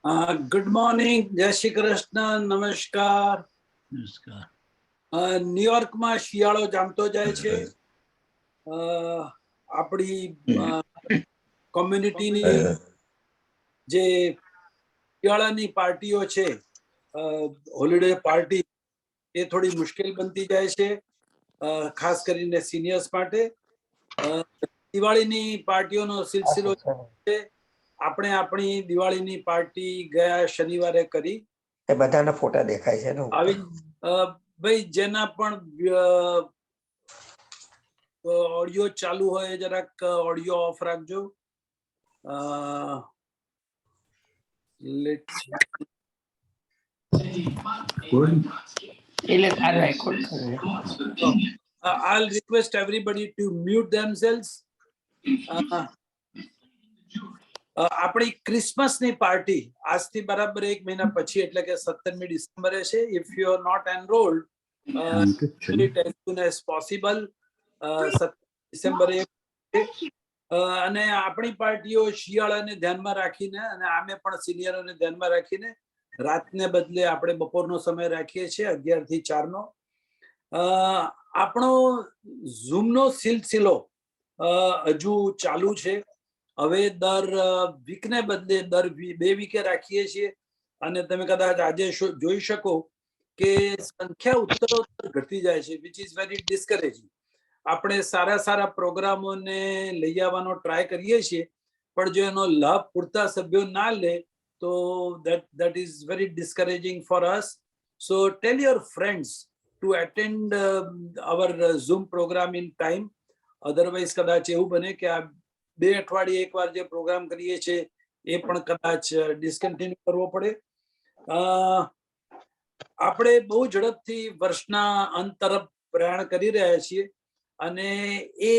Good morning, Jai Shri Krishna, Namaskar. નમસ્કાર. ન્યુયોર્કમાં શિયાળો જામતો જાય છે. આપણી કોમ્યુનિટીની જે શિયાળાની પાર્ટીઓ છે, હોલિડે પાર્ટી, એ થોડી મુશ્કેલ બનતી જાય છે, ખાસ કરીને સિનિયર્સ માટે. દિવાળીની પાર્ટીઓનો સિલસિલો છે. આપણે આપણી દિવાળીની પાર્ટી ગયા શનિવારે કરી. એ બધાના ફોટા દેખાય છે ને આવી ભાઈ જેના પણ ઓડિયો ચાલુ હોય જરાક ઓડિયો ઓફ રાખજો. I'll request everybody to mute themselves. આપણી ક્રિસમસની પાર્ટી આજથી બરાબર 1 મહિના પછી એટલે કે 17મી ડિસેમ્બરે છે. If you are not enrolled as soon as possible. 17 ડિસેમ્બરે અને આપણી પાર્ટીઓ શિયાળાને ધ્યાનમાં રાખીને અને આમે પણ સિનિયરોને ધ્યાનમાં રાખીને રાતને બદલે આપણે બપોરનો સમય રાખીએ છીએ 11 થી 4 નો. આપણો ઝૂમનો સિલસિલો હજુ ચાલુ છે. હવે દર વીકને બદલે દર 2 વીકે રાખીએ છીએ અને તમે કદાચ આજે જોઈ શકો કે સંખ્યા ઉત્તરોત્તર ઘટતી જાય છે, વિચ ઇઝ વેરી ડિસ્કરેજિંગ. આપણે સારા પ્રોગ્રામોને લઈ આવવાનો ટ્રાય કરીએ છીએ, પણ જો એનો લાભ પૂરતા સભ્યો ના લે તો that is very discouraging for us. So tell your friends to attend our Zoom program in time. Otherwise કદાચ એવું બને કે આ 2 અઠવાડિયે એકવાર જે પ્રોગ્રામ કરીએ છીએ એ પણ કદાચ ડિસ્કન્ટિન્યુ કરવો પડે. આપણે બહુ ઝડપથી વર્ષના અંત તરફ પ્રયાણ કરી રહ્યા છીએ અને એ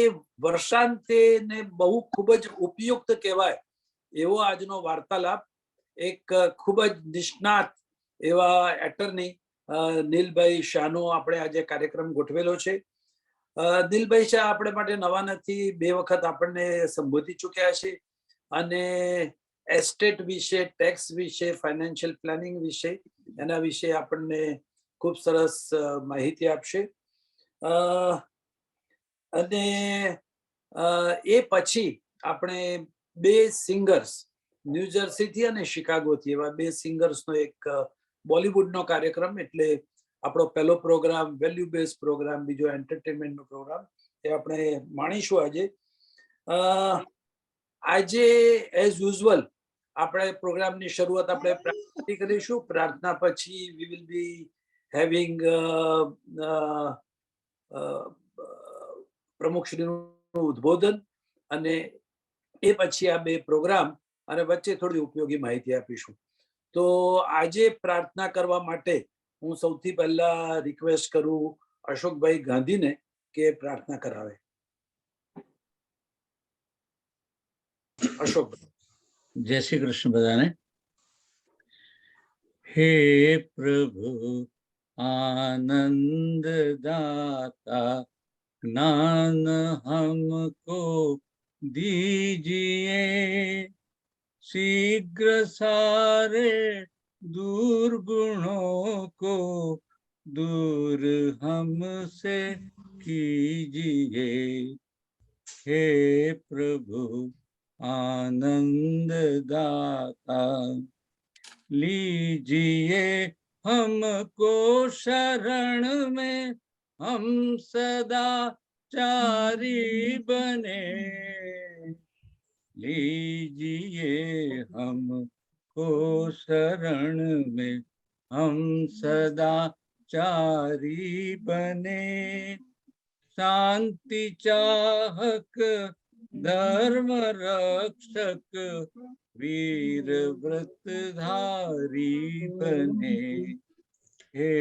વર્ષાંતે ને બહુ ખૂબ જ ઉપયુક્ત કહેવાય એવો આજનો વાર્તાલાપ એક ખૂબ જ નિષ્ણાત એવા એટર્ની નીલભાઈ શાહનો આપણે આજે કાર્યક્રમ ગોઠવેલો છે. નીલભાઈ શાહ આપણે માટે નવા નથી, 2 વખત આપણને સંબોધી ચૂક્યા છે અને એસ્ટેટ વિશે, ટેક્સ વિશે, ફાઇનાન્શિયલ પ્લાનિંગ વિશે, એના વિશે આપણને ખૂબ સરસ માહિતી આપશે. અને એ પછી આપણે 2 સિંગર્સ ન્યૂજર્સીથી અને શિકાગોથી એવા 2 સિંગર્સનો એક બોલિવૂડનો કાર્યક્રમ, એટલે આપણો પહેલો પ્રોગ્રામ વેલ્યુ બેઝ પ્રોગ્રામ, બીજો એન્ટરટેનમેન્ટનો પ્રોગ્રામ, એ આપણે માણીશું આજે. આજે એઝ યુઝ્યુઅલ આપણે પ્રોગ્રામની શરૂઆત આપણે પ્રાર્થનાથી કરીશું. પ્રાર્થના પછી વી વિલ બી હેવિંગ પ્રમુખશ્રીનું ઉદ્બોધન અને એ પછી આ 2 પ્રોગ્રામ અને વચ્ચે થોડી ઉપયોગી માહિતી આપીશું. તો આજે પ્રાર્થના કરવા માટે હું સૌથી પહેલા રિક્વેસ્ટ કરું અશોકભાઈ ગાંધીને કે પ્રાર્થના કરાવે. અશોકભાઈ. જય શ્રી કૃષ્ણ બધાને. હે પ્રભુ આનંદ દાતા ज्ञान हमको दीजिए, शीघ्र सारे दुर्गुणों को दूर हमसे कीजिए. हे प्रभु आनंद दाता, लीजिए हमको शरण में, हम सदाचारी बने. लीजिए हमको शरण में, हम सदाचारी बने. शांति चाहक धर्म रक्षक वीर व्रतधारी बने. हे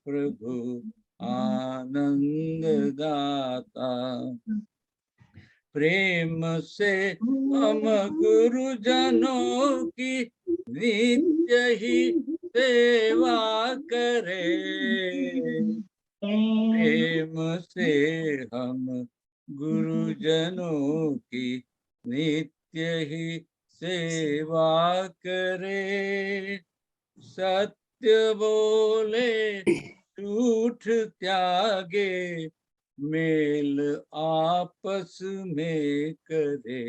प्रभु आनंद दाता, प्रेम से हम गुरुजनों की नित्य ही सेवा करें. प्रेम से हम गुरुजनों की नित्य ही सेवा करे, सत्य बोले झूठ त्यागे, मेल आपस में करे।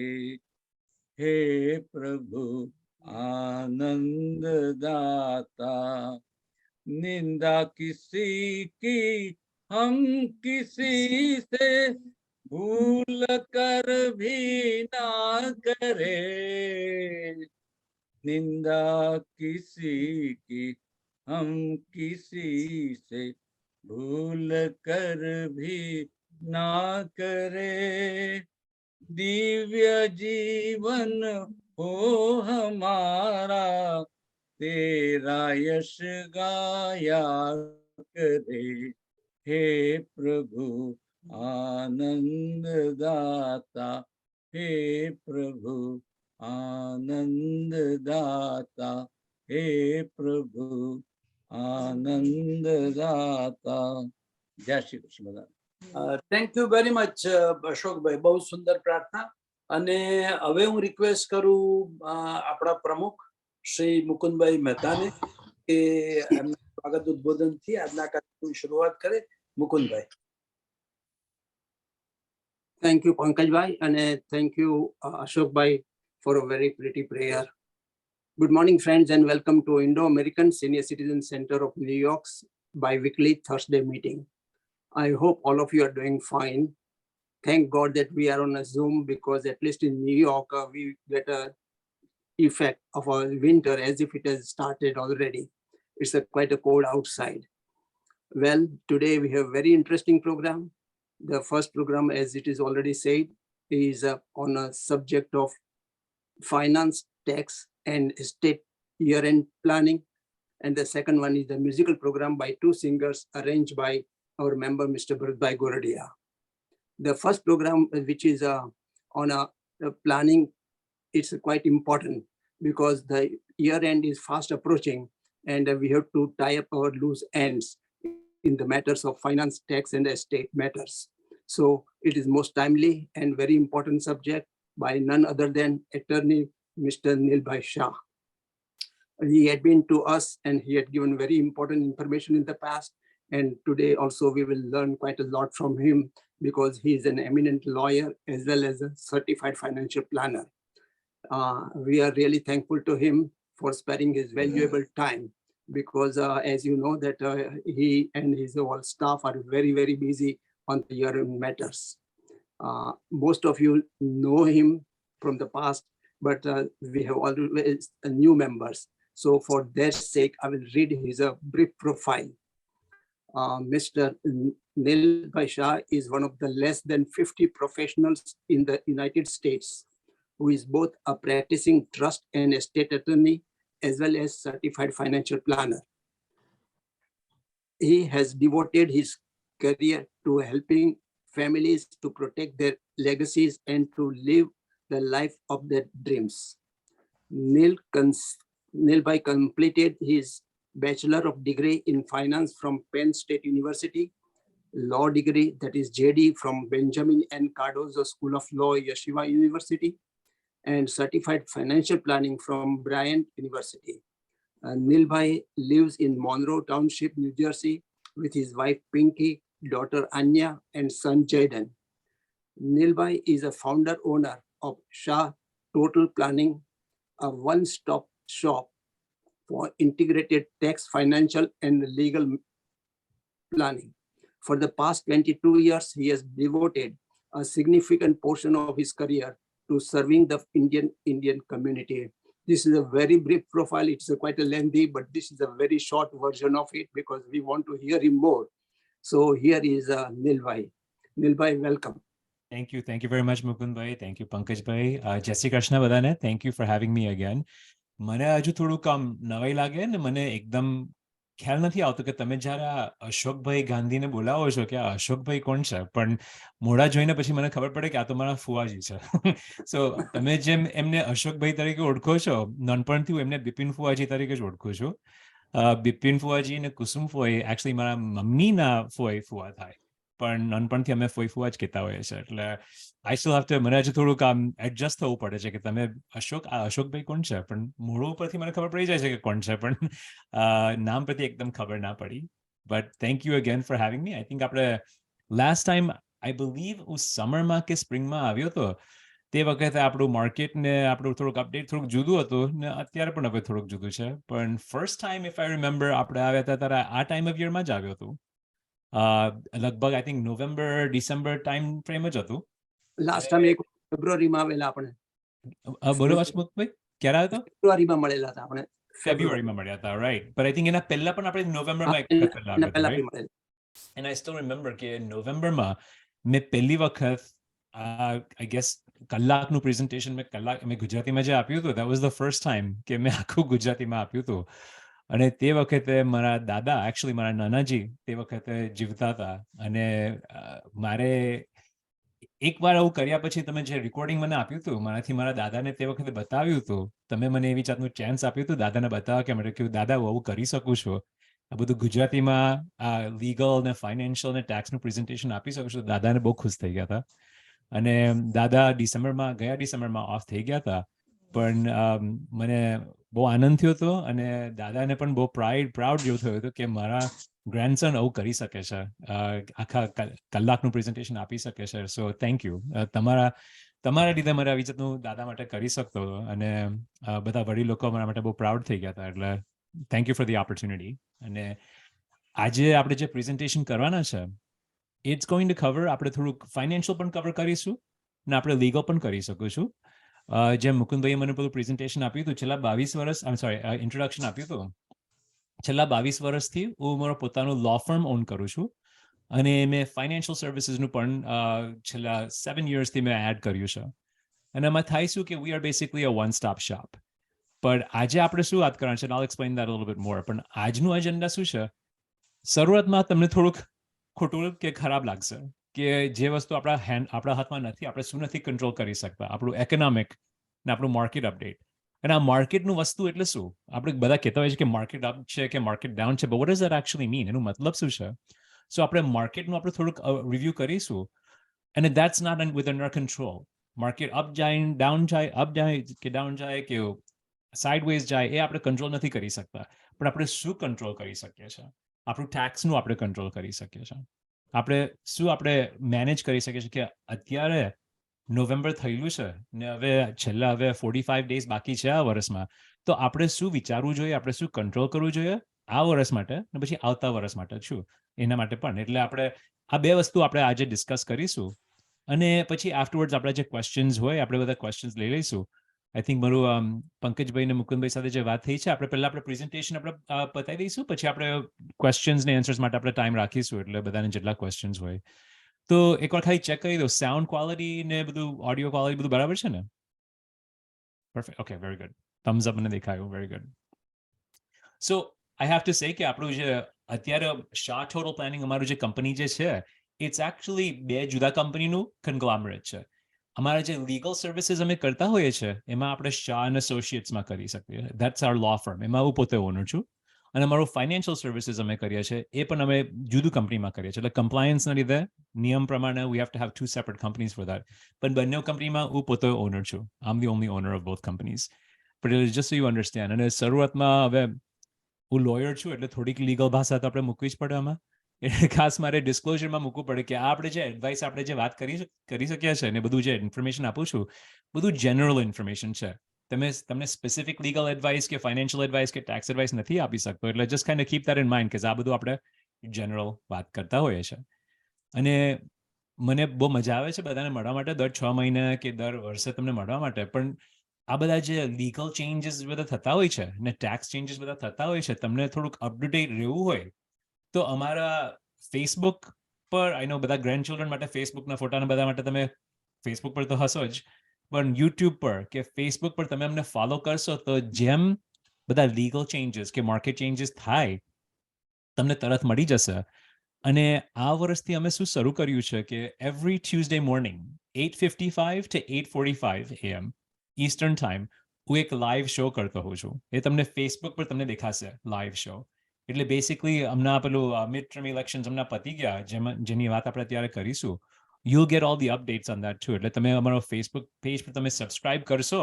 हे प्रभु आनंद दाता, निंदा किसी की हम किसी से भूल कर भी ना करे। निंदा किसी की हम किसी से भूल कर भी ना करे। दिव्य जीवन हो हमारा, तेरा यश गाया करे। हे प्रभु आनंद दाता, हे प्रभु आनंद दाता, हे प्रभु आनंद दाता। जय Shri Krishna. Thank you very much Ashokbhai, બહુ સુંદર પ્રાર્થના. અને હવે હું રિક્વેસ્ટ કરું આપણા પ્રમુખ શ્રી મુકુંદભાઈ મહેતાને કે એમના સ્વાગત ઉદ્બોધનથી આજના કાર્યક્રમની શરૂઆત કરે. Mukundbhai. Thank you, Pankaj Bhai, and thank you, Ashok Bhai, for a very pretty prayer. Good morning, friends, and welcome to Indo-American Senior Citizen Center of New York's bi-weekly Thursday meeting. I hope all of you are doing fine. Thank God that we are on a Zoom, because at least in New York, we get a effect of a winter as if it has started already. It's quite a cold outside. Well, today we have a very interesting program. The first program, as it is already said, is on a subject of finance, tax, and estate year-end planning. And the second one is the musical program by two singers arranged by our member, Mr. Bharatbhai Goradia. The first program, which is on planning, it's quite important because the year-end is fast approaching, and we have to tie up our loose ends in the matters of finance, tax, and estate matters. So it is most timely and very important subject by none other than Attorney Mr. Neel Shah. He had been to us and he had given very important information in the past. And today also we will learn quite a lot from him, because he is an eminent lawyer as well as a certified financial planner. We are really thankful to him for sparing his valuable time, because as you know that he and his whole staff are very, very busy on the year-end matters. Most of you know him from the past, but we have always new members. So for their sake, I will read his brief profile. Mr. Neel Shah is one of the less than 50 professionals in the United States who is both a practicing trust and estate attorney as well as certified financial planner. He has devoted his career to helping families to protect their legacies and to live the life of their dreams. Neel completed his Bachelor of Degree in Finance from Penn State University, Law degree, that is JD, from Benjamin N. Cardozo School of Law, Yeshiva University, and Certified Financial Planning from Bryant University. Neel lives in Monroe Township, New Jersey, with his wife Pinky, daughter Anya, and son Jaden. Neel is a founder owner of Shah Total Planning, a one-stop shop for integrated tax, financial, and legal planning. For the past 22 years, he has devoted a significant portion of his career to serving the Indian community. This is a very brief profile. It's quite a lengthy, but this is a very short version of it because we want to hear him more. So here is Neel Bhai. Neel Bhai, welcome. Thank you very much, Mukund Bhai. Thank you, Pankaj Bhai. Jai Shri Krishna badane. Thank you for having me again. મને હજુ થોડું કામ નવાઈ લાગે ને મને એકદમ ખ્યાલ નથી આવતો કે તમે જ્યારે આ અશોકભાઈ ગાંધીને બોલાવો છો કે આ અશોકભાઈ કોણ છે, પણ મોઢા જોઈને પછી મને ખબર પડે કે આ તો મારા ફુવાજી છે. સો તમે જેમ એમને અશોકભાઈ તરીકે ઓળખો છો, નાનપણથી હું એમને બિપિન ફુવાજી તરીકે જ ઓળખું છું. બિપિન ફુવાજી અને કુસુમ ફોઈ એકચ્યુઅલી મારા મમ્મીના ફોઈ ફુવા થાય, પણ નાનપણથી અમે ફોઈ ફુવા જ કહેતા હોઈએ છીએ. એટલે આઈ સ્ટીલ હેવ ટુ મને હજુ થોડુંક આમ એડજસ્ટ થવું પડે છે કે તમે અશોકભાઈ કોણ છે, પણ મોઢું પરથી મને ખબર પડી જાય છે કે કોણ છે, પણ નામ પરથી એકદમ ખબર ના પડી. But thank you again for having me. I think આપણે લાસ્ટ ટાઈમ આઈ બિલીવ હું સમરમાં કે સ્પ્રિંગમાં આવ્યો હતો, તે વખતે આપણું માર્કેટ ને આપણું થોડુંક અપડેટ થોડુંક જુદું હતું ને અત્યારે પણ હવે થોડુંક જુદું છે. પણ first time if I remember આપણે આવ્યા હતા ત્યારે આ ટાઈમ ઓફ યરમાં જ આવ્યો હતું. લગભગ I think November December time frame જ હતું. લાસ્ટ ટાઈમ એક ફેબ્રુઆરીમાં આવેલા આપણે. બોલો હસમુખભાઈ, ક્યારે આવ્યો હતો? ફેબ્રુઆરીમાં મળેલા હતા આપણે. ફેબ્રુઆરીમાં મળ્યા હતા, રાઈટ. પણ આઈ થિંક એના પહેલા પણ આપણે નવેમ્બરમાં એક વખત પહેલા આવ્યા હતા, right? And I still remember કે નવેમ્બરમાં મેં પહેલી વખત આઈ ગેસ કલાકનું પ્રેઝન્ટેશન મેં ગુજરાતીમાં જે આપ્યું હતું, that was the first time કે મેં આખું ગુજરાતીમાં આપ્યું હતું. અને તે વખતે મારા દાદા, એકચ્યુઅલી મારા નાનાજી તે વખતે જીવતા હતા. અને મારે એકવાર આવું કર્યા પછી તમે જે રેકોર્ડિંગ મને આપ્યું હતું, મારાથી મારા દાદાને તે વખતે બતાવ્યું હતું, તમે મને એવી જાતનું ચાન્સ આપ્યું હતું દાદાને બતાવવા કે મેં કહ્યું દાદા હું આવું કરી શકું છું, આ બધું ગુજરાતીમાં આ લીગલ ને ફાઇનાન્શિયલ ને ટેક્સનું પ્રેઝન્ટેશન આપી શકું છું. દાદાને બહુ ખુશ થઈ ગયા હતા. અને દાદા ગયા ડિસેમ્બરમાં ઓફ થઈ ગયા હતા. પણ મને બહુ આનંદ થયો હતો અને દાદાને પણ બહુ પ્રાઉડ જેવું થયું હતું કે મારા ગ્રેન્ડસન આવું કરી શકે છે, આખા કલાકનું પ્રેઝન્ટેશન આપી શકે છે. So thank you. તમારા લીધે મારે આવી જાતનું દાદા માટે કરી શકતો હતો અને બધા વડીલ લોકો મારા માટે બહુ પ્રાઉડ થઈ ગયા હતા. એટલે thank you for the opportunity. અને આજે આપણે જે પ્રેઝન્ટેશન કરવાના છે, ઇટ્સ ગોઈંગ ટુ કવર, આપણે થોડુંક ફાઇનાન્શિયલ પણ કવર કરીશું ને આપણે લીગલ પણ કરી શકું છું. જેમ મુકુંદભાઈએ મને પેલું પ્રેઝન્ટેશન આપ્યું હતું, છેલ્લા 22 વર્ષ ઇન્ટ્રોડક્શન આપ્યું હતું, છેલ્લા 22 વર્ષથી હું મારો પોતાનું લો ફર્મ ઓન કરું છું અને મેં ફાઇનાન્શિયલ સર્વિસીસનું પણ છેલ્લા 7 યર્સથી મેં એડ કર્યું છે. અને એમાં થાય શું કે we are basically a one stop shop. પણ આજે આપણે શું વાત કરવાનું છે, I'll explain that a little bit more. પણ આજનું એજન્ડા શું છે, શરૂઆતમાં તમને થોડુંક ખોટું કે ખરાબ લાગશે કે જે વસ્તુ આપણા હાથમાં નથી, આપણે શું નથી કંટ્રોલ કરી શકતા, આપણું એકોનોમિક ને આપણું માર્કેટ અપડેટ. અને આ માર્કેટનું વસ્તુ એટલે શું? આપણે બધા કહેતા હોય છે કે માર્કેટ અપ છે કે માર્કેટ ડાઉન છે, but what does that actually mean? એનું મતલબ શું છે? સો આપણે માર્કેટનું આપણે થોડુંક રિવ્યુ કરીશું. અને that's not within our control. Market up જાય, ડાઉન જાય, અપ જાય કે ડાઉન જાય કે સાઇડવેઝ જાય, એ આપણે કંટ્રોલ નથી કરી શકતા. પણ આપણે શું કંટ્રોલ કરી શકીએ છીએ? આપણું ટેક્સનું આપણે કંટ્રોલ કરી શકીએ છીએ. આપણે મેનેજ કરી શકીએ છીએ કે અત્યારે નવેમ્બર થયેલું છે ને હવે 45 ડેઝ બાકી છે આ વર્ષમાં, તો આપણે શું વિચારવું જોઈએ, આપણે શું કંટ્રોલ કરવું જોઈએ આ વર્ષ માટે ને પછી આવતા વર્ષ માટે શું એના માટે પણ. એટલે આપણે આ બે વસ્તુ આપણે આજે ડિસ્કસ કરીશું અને પછી આફ્ટરવર્ડ્સ આપણા જે ક્વેશ્ચન્સ હોય આપણે બધા ક્વેશ્ચન્સ લઈ લઈશું. આઈ થિંક મારું પંકજભાઈ ને મુકુંદભાઈ સાથે જે વાત થઈ છે, પહેલા આપણે પ્રેઝન્ટેશન પતાવી દઈશું, પછી આપણે ક્વેશ્ચન્સ ને આન્સર્સ માટે આપણે ટાઈમ રાખીશું, એટલે બધાને જેટલા ક્વેશ્ચન્સ હોય. તો એકવાર ખાલી ચેક કરી દો, સાઉન્ડ ક્વોલિટી ને બધું, ઓડિયો ક્વોલિટી બધું બરાબર છે ને? Perfect, okay, very good. Thums up મને દેખાયું, very good. So I have to say કે આપણું જે અત્યારે શાહ ટોટલ પ્લાનિંગ અમારું જે કંપની જે છે, ઇટ્સ એકચ્યુઅલી 2 જુદા કંપનીનું કન્ગ્લોમરેટ છે. અમારા જે લીગલ સર્વિસીસ અમે કરતા હોઈએ છીએ એમાં આપણે શાહ અને એસોસિએટ્સમાં કરી શકીએ, ધેટ્સ આવર લો ફર્મ, એમાં હું પોતે ઓનર છું. અને અમારું ફાઇનાન્શિયલ સર્વિસીસ અમે કરીએ છીએ એ પણ અમે જુદું કંપનીમાં કરીએ છીએ. એટલે કમ્પ્લાયન્સના લીધે નિયમ પ્રમાણે we have to have 2 separate companies for that. પણ બંને કંપનીમાં હું પોતે ઓનર છું. I am the only owner of both companies. But it just so you understand. અને શરૂઆતમાં હવે હું લોયર છું એટલે થોડીક લીગલ ભાષા તો આપણે મૂકવી જ પડે આમાં. એટલે ખાસ મારે ડિસ્ક્લોઝરમાં મૂકવું પડે કે આપણે જે એડવાઇસ, આપણે જે વાત કરી શકીએ છીએ ને બધું જે ઇન્ફોર્મેશન આપું છું, બધું જનરલ ઇન્ફોર્મેશન છે. તમને સ્પેસિફિક લીગલ એડવાઇસ કે ફાઇનાન્શિયલ એડવાઇસ કે ટેક્સ એડવાઇસ નથી આપી શકતો. એટલે just kind of keep that in mind કે આ બધું આપણે જનરલ વાત કરતા હોઈએ છીએ. અને મને બહુ મજા આવે છે બધાને મળવા માટે, દર 6 મહિને કે દર વર્ષે તમને મળવા માટે. પણ આ બધા જે લીગલ ચેન્જીસ બધા થતા હોય છે ને ટેક્સ ચેન્જીસ બધા થતા હોય છે, તમને થોડુંક અપડેટ રહેવું હોય તો અમારા ફેસબુક પર, આઈ નો બધા ગ્રેન્ડ ચિલ્ડ્રન માટે ફેસબુકના ફોટાના બધા માટે તમે ફેસબુક પર તો હશો જ, પણ યુટ્યુબ પર કે ફેસબુક પર તમે અમને ફોલો કરશો તો જેમ બધા લીગલ ચેન્જીસ કે માર્કેટ ચેન્જીસ થાય તમને તરત મળી જશે. અને આ વર્ષથી અમે શું શરૂ કર્યું છે કે every Tuesday morning 8:55 to 8:45 AM eastern time હું એક લાઈવ શો કરતો હોઉં છું. એ તમને ફેસબુક પર તમને દેખાશે લાઈવ શો. એટલે બેસિકલી હમણાં પેલું મિડ ટર્મ ઇલેક્શન્સ હમણાં પતી ગયા, જેની વાત આપણે અત્યારે કરીશું. you'll get all the updates on that too. એટલે તમે અમારો ફેસબુક પેજ પર તમે સબસ્ક્રાઇબ કરશો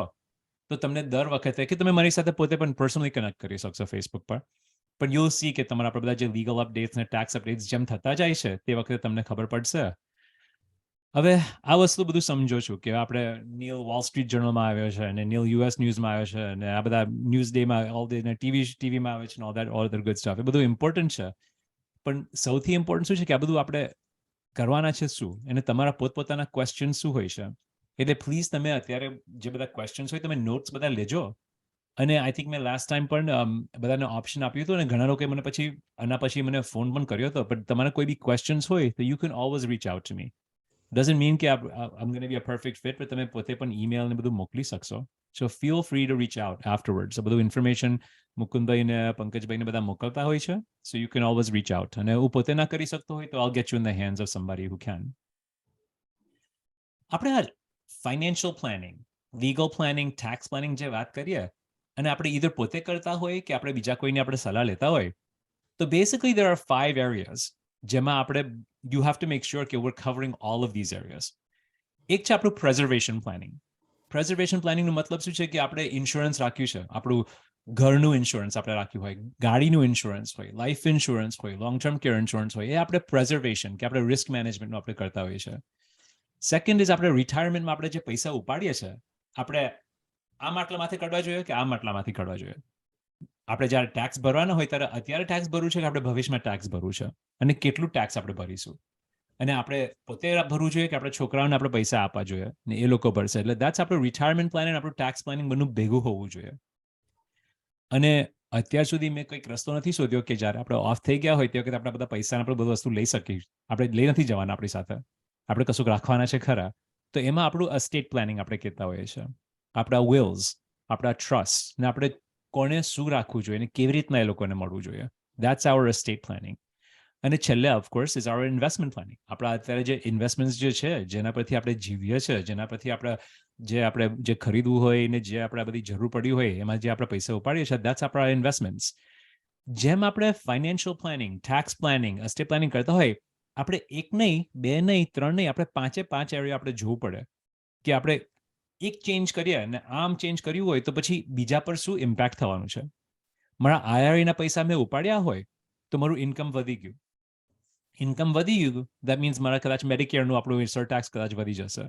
તો તમને દર વખતે કે તમે મારી સાથે પોતે પણ પર્સનલી કનેક્ટ કરી શકશો ફેસબુક પર, પણ you'll see કે તમારા આપણે બધા જે લીગલ અપડેટ્સ ને ટેક્સ અપડેટ્સ જેમ થતા જાય છે તે વખતે તમને ખબર પડશે. હવે આ વસ્તુ બધું સમજો છું કે આપણે નીલ વોલ સ્ટ્રીટ જર્નલમાં આવ્યો છે અને નીલ યુએસ ન્યૂઝમાં આવ્યો છે અને આ બધા ન્યૂઝ ડેમાં ઓલ ડે ને ટીવીમાં આવે છે ઓલ ધેટ ગુડ સ્ટફ, એ બધું ઇમ્પોર્ટન્ટ છે. પણ સૌથી ઇમ્પોર્ટન્ટ શું છે કે આ બધું આપણે કરવાના છે શું, અને તમારા પોતપોતાના ક્વેશ્ચન શું હોય છે. એટલે પ્લીઝ તમે અત્યારે જે બધા ક્વેશ્ચન્સ હોય તમે નોટ્સ બધા લેજો. અને આઈ થિંક મેં લાસ્ટ ટાઈમ પણ બધાને ઓપ્શન આપ્યું હતું અને ઘણા લોકોએ મને પછી મને ફોન પણ કર્યો હતો. પણ તમારા કોઈ બી ક્વેશ્ચન્સ હોય તો you can always rich out to me. Doesn't mean કે આમ ગોના બી અ પરફેક્ટ ફિટ, પણ તમે પોતે પણ ઈમેલ ને બધું મોકલી શકશો. So feel free to reach out afterwards. બધું ઇન્ફોર્મેશન મુકુંદભાઈ ને પંકજભાઈ ને બધા મોકલતા હોય છે. So you can always rich out. અને હું પોતે ના કરી શકતો હોય તો I'll gate you in the hands of somebody who can. આપણે આ financial planning, legal planning, tax planning જે વાત કરીએ અને આપણે ઈધર પોતે કરતા હોય કે આપણે બીજા કોઈને આપણે સલાહ લેતા હોય, તો બેસિકલી there are 5 areas જેમાં આપણે you have to make sure કે we're covering all of these areas. એક છે આપણું પ્રેઝર્વેશન પ્લાનિંગ. પ્રેઝર્વેશન પ્લાનિંગનો મતલબ શું છે કે આપણે ઇન્સ્યોરન્સ રાખ્યું છે, આપણું ઘરનું ઇન્સ્યોરન્સ આપણે રાખ્યું હોય, ગાડીનું ઇન્સ્યોરન્સ હોય, લાઈફ ઇન્સ્યોરન્સ હોય, લોંગ ટર્મ કેર ઇન્સ્યોરન્સ હોય, એ આપણે પ્રેઝર્વેશન કે આપણે રિસ્ક મેનેજમેન્ટનું આપણે કરતા હોઈએ છીએ. સેકન્ડ ઇઝ આપણે રિટાયરમેન્ટમાં આપણે જે પૈસા ઉપાડીએ છીએ આપણે આ માટલામાંથી કાઢવા જોઈએ કે આ માટલામાંથી કાઢવા જોઈએ. આપણે જ્યારે ટેક્સ ભરવાના હોય ત્યારે અત્યારે ટેક્સ ભરવું છે કે આપણે ભવિષ્યમાં ટેક્સ ભરવું છે, અને કેટલું ટેક્સ આપણે ભરીશું, અને આપણે પોતે ભરવું જોઈએ કે આપણે છોકરાઓને આપણે પૈસા આપવા જોઈએ ને એ લોકો ભરશે. એટલે દેટ્સ આપણું રિટાયરમેન્ટ પ્લાન અને આપણું ટેક્સ પ્લાનિંગ બધું ભેગું હોવું જોઈએ. અને અત્યાર સુધી મેં કંઈક રસ્તો નથી શોધ્યો કે જ્યારે આપણે ઓફ થઈ ગયા હોય તે વખતે આપણે બધા પૈસા આપણે બધું વસ્તુ લઈ શકીએ. આપણે લઈ નથી જવાના આપણી સાથે, આપણે કશુંક રાખવાના છે ખરા. તો એમાં આપણું એસ્ટેટ પ્લાનિંગ આપણે કહેતા હોઈએ છીએ. આપણા વિલ્સ, આપણા ટ્રસ્ટ ને આપણે કોને શું રાખવું જોઈએ અને કેવી રીતના એ લોકોને મળવું જોઈએ. That's our estate planning. અને છેલ્લે of course is our investment planning. આપણા અત્યારે જે ઇન્વેસ્ટમેન્ટ જે છે જેના પરથી આપણે જીવીએ છીએ, જેના પરથી આપણે જે ખરીદવું હોય ને જે આપણે બધી જરૂર પડી હોય એમાં જે આપણે પૈસા ઉપાડીએ છીએ, દેટ્સ આપણા ઇન્વેસ્ટમેન્ટ્સ. જેમ આપણે financial planning, tax planning, estate planning કરતા હોય, આપણે એક નહીં, બે નહીં, ત્રણ નહીં, આપણે 5 એરિયા આપણે જોવું પડે કે આપણે એક ચેન્જ કરીએ અને આમ ચેન્જ કર્યું હોય તો પછી બીજા પર શું ઇમ્પેક્ટ થવાનું છે. મારા આઈઆરએના પૈસા મેં ઉપાડ્યા હોય તો મારું ઇન્કમ વધી ગયું. ઇન્કમ વધી ગયું દેટ મીન્સ મારા કદાચ મેડિકેરનું આપણું સરટેક્સ કદાચ વધી જશે.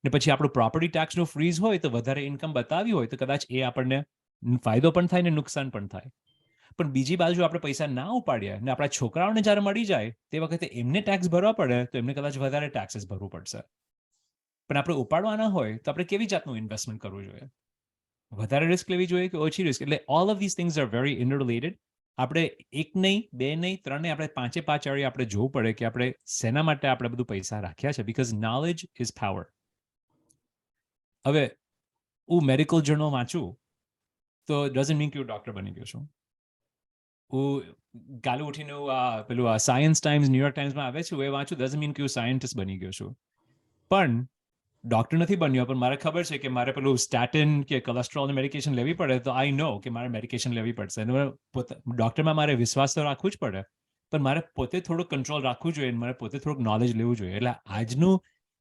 ને પછી આપણું પ્રોપર્ટી ટેક્સનું ફ્રીઝ હોય તો વધારે ઇન્કમ બતાવ્યું હોય તો કદાચ એ આપણને ફાયદો પણ થાય ને નુકસાન પણ થાય. પણ બીજી બાજુ આપણે પૈસા ના ઉપાડ્યા ને આપણા છોકરાઓને જ્યારે મળી જાય તે વખતે એમને ટેક્સ ભરવા પડે તો એમને કદાચ વધારે ટેક્સીસ ભરવું પડશે. પણ આપણે ઉપાડવાના હોય તો આપણે કેવી જાતનું ઇન્વેસ્ટમેન્ટ કરવું જોઈએ, વધારે રિસ્ક લેવી જોઈએ કે ઓછી રિસ્ક. એટલે all of this things are very interrelated. આપણે એક નહીં, બે નહીં, ત્રણ નહીં, આપણે 5 એરિયા આપણે જોવું પડે કે આપણે શેના માટે આપણે બધું પૈસા રાખ્યા છે. Because knowledge is power. હવે હું મેડિકલ જર્નલ વાંચું તો ડઝન્ટ મીન કે હું ડોક્ટર બની ગયો છું. હું કાલે ઉઠીને પેલું સાયન્સ ટાઈમ્સ, ન્યુયોર્ક ટાઈમ્સમાં આવે છે એ વાંચું, ડઝન્ટ મીન કે હું સાયન્ટિસ્ટ બની ગયો છું. પણ ડોક્ટર નથી બન્યો, પણ મારે ખબર છે કે મારે પેલું સ્ટેટિન કે કોલેસ્ટ્રોલની મેડિકેશન લેવી પડે તો આઈ નો કે મારે મેડિકેશન લેવી પડશે. ડોક્ટરમાં મારે વિશ્વાસ તો રાખવું જ પડે, પણ મારે પોતે થોડુંક કંટ્રોલ રાખવું જોઈએ, મારે પોતે થોડુંક નોલેજ લેવું જોઈએ. એટલે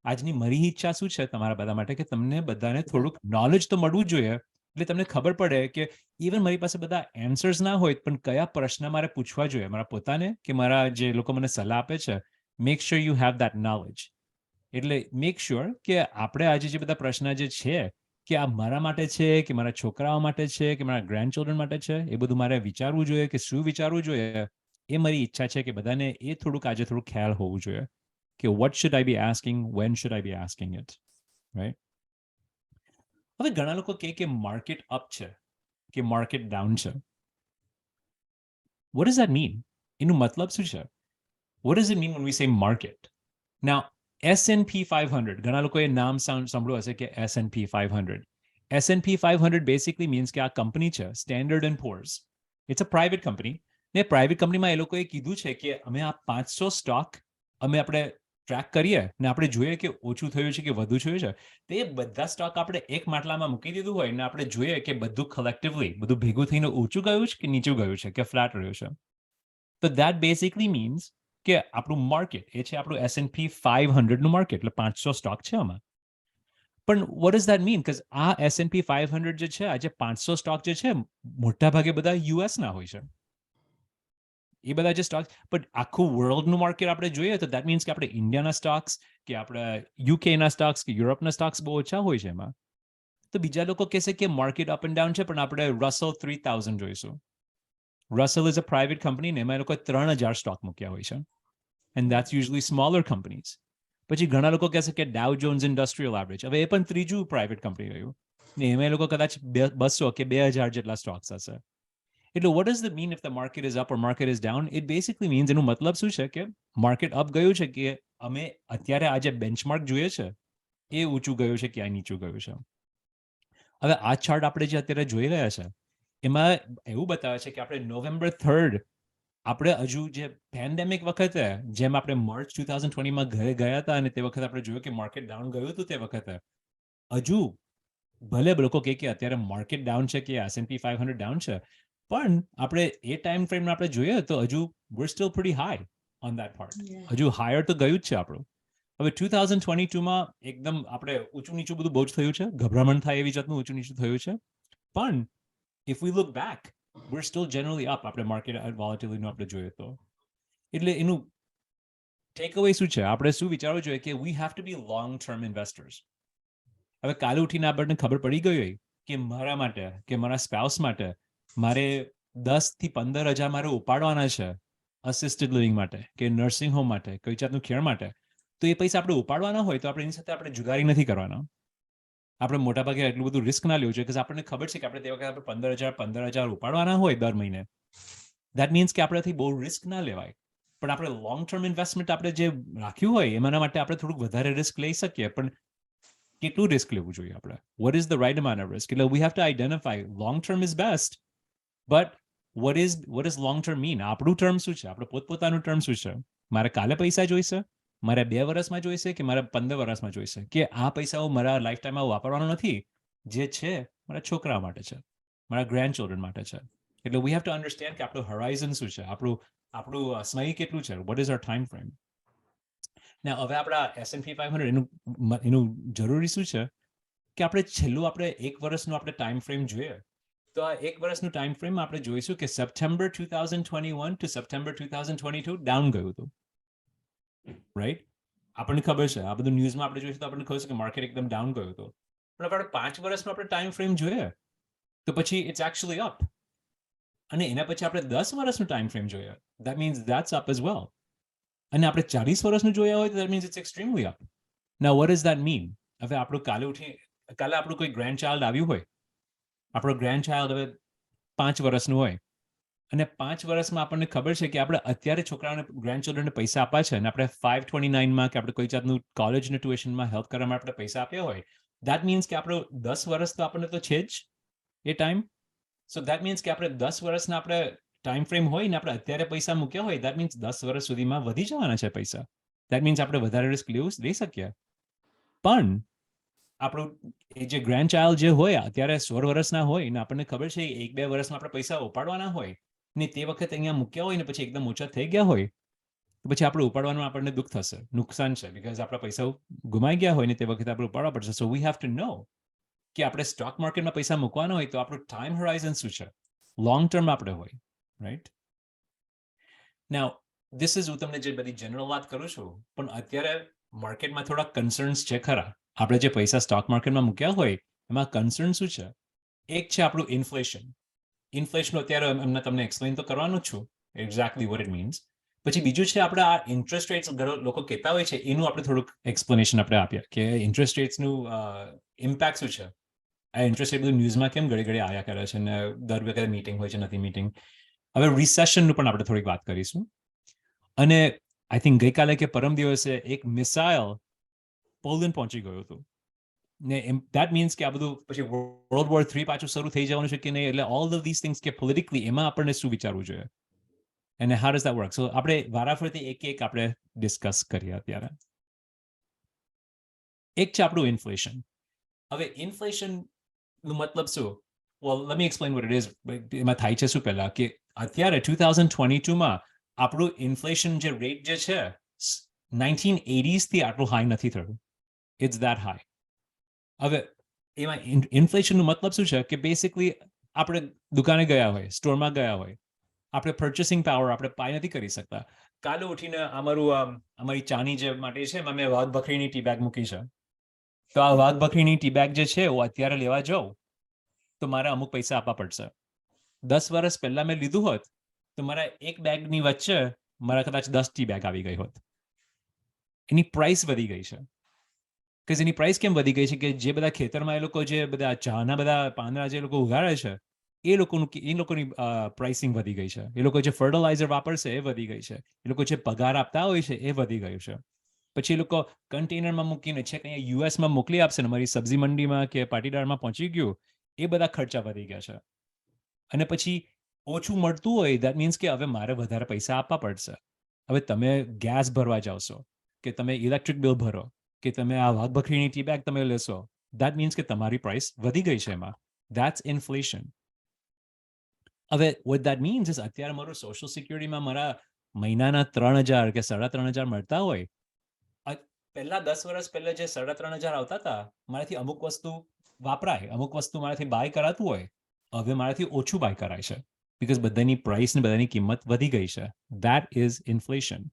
આજની મારી ઈચ્છા શું છે તમારા બધા માટે કે તમને બધાને થોડુંક નોલેજ તો મળવું જોઈએ. એટલે તમને ખબર પડે કે ઇવન મારી પાસે બધા એન્સર્સ ના હોય પણ કયા પ્રશ્ન મારે પૂછવા જોઈએ મારા પોતાને કે મારા જે લોકો મને સલાહ આપે છે. Make sure you have that knowledge. એટલે મેક શ્યોર કે આપણે આજે જે બધા પ્રશ્ન જે છે કે આ મારા માટે છે કે મારા છોકરાઓ માટે છે કે મારા ગ્રેન્ડ ચિલ્ડ્રન માટે છે, એ બધું મારે વિચારવું જોઈએ કે શું વિચારવું જોઈએ. એ મારી ઈચ્છા છે કે બધાને એ થોડુંક આજે થોડુંક ખ્યાલ હોવું જોઈએ કે what should I be asking, when should I be asking it, right? હવે ઘણા લોકો કહે કે માર્કેટ અપ છે કે માર્કેટ ડાઉન છે. What does that mean? એનું મતલબ શું છે? What does it mean when we say market? Now, S&P 500, ઘણા લોકોએ નામ સાંભળ્યું હશે કે S&P 500. S&P 500 basically means કે આ કંપની છે Standard & Poor's. It's a private company. ને પ્રાઇવેટ કંપનીમાં એ લોકોએ કીધું છે કે અમે આ 500 સ્ટોક આપણે ટ્રેક કરીએ ને આપણે જોઈએ કે ઓછું થયું છે કે વધુ થયું છે, તો એ બધા સ્ટોક આપણે એક માટલામાં મૂકી દીધું હોય ને આપણે જોઈએ કે બધું કલેક્ટિવલી બધું ભેગું થઈને ઊંચું ગયું છે કે નીચું ગયું છે કે ફ્લેટ રહ્યું છે. તો that basically means કે આપણું માર્કેટ એ છે આપણું S&P 500 નું માર્કેટ, એટલે 500 સ્ટોક છે આમાં. પણ what does that mean? Because આ S&P 500 જે છે, આજે 500 સ્ટોક જે છે, મોટા ભાગે બધા US ના હોય છે. એ બધા જે સ્ટોક્સ, પણ આખું વર્લ્ડનું માર્કેટ આપણે જોઈએ તો દેટ મીન્સ કે આપણે ઇન્ડિયાના સ્ટોક્સ કે આપણે યુકેના સ્ટોક્સ કે યુરોપના સ્ટોક્સ બહુ ઓછા હોય છે એમાં. તો બીજા લોકો કહેશે કે માર્કેટ અપ એન્ડ ડાઉન છે, પણ આપણે રસલ 3000 જોઈશું. Russell is a private company ને એમાં એ લોકોએ 3000 સ્ટોક મૂક્યા હોય છે. And that's usually smaller companies. પછી ઘણા લોકો કહેશે કે ડાઉ જોન્સ ઇન્ડસ્ટ્રીયલ એવરેજ, હવે એ પણ ત્રીજું પ્રાઇવેટ કંપની રહ્યું ને એમાં એ લોકો કદાચ 200 કે 2000 જેટલા સ્ટોક્સ હશે. એટલે what does it mean if the market is up or market is down? It basically means એનો મતલબ શું છે કે માર્કેટ અપ ગયું છે કે અમે અત્યારે આ જે બેન્ચમાર્ક જોઈએ છે એ ઊંચું ગયું છે કે આ નીચું ગયું છે. હવે આ ચાર્ટ આપણે જે અત્યારે જોઈ રહ્યા છે એમાં એવું બતાવે છે કે આપણે નવેમ્બર 3rd આપણે હજુ જે પેન્ડેમિક વખતે જેમ આપણે માર્ચ 2020માં ઘરે ગયા હતા અને તે વખતે આપણે જોયું કે માર્કેટ ડાઉન ગયું હતું, તે વખતે હજુ ભલે લોકો કહે કે અત્યારે માર્કેટ ડાઉન છે કે S&P 500 ડાઉન છે, પણ આપણે એ ટાઈમ ફ્રેમમાં આપણે જોઈએ તો હજુ we're still pretty high on that part. હજુ હાયર તો ગયું જ છે આપણું. હવે 2022માં એકદમ આપણે ઊંચું નીચું બધું બહુ જ થયું છે, ગભરામણ થાય એવી જાતનું ઊંચું નીચું થયું છે. પણ if we look back, we're still generally up. આપણે માર્કેટ વોલેટિલિટીનું આપણે જોઈએ તો. એટલે એનું ટેક અવે શું છે? આપણે શું વિચારવું જોઈએ કે we have to be long term investors. હવે કાલે ઉઠીને આપણને ખબર પડી ગઈ હોય કે મારા માટે કે મારા સ્પાઉસ માટે મારે 10 થી 15,000 મારે ઉપાડવાના છે અસિસ્ટેડ લિવિંગ માટે કે નર્સિંગ હોમ માટે, કોઈ જાતનું કેર માટે, તો એ પૈસા આપણે ઉપાડવાના હોય તો આપણે એની સાથે આપણે જુગારી નથી કરવાના. આપણે મોટાભાગે એટલું બધું રિસ્ક ના લેવું જોઈએ, કે આપણને ખબર છે કે આપણે તે વખતે આપણે 15,000 ઉપાડવાના હોય દર મહિને. દેટ મીન્સ કે આપણેથી બહુ રિસ્ક ના લેવાય. પણ આપણે લોંગ ટર્મ ઇન્વેસ્ટમેન્ટ આપણે જે રાખ્યું હોય એના માટે આપણે થોડુંક વધારે રિસ્ક લઈ શકીએ, પણ કેટલું રિસ્ક લેવું જોઈએ આપણે? What is the right amount of risk? એટલે we have to identify long term is best, but what is long term mean? આપણું ટર્મ શું છે? આપણું પોતપોતાનું ટર્મ શું છે? મારે કાલે પૈસા જોઈશે, મારે 2 વર્ષમાં જોઈશે કે મારે 15 વર્ષમાં જોઈશે, કે આ પૈસાઓ મારા લાઈફ ટાઈમમાં વાપરવાનો નથી, જે છે મારા છોકરા માટે છે, મારા ગ્રેન્ડ ચિલ્ડ્રન માટે છે. એટલે વી હેવ ટુ અન્ડરસ્ટેન્ડ કે આપણું હોરાઇઝન શું છે, આપણું સ્મય કેટલું છે, what is our time frame. ને હવે આપણા S&P 500 એનું જરૂરી શું છે કે આપણે છેલ્લું આપણે 1 વર્ષનું આપણે ટાઈમ ફ્રેમ જોઈએ તો આ 1 વર્ષનું ટાઈમ ફ્રેમ આપણે જોઈશું કે સપ્ટેમ્બર 2021 ટુ સપ્ટેમ્બર 2022 ડાઉન ગયું હતું, રાઈટ? આપણને ખબર છે, આ બધું ન્યૂઝમાં આપણે જોઈશું તો આપણને ખબર છે કે માર્કેટ એકદમ ડાઉન ગયું હતું. પણ આપણે 5 વર્ષનું આપણે ટાઈમ ફ્રેમ જોઈએ તો પછી ઇટ્સ એકચ્યુઅલી અપ. અને એના પછી આપણે 10 વર્ષનું ટાઈમ ફ્રેમ જોઈએ, that means that's up as well. અને આપણે 40 વર્ષનું જોયા હોય તો that means it's extremely up. Now what does that mean? હવે આપણું કાલે આપણું કોઈ ગ્રેન્ડ ચાઇલ્ડ આવ્યું હોય, આપણો ગ્રેન્ડ ચાઇલ્ડ હવે 5 વર્ષનું હોય અને 5 વર્ષમાં આપણને ખબર છે કે આપણે અત્યારે છોકરાઓને ગ્રેન્ડ ચિલ્ડ્રનને પૈસા આપવા છે અને આપણે 529માં કે આપણે કોઈ જાતનું કોલેજનું ટ્યુશનમાં હેલ્પ કરવા માટે આપણે પૈસા આપ્યા હોય, ધેટ મીન્સ કે આપણો 10 વર્ષ તો આપણને તો છે જ એ ટાઈમ. સો ધેટ મીન્સ કે આપણે 10 વર્ષના આપણે ટાઈમ ફ્રેમ હોય ને આપણે અત્યારે પૈસા મૂક્યા હોય, ધેટ મીન્સ 10 વર્ષ સુધીમાં વધી જવાના છે પૈસા. ધેટ મીન્સ આપણે વધારે રિસ્ક લઈ શકીએ. પણ આપણું એ જે ગ્રેન્ડ ચાઇલ્ડ જે હોય અત્યારે 16 વર્ષના હોય ને આપણને ખબર છે 1-2 વર્ષમાં આપણે પૈસા ઉપાડવાના હોય ને તે વખતે અહીંયા મૂક્યા હોય ને પછી એકદમ ઓછા થઈ ગયા હોય તો પછી આપણે ઉપાડવાનું આપણને દુઃખ થશે, નુકસાન છે, બીકોઝ આપણા પૈસા ગુમાઈ ગયા હોય ને તે વખતે આપણે ઉપાડવા પડશે. સો વી હેવ ટુ નો કે આપણે સ્ટોક માર્કેટમાં પૈસા મૂકવાના હોય તો આપણું ટાઈમ હોરાઇઝન શું છે, લોંગ ટર્મ આપણે હોય, રાઈટ? નાઉ ધીસ ઇઝ હું તમને જે બધી જનરલ વાત કરું છું, પણ અત્યારે માર્કેટમાં થોડા કન્સર્ન્સ છે ખરા. આપણે જે પૈસા સ્ટોક માર્કેટમાં મૂક્યા હોય એમાં કન્સર્ન શું છે? એક છે આપણું ઇન્ફ્લેશન. ઇન્ફ્લેશન અત્યારે એમને તમને એક્સપ્લેન તો કરવાનું જ છું એક્ઝેક્ટલી વોટ ઇટ મીન્સ. પછી બીજું છે આપણે આ ઇન્ટરેસ્ટ રેટ્સ લોકો કહેતા હોય છે એનું આપણે થોડુંક એક્સપ્લેનેશન આપણે આપીએ કે ઇન્ટરેસ્ટ રેટ્સનું ઇમ્પેક્ટ શું છે. આ ઇન્ટરેસ્ટ રેટ બધું ન્યૂઝમાં કેમ ઘડી ઘડી આવ્યા કરે છે ને દર વખતે મીટિંગ હોય છે, નથી મીટિંગ. હવે રિસેશનનું પણ આપણે થોડીક વાત કરીશું. અને આઈ થિંક ગઈકાલે કે પરમ દિવસે એક મિસાઇલ પોલેન્ડ પહોંચી ગયું હતું ને ધેટ મીન્સ કે આ બધું પછી વર્લ્ડ વોર 3 પાછું શરૂ થઈ જવાનું છે કે નહીં. એટલે ઓલ ઓફ ધીસ થિંગ્સ કે પોલિટિકલી એમાં આપણને શું વિચારવું જોઈએ અને હાઉ ડઝ ધેટ વર્ક. સો આપણે વારાફરતી એક આપણે ડિસ્કસ કરીએ અત્યારે. એક છે આપણું ઇન્ફ્લેશન. હવે ઇન્ફ્લેશનનો મતલબ શું? Well let me explain what it is. એમાં થાય છે શું પહેલા કે અત્યારે 2022માં આપણું ઇન્ફ્લેશન જે રેટ જે છે 1980s થી આટલું હાઈ નથી થયું. It's that high. હવે એમાં ઇન્ફ્લેશનનો મતલબ શું છે કે બેસિકલી આપણે દુકાને ગયા હોય, સ્ટોરમાં ગયા હોય, આપણે પર્ચેસિંગ પાવર આપણે પાય નથી કરી શકતા. કાલે ઉઠીને અમારી ચાની જે માટે છે એમાં મેં વાઘ બકરીની ટી બેગ મૂકી છે. તો આ વાઘ બકરીની ટી બેગ જે છે હું અત્યારે લેવા જાઉં તો મારે અમુક પૈસા આપવા પડશે. 10 વર્ષ પહેલા મેં લીધું હોત તો મારા એક બેગની વચ્ચે મારા કદાચ 10 ટી બેગ આવી ગઈ હોત. એની પ્રાઇસ વધી ગઈ છે. કે એની પ્રાઇસ કેમ વધી ગઈ છે કે જે બધા ખેતરમાં એ લોકો જે બધા ચાના બધા પાંદડા જે લોકો ઉગાડે છે એ લોકોની પ્રાઇસિંગ વધી ગઈ છે. એ લોકો જે ફર્ટિલાઇઝર વાપરશે એ વધી ગઈ છે. એ લોકો જે પગાર આપતા હોય છે એ વધી ગયું છે. પછી એ લોકો કન્ટેનરમાં મૂકીને છે કે અહીંયા યુએસમાં મોકલી આપશે ને મારી સબ્જી મંડીમાં કે પાટીદારમાં પહોંચી ગયું, એ બધા ખર્ચા વધી ગયા છે. અને પછી ઓછું મળતું હોય દેટ મીન્સ કે હવે મારે વધારે પૈસા આપવા પડશે. હવે તમે ગેસ ભરવા જાઓ છો કે તમે ઇલેક્ટ્રિક બિલ ભરો કે તમે આ વાઘ બકરીની ટી બેગ તમે લેશો, દેટ મીન્સ કે તમારી પ્રાઇસ વધી ગઈ છે એમાં. That's inflation. હવે વોટ દેટ મીન્સ ઇઝ અત્યારે મારું સોશિયલ સિક્યુરિટીમાં મારા મહિનાના 3,000 કે 3,500 મળતા હોય, પહેલા 10 વર્ષ પહેલા જે 3,500 આવતા હતા મારાથી અમુક વસ્તુ વાપરાય, અમુક વસ્તુ મારાથી બાય કરાતું હોય, હવે મારાથી ઓછું બાય કરાય છે બીકોઝ બધાની પ્રાઇસ ને બધાની કિંમત વધી ગઈ છે. That is inflation.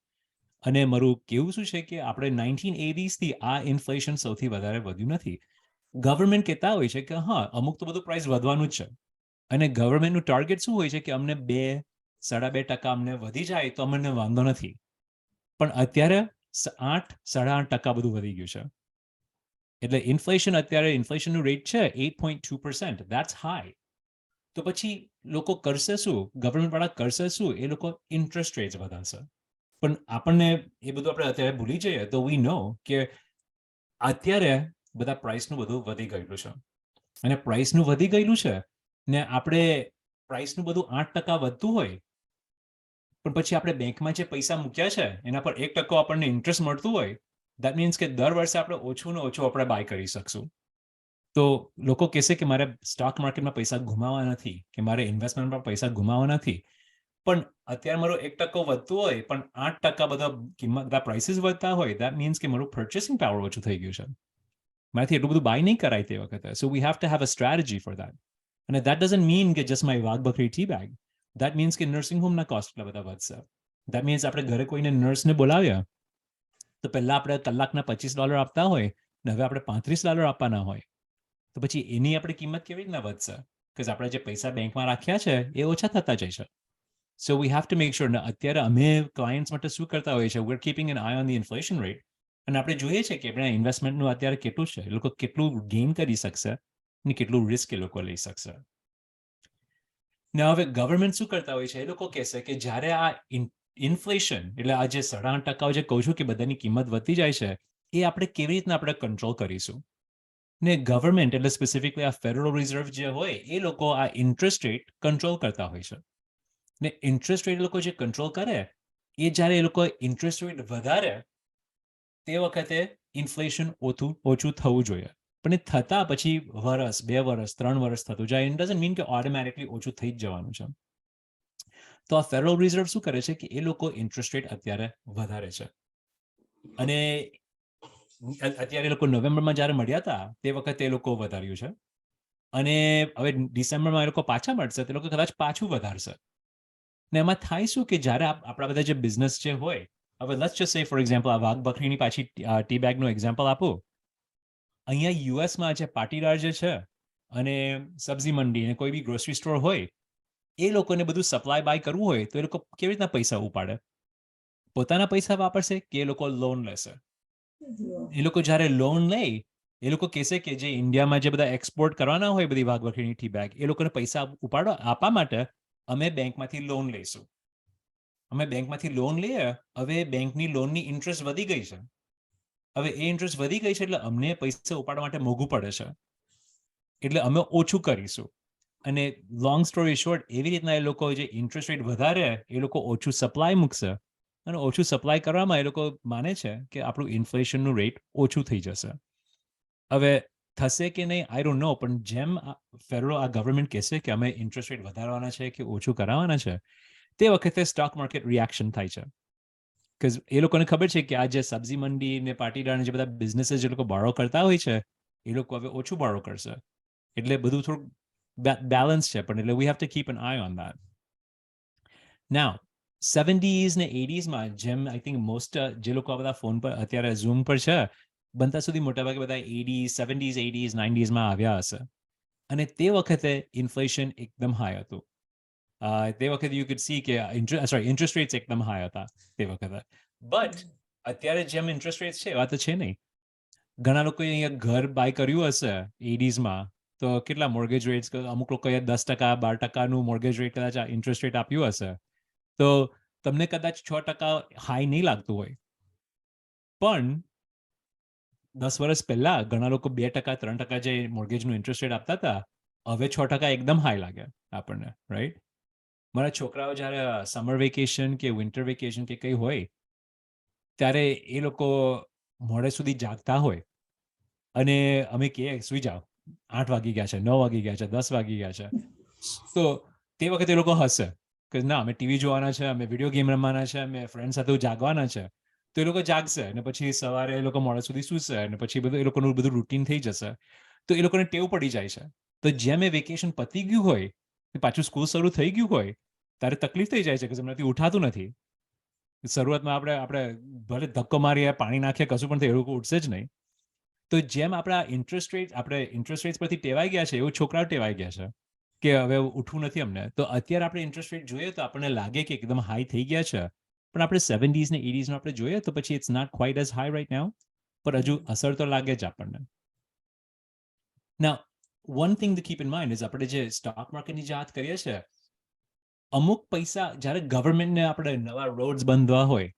અને મારું કેવું શું છે કે આપણે 1980s થી આ ઇન્ફ્લેશન સૌથી વધારે વધ્યું નથી. ગવર્મેન્ટ કહેતા હોય છે કે હા અમુક તો બધું પ્રાઇસ વધવાનું જ છે અને ગવર્મેન્ટનું ટાર્ગેટ શું હોય છે કે અમને 2-2.5% અમને વધી જાય તો અમને વાંધો નથી. પણ અત્યારે 8-8.5% બધું વધી ગયું છે. એટલે ઇન્ફ્લેશન અત્યારે ઇન્ફ્લેશનનું રેટ છે 8.2%. That's high. તો પછી લોકો કરશે શું? ગવર્મેન્ટ વાળા કરશે શું? એ લોકો ઇન્ટરેસ્ટ રેટ વધારશે. પણ આપણને એ બધું આપણે અત્યારે ભૂલી જઈએ તો વી નો કે અત્યારે બધા પ્રાઇસનું બધું વધી ગયેલું છે અને પ્રાઇસનું વધી ગયેલું છે ને આપણે પ્રાઇસનું બધું 8% વધતું હોય પણ પછી આપણે બેંકમાં જે પૈસા મૂક્યા છે એના પર 1% આપણને ઇન્ટરેસ્ટ મળતું હોય, દેટ મીન્સ કે દર વર્ષે આપણે ઓછું ને ઓછું આપણે બાય કરી શકશું. તો લોકો કહેશે કે મારે સ્ટોક માર્કેટમાં પૈસા ગુમાવવા નથી કે મારે ઇન્વેસ્ટમેન્ટમાં પૈસા ગુમાવવા નથી. પણ અત્યારે મારો 1% વધતું હોય પણ 8% બધા પ્રાઇસીસ વધતા હોય, દેટ મીન્સ કે મારું પર્ચેસિંગ પાવર ઓછું થઈ ગયું છે. મારાથી એટલું બધું બાય નહીં કરાય તે વખતે. So we have to have a strategy for that. અને દેટ ડઝન્ટ મીન કે just my Wagh Bakri tea bag. That means કે નર્સિંગ હોમના કોસ્ટ એટલા બધા વધશે. દેટ મીન્સ આપણે ઘરે કોઈને નર્સને બોલાવ્યા તો પહેલા આપણે કલાકના $25 આપતા હોય ને હવે આપણે $35 આપવાના હોય, તો પછી એની આપણી કિંમત કેવી રીતના વધશે? કે આપણે જે પૈસા બેંકમાં રાખ્યા છે એ ઓછા થતા જશે. So we have to make sure. ને અત્યારે અમે ક્લાયન્ટ્સ માટે શું કરતા હોઈએ છીએ, we are keeping an eye on the inflation rate. અને આપણે જોઈએ છે કે આપણે ઇન્વેસ્ટમેન્ટનું અત્યારે કેટલું છે, એ લોકો કેટલું ગેઇન કરી શકશે ને કેટલું રિસ્ક એ લોકો લઈ શકશે. ને હવે ગવર્મેન્ટ શું કરતા હોય છે, એ લોકો કહેશે કે જ્યારે આ ઇન્ફ્લેશન એટલે આ જે 8.5% જે કહું છું કે બધાની કિંમત વધતી જાય છે એ આપણે કેવી રીતના આપણે કંટ્રોલ કરીશું. ને ગવર્મેન્ટ એટલે સ્પેસિફિકલી આ ફેડરલ રિઝર્વ જે હોય એ લોકો આ ઇન્ટરેસ્ટ રેટ કંટ્રોલ કરતા હોય છે. ને ઇન્ટરેસ્ટ રેટ લોકો જે કંટ્રોલ કરે એ જ્યારે એ લોકો ઇન્ટરેસ્ટ રેટ વધારે તે વખતે ઇન્ફ્લેશન ઓછું થવું જોઈએ. પણ એ થતા પછી વર્ષ, 2 વર્ષ, 3 વર્ષ થતું જાય. ઇટ ડઝન્ટ મીન કે ઓટોમેટિકલી ઓછું થઈ જ જવાનું છે. તો આ ફેડરલ રિઝર્વ શું કરે છે કે એ લોકો ઇન્ટરેસ્ટ રેટ અત્યારે વધારે છે. અને અત્યારે લોકો નવેમ્બરમાં જ્યારે મળ્યા હતા તે વખતે એ લોકો વધાર્યું છે અને હવે ડિસેમ્બરમાં એ લોકો પાછા મળશે તે લોકો કદાચ પાછું વધારશે. ને એમાં થાય શું કે જ્યારે આપણા બધા જે બિઝનેસ જે હોય, હવે લેટ્સ જસ્ટ સે ફોર એક્ઝામ્પલ આ વાઘ બકરીની પાછી ટી બેગનું એક્ઝામ્પલ આપું. અહીંયા યુએસમાં જે પાટીદાર જે છે અને સબ્જી મંડી અને કોઈ બી ગ્રોસરી સ્ટોર હોય એ લોકોને બધું સપ્લાય બાય કરવું હોય તો એ લોકો કેવી રીતના પૈસા ઉપાડે? પોતાના પૈસા વાપરશે કે એ લોકો લોન લેશે? એ લોકો જ્યારે લોન લે એ લોકો કહેશે કે જે ઇન્ડિયામાં જે બધા એક્સપોર્ટ કરવાના હોય બધી વાઘ બકરીની ટી બેગ એ લોકોને પૈસા આપવા માટે અમે બેંકમાંથી લોન લઈશું. અમે બેંકમાંથી લોન લઈએ. હવે બેંકની લોનની ઇન્ટરેસ્ટ વધી ગઈ છે. હવે એ ઇન્ટરેસ્ટ વધી ગઈ છે એટલે અમને પૈસા ઉપાડવા માટે મોંઘું પડે છે એટલે અમે ઓછું કરીશું. અને લોંગ સ્ટોરી શોર્ટ એવી રીતના એ લોકો જે ઇન્ટરેસ્ટ રેટ વધારે એ લોકો ઓછું સપ્લાય મૂકશે અને ઓછું સપ્લાય કરવામાં એ લોકો માને છે કે આપણું ઇન્ફ્લેશનનું રેટ ઓછું થઈ જશે. હવે થશે કે નહીં આઈ ડોન્ટ નો, પણ જેમ ફેડરલ આ ગવર્મેન્ટ કહેશે કે અમે ઇન્ટરેસ્ટ રેટ વધારવાના છે કે ઓછું કરાવવાના છે તે વખતે સ્ટોક માર્કેટ રિએક્શન થાય છે. બીકોઝ એ લોકોને ખબર છે કે આ જે સબ્જી મંડી ને પાટીદાર જે બધા બિઝનેસીસ જે લોકો બોરો કરતા હોય છે એ લોકો હવે ઓછું બોરો કરશે. એટલે બધું થોડું બેલેન્સ છે, પણ એટલે we have to keep an eye on that. Now 70s ને 80s માં જેમ આઈ થિંક મોસ્ટ જે લોકો આ બધા ફોન પર અત્યારે ઝૂમ પર છે બનતા સુધી મોટાભાગે બધા 80s 70s 80s 90s માં આવ્યા હશે, અને તે વખતે ઇન્ફ્લેશન એકદમ હાઈ હતું. તે વખતે યુ કુડ સી કે ઇન્ટરેસ્ટ રેટ્સ એકદમ હાઈ હતા તે વખતે. બટ અત્યારે જેમ ઇન્ટરેસ્ટ રેટ્સ છે એવા તો છે નહીં. ઘણા લોકોએ અહીંયા ઘર બાય કર્યું હશે 80s માં તો કેટલા મોર્ગેજ રેટ્સ, અમુક લોકોએ 10% 12% મોર્ગેજ રેટ કદાચ ઇન્ટરેસ્ટ રેટ આપ્યું હશે, તો તમને કદાચ 6% હાઈ નહીં લાગતું હોય, પણ 10 વર્ષ પહેલા ઘણા લોકો 2% 3% જે મોર્ગેજનું ઇન્ટરેસ્ટ રેટ આપતા હતા, હવે 6% એકદમ હાઈ લાગે આપણને, રાઈટ? મારા છોકરાઓ જ્યારે સમર વેકેશન કે વિન્ટર વેકેશન કે કંઈ હોય ત્યારે એ લોકો મોડે સુધી જાગતા હોય અને અમે કહીએ સુઈ જાઓ, 8 વાગી ગયા છે, 9 વાગી ગયા છે, 10 વાગી ગયા છે, તો તે વખતે એ લોકો હસે કે ના અમે ટીવી જોવાના છે, અમે વિડીયો ગેમ રમવાના છે, અમે ફ્રેન્ડ સાથે જાગવાના છે. તો એ લોકો જાગશે અને પછી સવારે એ લોકો મોડે સુધી સૂશે અને પછી બધું એ લોકોનું બધું રૂટીન થઈ જશે. તો એ લોકોને ટેવ પડી જાય છે. તો જેમ એ વેકેશન પતી ગયું હોય, પાછું સ્કૂલ શરૂ થઈ ગયું હોય ત્યારે તકલીફ થઈ જાય છે કે એમનાથી ઉઠાતું નથી. શરૂઆતમાં આપણે ભલે ધક્કો મારીએ, પાણી નાખીએ, કશું પણ થાય, એ લોકો ઉઠશે જ નહીં. તો જેમ આપણે ઇન્ટરેસ્ટ રેટ પરથી ટેવાઈ ગયા છે એવું છોકરાઓ ટેવાઈ ગયા છે કે હવે ઉઠવું નથી અમને. તો અત્યારે આપણે ઇન્ટરેસ્ટ રેટ જોઈએ તો આપણને લાગે કે એકદમ હાઈ થઈ ગયા છે, પણ આપણે 70s ને 80s નો આપણે જોઈએ તો પછી it's not quite as high right now, પણ હજુ અસર તો લાગે જ આપણને. Now one thing to keep in mind is આપણે જે સ્ટોક માર્કેટની જે વાત કરીએ છીએ, અમુક પૈસા જ્યારે ગવર્મેન્ટને આપણે નવા રોડ્સ બાંધવા હોય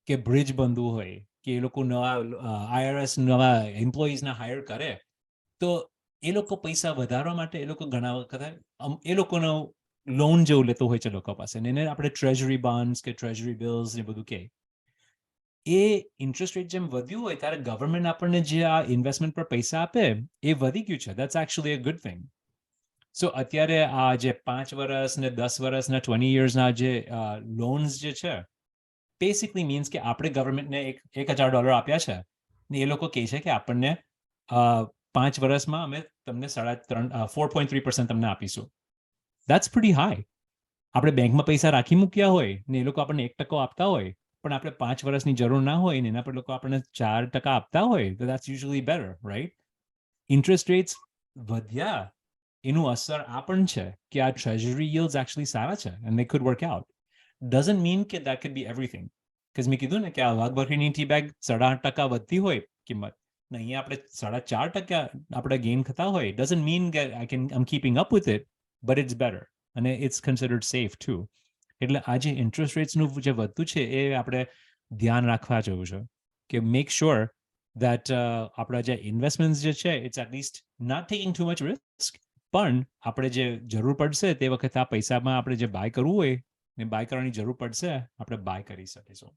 કે બ્રિજ બાંધવું હોય કે એ લોકો નવા IRS નવા એમ્પ્લોઈઝને હાયર કરે, તો એ લોકો પૈસા વધારવા માટે એ લોકો ઘણા વખત એ લોકોનો લોન જેવું લેતો હોય છે લોકો પાસે, ને એને આપણે ટ્રેઝરી બોન્ડ્સ કે ટ્રેઝરી બિલ્સ ને બધું કહે. એ ઇન્ટરેસ્ટ રેટ જેમ વધ્યું હોય ત્યારે ગવર્મેન્ટ આપણને જે આ ઇન્વેસ્ટમેન્ટ પર પૈસા આપે એ વધી ગયું છે. That's actually a good thing. So અત્યારે આ જે 5 વર્ષ ને 10 વર્ષ ને 20 યર્સના જે લોન્સ જે છે, બેસિકલી મીન્સ કે આપણે ગવર્મેન્ટને $1,000 આપ્યા છે ને એ લોકો કહે છે કે આપણને 5 વર્ષમાં અમે તમને 4.3% તમને આપીશું. That's pretty high. આપણે બેંકમાં પૈસા રાખી મૂક્યા હોય ને એ લોકો આપણને 1% આપતા હોય, પણ આપણે 5 વર્ષની જરૂર ના હોય ને એના પર લોકો આપણને 4% આપતા હોય, તો that's usually better, right? Interest rates વધ્યા એનું અસર આ પણ છે કે આ ટ્રેઝરી yields એકચ્યુઅલી સારા છે and they could work out. Doesn't mean કે that could be everything. because મેં કીધું ને કે આ વાઘબકરીની ટી બેગ 8.5% વધતી હોય કિંમત ને અહીંયા આપણે 4.5% આપણે ગેઇન થતા હોય, doesn't mean that I'm keeping up with it, but it's better અને it's considered safe too. એટલે આ જે ઇન્ટરેસ્ટ રેટ્સનું જે વધતું છે એ આપણે ધ્યાન રાખવા જેવું છે કે મેક શ્યોર that આપણા જે ઇન્વેસ્ટમેન્ટ્સ જે છે it's at least not taking too much risk, પણ આપણે જે જરૂર પડશે તે વખતે આ પૈસામાં આપણે જે બાય કરવું હોય ને બાય કરવાની જરૂર પડશે આપણે બાય કરી શકીશું.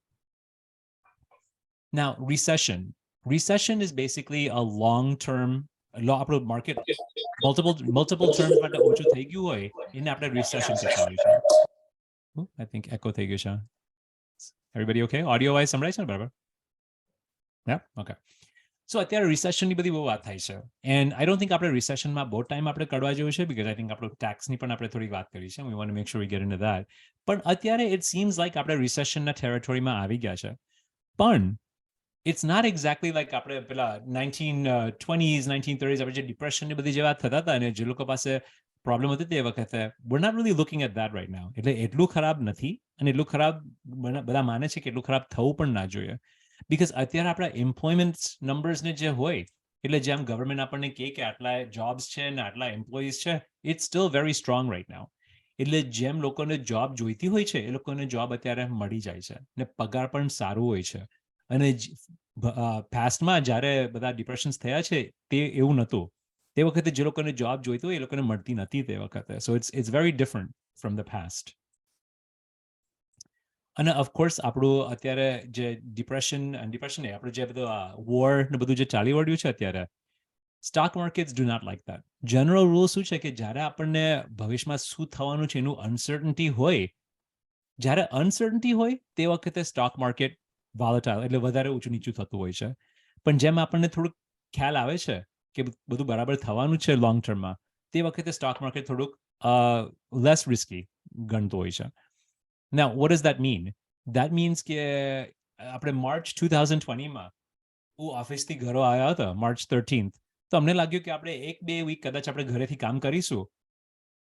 Now recession is basically a long term આપણું માર્કેટ multiple terms માટે ઓછું થઈ ગયું હોય એને આપણે recession કહેવાય છે. I think echo થઈ ગયું છે. Everybody okay? Audio wise સંભળાય છે ને બરાબર? Yeah, okay. સો અત્યારે રિસેશનની બધી બહુ વાત થાય છે એન્ડ આઈ ડોન્ટ થિંક આપણે રિસેશનમાં બહુ ટાઈમ આપણે કાઢવા જેવું છે બીકોઝ આઈ થિંક આપણું ટેક્સની પણ આપણે થોડી વાત કરી છે. વી want two make sure we get into that. પણ અત્યારે ઇટ સીમ્સ લાઈક આપણે રિસેશનના ટેરેટોરીમાં આવી ગયા છે, પણ ઇટ્સ નોટ એક્ઝેક્ટલી લાઈક આપણે પેલા 1920s 1930s આપણે જે ડિપ્રેશનની બધી જે વાત થતા હતા અને જે લોકો પાસે પ્રોબ્લેમ હતી તે વખતે we're not really looking at that right now. એટલે એટલું ખરાબ નથી અને એટલું ખરાબ બધા માને છે કે એટલું ખરાબ થવું પણ ના જોઈએ. બીકોઝ અત્યારે આપણા એમ્પ્લોયમેન્ટ નંબર્સને જે હોય એટલે જેમ ગવર્મેન્ટ આપણને કહે કે આટલા જોબ્સ છે ને આટલા એમ્પ્લોઈઝ છે, it's still very strong right now. એટલે જેમ લોકોને જોબ જોઈતી હોય છે એ લોકોને જોબ અત્યારે મળી જાય છે ને પગાર પણ સારું હોય છે. અને પાસ્ટમાં જ્યારે બધા ડિપ્રેશન્સ થયા છે તે એવું નહોતું. તે વખતે જે લોકોને જોબ જોઈતી હોય એ લોકોને મળતી નથી તે વખતે. So it's very different from the past. અને ઓફકોર્સ આપણું અત્યારે જે ડિપ્રેશન આપણું જે બધું વોર ને બધું જે ચાલી વળ્યું છે અત્યારે, stock markets do not like that. General rule શું છે કે જ્યારે આપણને ભવિષ્યમાં શું થવાનું છે એનું અનસર્ટનિટી હોય જ્યારે અનસર્ટનિટી હોય તે વખતે સ્ટોક માર્કેટ volatile એટલે વધારે ઊંચું નીચું થતું હોય છે. પણ જેમ આપણને થોડુંક ખ્યાલ આવે છે કે બધું બરાબર થવાનું છે લોંગ ટર્મમાં, તે વખતે સ્ટોક માર્કેટ થોડુંક લેસ રિસ્કી ગણતું હોય છે. Now, what does that mean? That means કે આપણે માર્ચ 2020માં હું ઓફિસથી ઘરો આવ્યા હતા માર્ચ 13th, તો અમને લાગ્યું કે આપણે 1-2 વીક કદાચ આપણે ઘરેથી કામ કરીશું,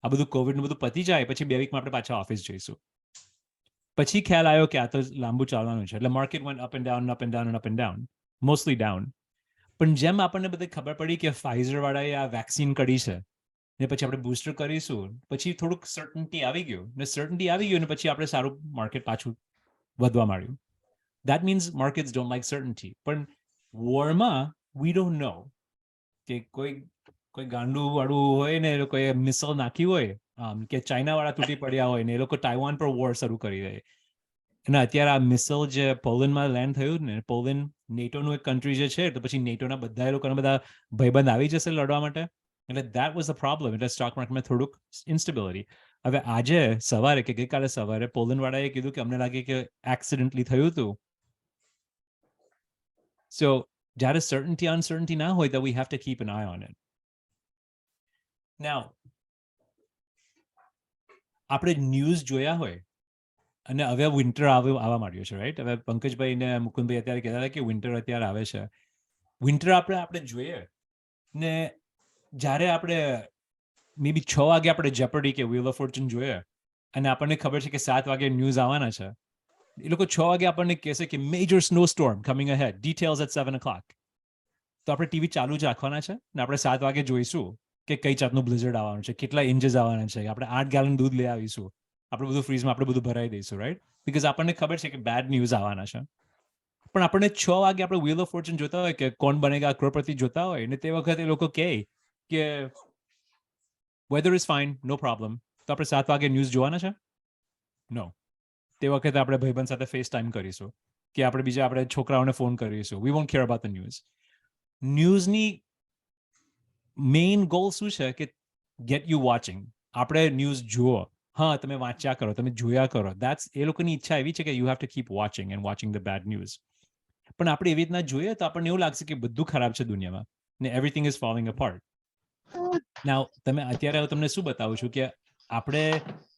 આ બધું કોવિડનું બધું પતી જાય પછી 2 વીકમાં આપણે પાછા ઓફિસ જઈશું. પછી ખ્યાલ આવ્યો કે આ તો લાંબુ ચાલવાનું છે, એટલે market went up and down, up and down, and up and down, mostly down. પણ જેમ આપણને બધી ખબર પડી કે ફાઇઝર વાળાએ આ વેક્સિન કરી છે ને પછી આપણે બૂસ્ટર કરીશું, પછી થોડુંક સર્ટનિટી આવી ગયું ને પછી આપણે સારું માર્કેટ પાછું વધવા માંડ્યું. That means markets don't like certainty. પણ વોરમાં we don't know કે કોઈ ગાંડું વાળું હોય ને એ લોકોએ મિસાઇલ નાખી હોય કે ચાઇના વાળા તૂટી પડ્યા હોય ને એ લોકો તાઇવાન પર વોર શરૂ કરી દે. અને અત્યારે આ મિસાઇલ જે પોલેન્ડમાં લેન્ડ થયું ને, પોલેન્ડ નેટોનું એક કન્ટ્રી જે છે, તો પછી નેટોના બધા એ લોકોના બધા ભાઈબંધ આવી જશે લડવા માટે. એટલે that was the problem. એટલે સ્ટોક માર્કેટમાં થોડુંક ઇન્સ્ટેબિલિટી. હવે આજે સવારે કે ગઈકાલે સવારે પોલેન્ડ વાળાએ કીધું કે અમને લાગે કે એક્સિડન્ટલી થયું હતું. So જ્યારે uncertainty ના હોય, that we have to keep an eye on it. Now, આપણે ન્યૂઝ જોયા હોય અને હવે વિન્ટર આવવા માંડ્યો છે, રાઈટ? હવે પંકજભાઈ ને મુકુંદભાઈ અત્યારે કહેતા હતા કે વિન્ટર અત્યારે આવે છે. વિન્ટર આપણે જોઈએ ને જ્યારે આપણે મે બી 6 વાગે આપણે જેપર્ડી કે વ્હીલ ઓફ ફોર્ચ્યુન જોઈએ અને આપણને ખબર છે કે 7 વાગે ન્યૂઝ આવવાના છે, એ લોકો 6 વાગે આપણને કહેશે કે major snow storm coming ahead, details at 7 o'clock. તો આપણે ટીવી ચાલુ જ રાખવાના છે ને આપણે 7 વાગે જોઈશું કે કઈ જાતનું બ્લિઝર્ડ આવવાનું છે, કેટલા ઇન્ચીસ આવવાના છે, આપણે 8 ગેલન દૂધ લઈ આવીશું, આપણે બધું ફ્રીજમાં આપણે બધું ભરાઈ દઈશું, રાઈટ? બીકોઝ આપણને ખબર છે કે બેડ ન્યૂઝ આવવાના છે. પણ આપણને 6 વાગે આપણે વ્હીલ ઓફ ફોર્ચ્યુન જોતા હોય કે કોણ બનેગા કરોડપતિ જોતા હોય ને તે વખતે એ લોકો કહે કે weather is fine, no problem, તો આપણે 7 વાગે ન્યૂઝ જોવાના છે? નો. તે વખતે આપણે ભાઈબંધ સાથે ફેસ ટાઈમ કરીશું કે આપણે બીજા આપણે છોકરાઓને ફોન કરીશું. We won't care about the news. ન્યૂઝની મેઇન ગોલ શું છે કે ગેટ યુ વોચિંગ. આપણે ન્યૂઝ જુઓ, હા તમે વાંચ્યા કરો, તમે જોયા કરો. દેટ્સ એ લોકોની ઈચ્છા એવી છે કે you have to keep watching and watching the bad news. પણ આપણે એવી રીતના જોઈએ તો આપણને એવું લાગશે કે બધું ખરાબ છે દુનિયામાં ને એવરીથિંગ ઇઝ ફોલિંગ અપાર્ટ. નાઉ તમે અત્યારે તમને શું બતાવું છું કે આપણે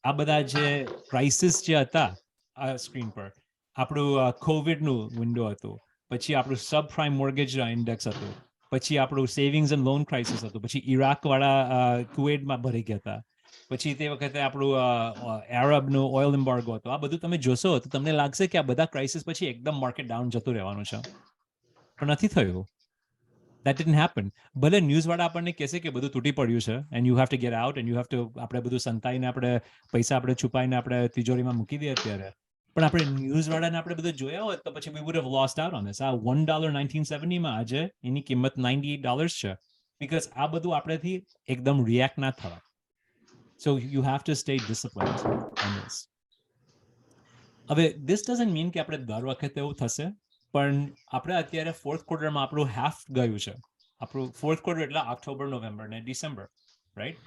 આ બધા જે ક્રાઇસિસ જે હતા આ સ્ક્રીન પર, આપણું કોવિડનું વિન્ડો હતું, પછી આપણું સબ પ્રાઇમ મોર્ગેજ ઇન્ડેક્સ હતું, પછી આપણું સેવિંગ્સ એન્ડ લોન ક્રાઇસિસ હતું, પછી ઇરાક વાળા કુવેટમાં ભરી ગયા હતા, પછી તે વખતે આપણું એરબનું ઓઇલ એમ્બાર્ગો હતો. આ બધું તમે જોશો તો તમને લાગશે કે આ બધા ક્રાઇસિસ પછી એકદમ માર્કેટ ડાઉન જતું રહેવાનું છે, પણ નથી થયું. That didn't happen. ભલે ન્યૂઝ વાળા આપણને કહેશે કે બધું તૂટી પડ્યું છે and you have two get out and you have two, આપણે બધું સંતાઈને આપણે પૈસા આપણે છુપાઈને આપણે તિજોરીમાં મૂકી દઈએ અત્યારે, પણ આપણે ન્યૂઝ વાળાને આપણે બધું જોયા હોત તો પછી we would have lost out on this. આ $1 1970માં આજે એની કિંમત $98 છે, બીકોઝ આ બધું આપણેથી એકદમ રિએક્ટ ના થવા. So you have to stay disciplined on this. હવે this doesn't mean કે આપણે દર વખતે એવું થશે, પણ આપણે અત્યારે ફોર્થ ક્વાર્ટરમાં આપણું હાફ ગયું છે. આપણું ફોર્થ ક્વાર્ટર એટલે ઓક્ટોબર, નવેમ્બર ને ડિસેમ્બર, રાઈટ?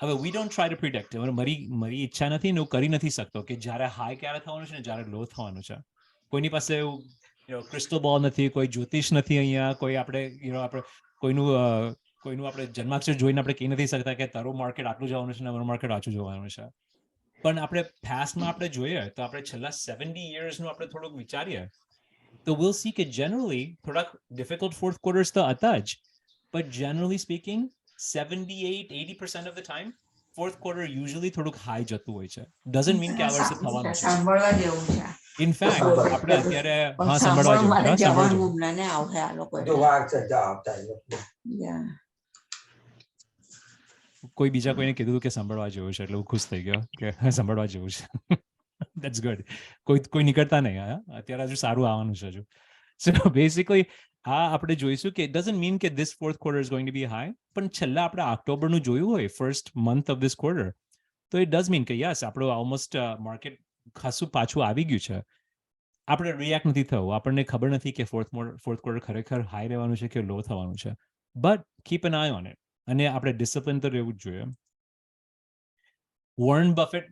હવે we don't try to predict. મારી ઈચ્છા નથી ને હું કરી નથી શકતો કે જ્યારે હાઈ ક્યારે થવાનું છે ને જ્યારે લો થવાનું છે. કોઈની પાસે એવું ક્રિસ્ટલ બોલ નથી, કોઈ જ્યોતિષ નથી અહીંયા, કોઈ આપણે આપણે કોઈનું આપણે જન્માક્ષર જોઈને આપણે કહી નથી શકતા કે તારું માર્કેટ આટલું જવાનું છે ને અમારું માર્કેટ આટલું જવાનું છે. પણ આપણે પાસ્ટમાં આપણે જોઈએ તો આપણે છેલ્લા 70 યર્સનું આપણે થોડુંક વિચારીએ તો we'll see કે generally થોડાક difficult fourth quarters તો હતા જ, but generally speaking 78-80% of the time fourth quarter usually થોડુંક high જતું હોય છે. doesn't mean કે આ વર્ષે થવાનું છે. સાંભળવા જેવું છે. in fact આપણે અત્યારે પણ સાંભળવા જેવું માટે છે, સાંભળવા જવાનું જેવું. ને આવશે આ લોકો. તો વાર છે આવતા એ લોકો. Yeah. કોઈ બીજા કોઈને કીધું કે સાંભળવા જેવું છે એટલે હું ખુશ થઈ ગયો કે સાંભળવા જેવું છે. That's good. કોઈ નીકળતા નહીં, અત્યારે હજુ સારું આવવાનું છે હજુ. So basically આ આપણે જોઈશું કે it doesn't mean કે this fourth quarter is going to be high, પણ છેલ્લા આપણે ઓક્ટોબરનું જોયું હોય, first month of this quarter, તો it does mean કે yes આપણું almost માર્કેટ ખાસું પાછું આવી ગયું છે. આપણે રિએક્ટ નથી થવું, આપણને ખબર નથી કે ફોર્થ ક્વાર્ટર ખરેખર હાઈ રહેવાનું છે કે લો થવાનું છે, but keep an eye on it. અને આપણે ડિસિપ્લિન તો રહેવું જ જોઈએ. વોરન બફેટ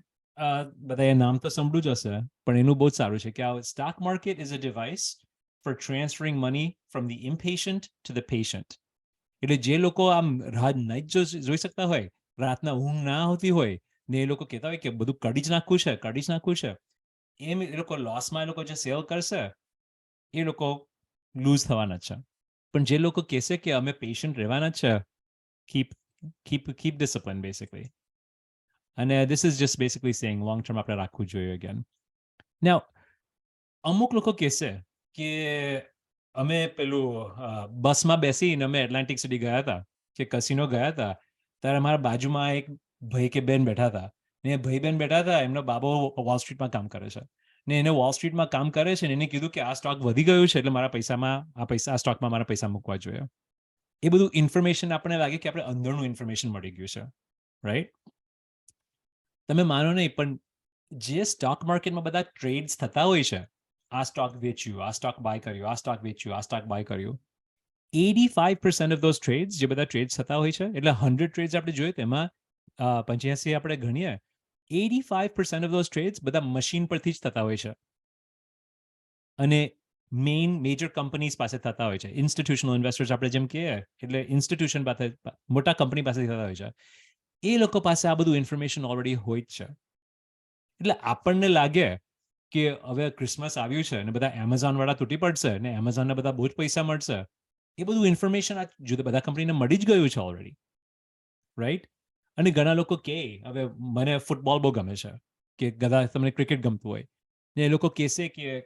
બધાએ નામ તો સાંભળ્યું જ હશે, પણ એનું બહુ જ સારું છે કે આ stock market is a device for transferring money from the impatient to the patient. એટલે જે લોકો આમ રાત નાઈટ જોઈ શકતા હોય, રાતના ઊંઘ ના આવતી હોય ને એ લોકો કહેતા હોય કે બધું કાઢી જ નાખવું છે, એમ એ લોકો લોસમાં એ લોકો જે સેલ કરશે એ લોકો લૂઝ થવાના છે. પણ જે લોકો કહેશે કે અમે પેશન્ટ રહેવાના છે, keep discipline basically. And this is just basically saying long term આપણે રાખવું જોઈએ again. Now, અમુક લોકો કહેશે કે અમે પેલું બસમાં બેસીને અમે એટલાન્ટિક સિટી ગયા હતા કે કસિનો ગયા હતા, ત્યારે અમારા બાજુમાં એક ભાઈ કે બેન બેઠા હતા ને એ ભાઈ બેન બેઠા હતા, એમનો બાબો વોલ સ્ટ્રીટમાં કામ કરે છે ને એને વોલ સ્ટ્રીટમાં કામ કરે છે ને એને કીધું કે આ સ્ટોક વધી ગયું છે એટલે મારા આ સ્ટોકમાં મારા પૈસા મૂકવા જોઈએ. એ બધું ઇન્ફોર્મેશન આપણને લાગે કે આપણે અંદરનું ઇન્ફોર્મેશન મળી ગયું છે, રાઈટ? તમે માનો નહીં, પણ જે સ્ટોક માર્કેટમાં બધા ટ્રેડ્સ થતા હોય છે, આ સ્ટોક વેચ્યું, આ સ્ટોક બાય કર્યું, આ સ્ટોક વેચ્યું, આ સ્ટોક બાય કર્યું, 85% ઓફ ધોઝ ટ્રેડ્સ, જે બધા ટ્રેડ્સ થતા હોય છે, એટલે 100 ટ્રેડ્સ આપણે જોઈએ તેમાં 85 આપણે ગણીએ, 85% ઓફ ધોઝ ટ્રેડ્સ બધા મશીન પરથી જ થતા હોય છે અને મેજર કંપનીઝ પાસે થતા હોય છે. ઇન્સ્ટિટ્યુશનલ ઇન્વેસ્ટર્સ આપણે જેમ કહીએ, એટલે ઇન્સ્ટિટ્યુશન પાસે, મોટા કંપની પાસેથી થતા હોય છે. એ લોકો પાસે આ બધું ઇન્ફોર્મેશન ઓલરેડી હોય જ છે. એટલે આપણને લાગે કે હવે ક્રિસમસ આવ્યું છે અને બધા એમેઝોન વાળા તૂટી પડશે ને એમેઝોનને બધા બહુ જ પૈસા મળશે, એ બધું ઇન્ફોર્મેશન આ જુદા બધા કંપનીને મળી જ ગયું છે ઓલરેડી, રાઈટ? અને ઘણા લોકો કહે, હવે મને ફૂટબોલ બહુ ગમે છે કે કદાચ તમને ક્રિકેટ ગમતું હોય ને એ લોકો કહેશે કે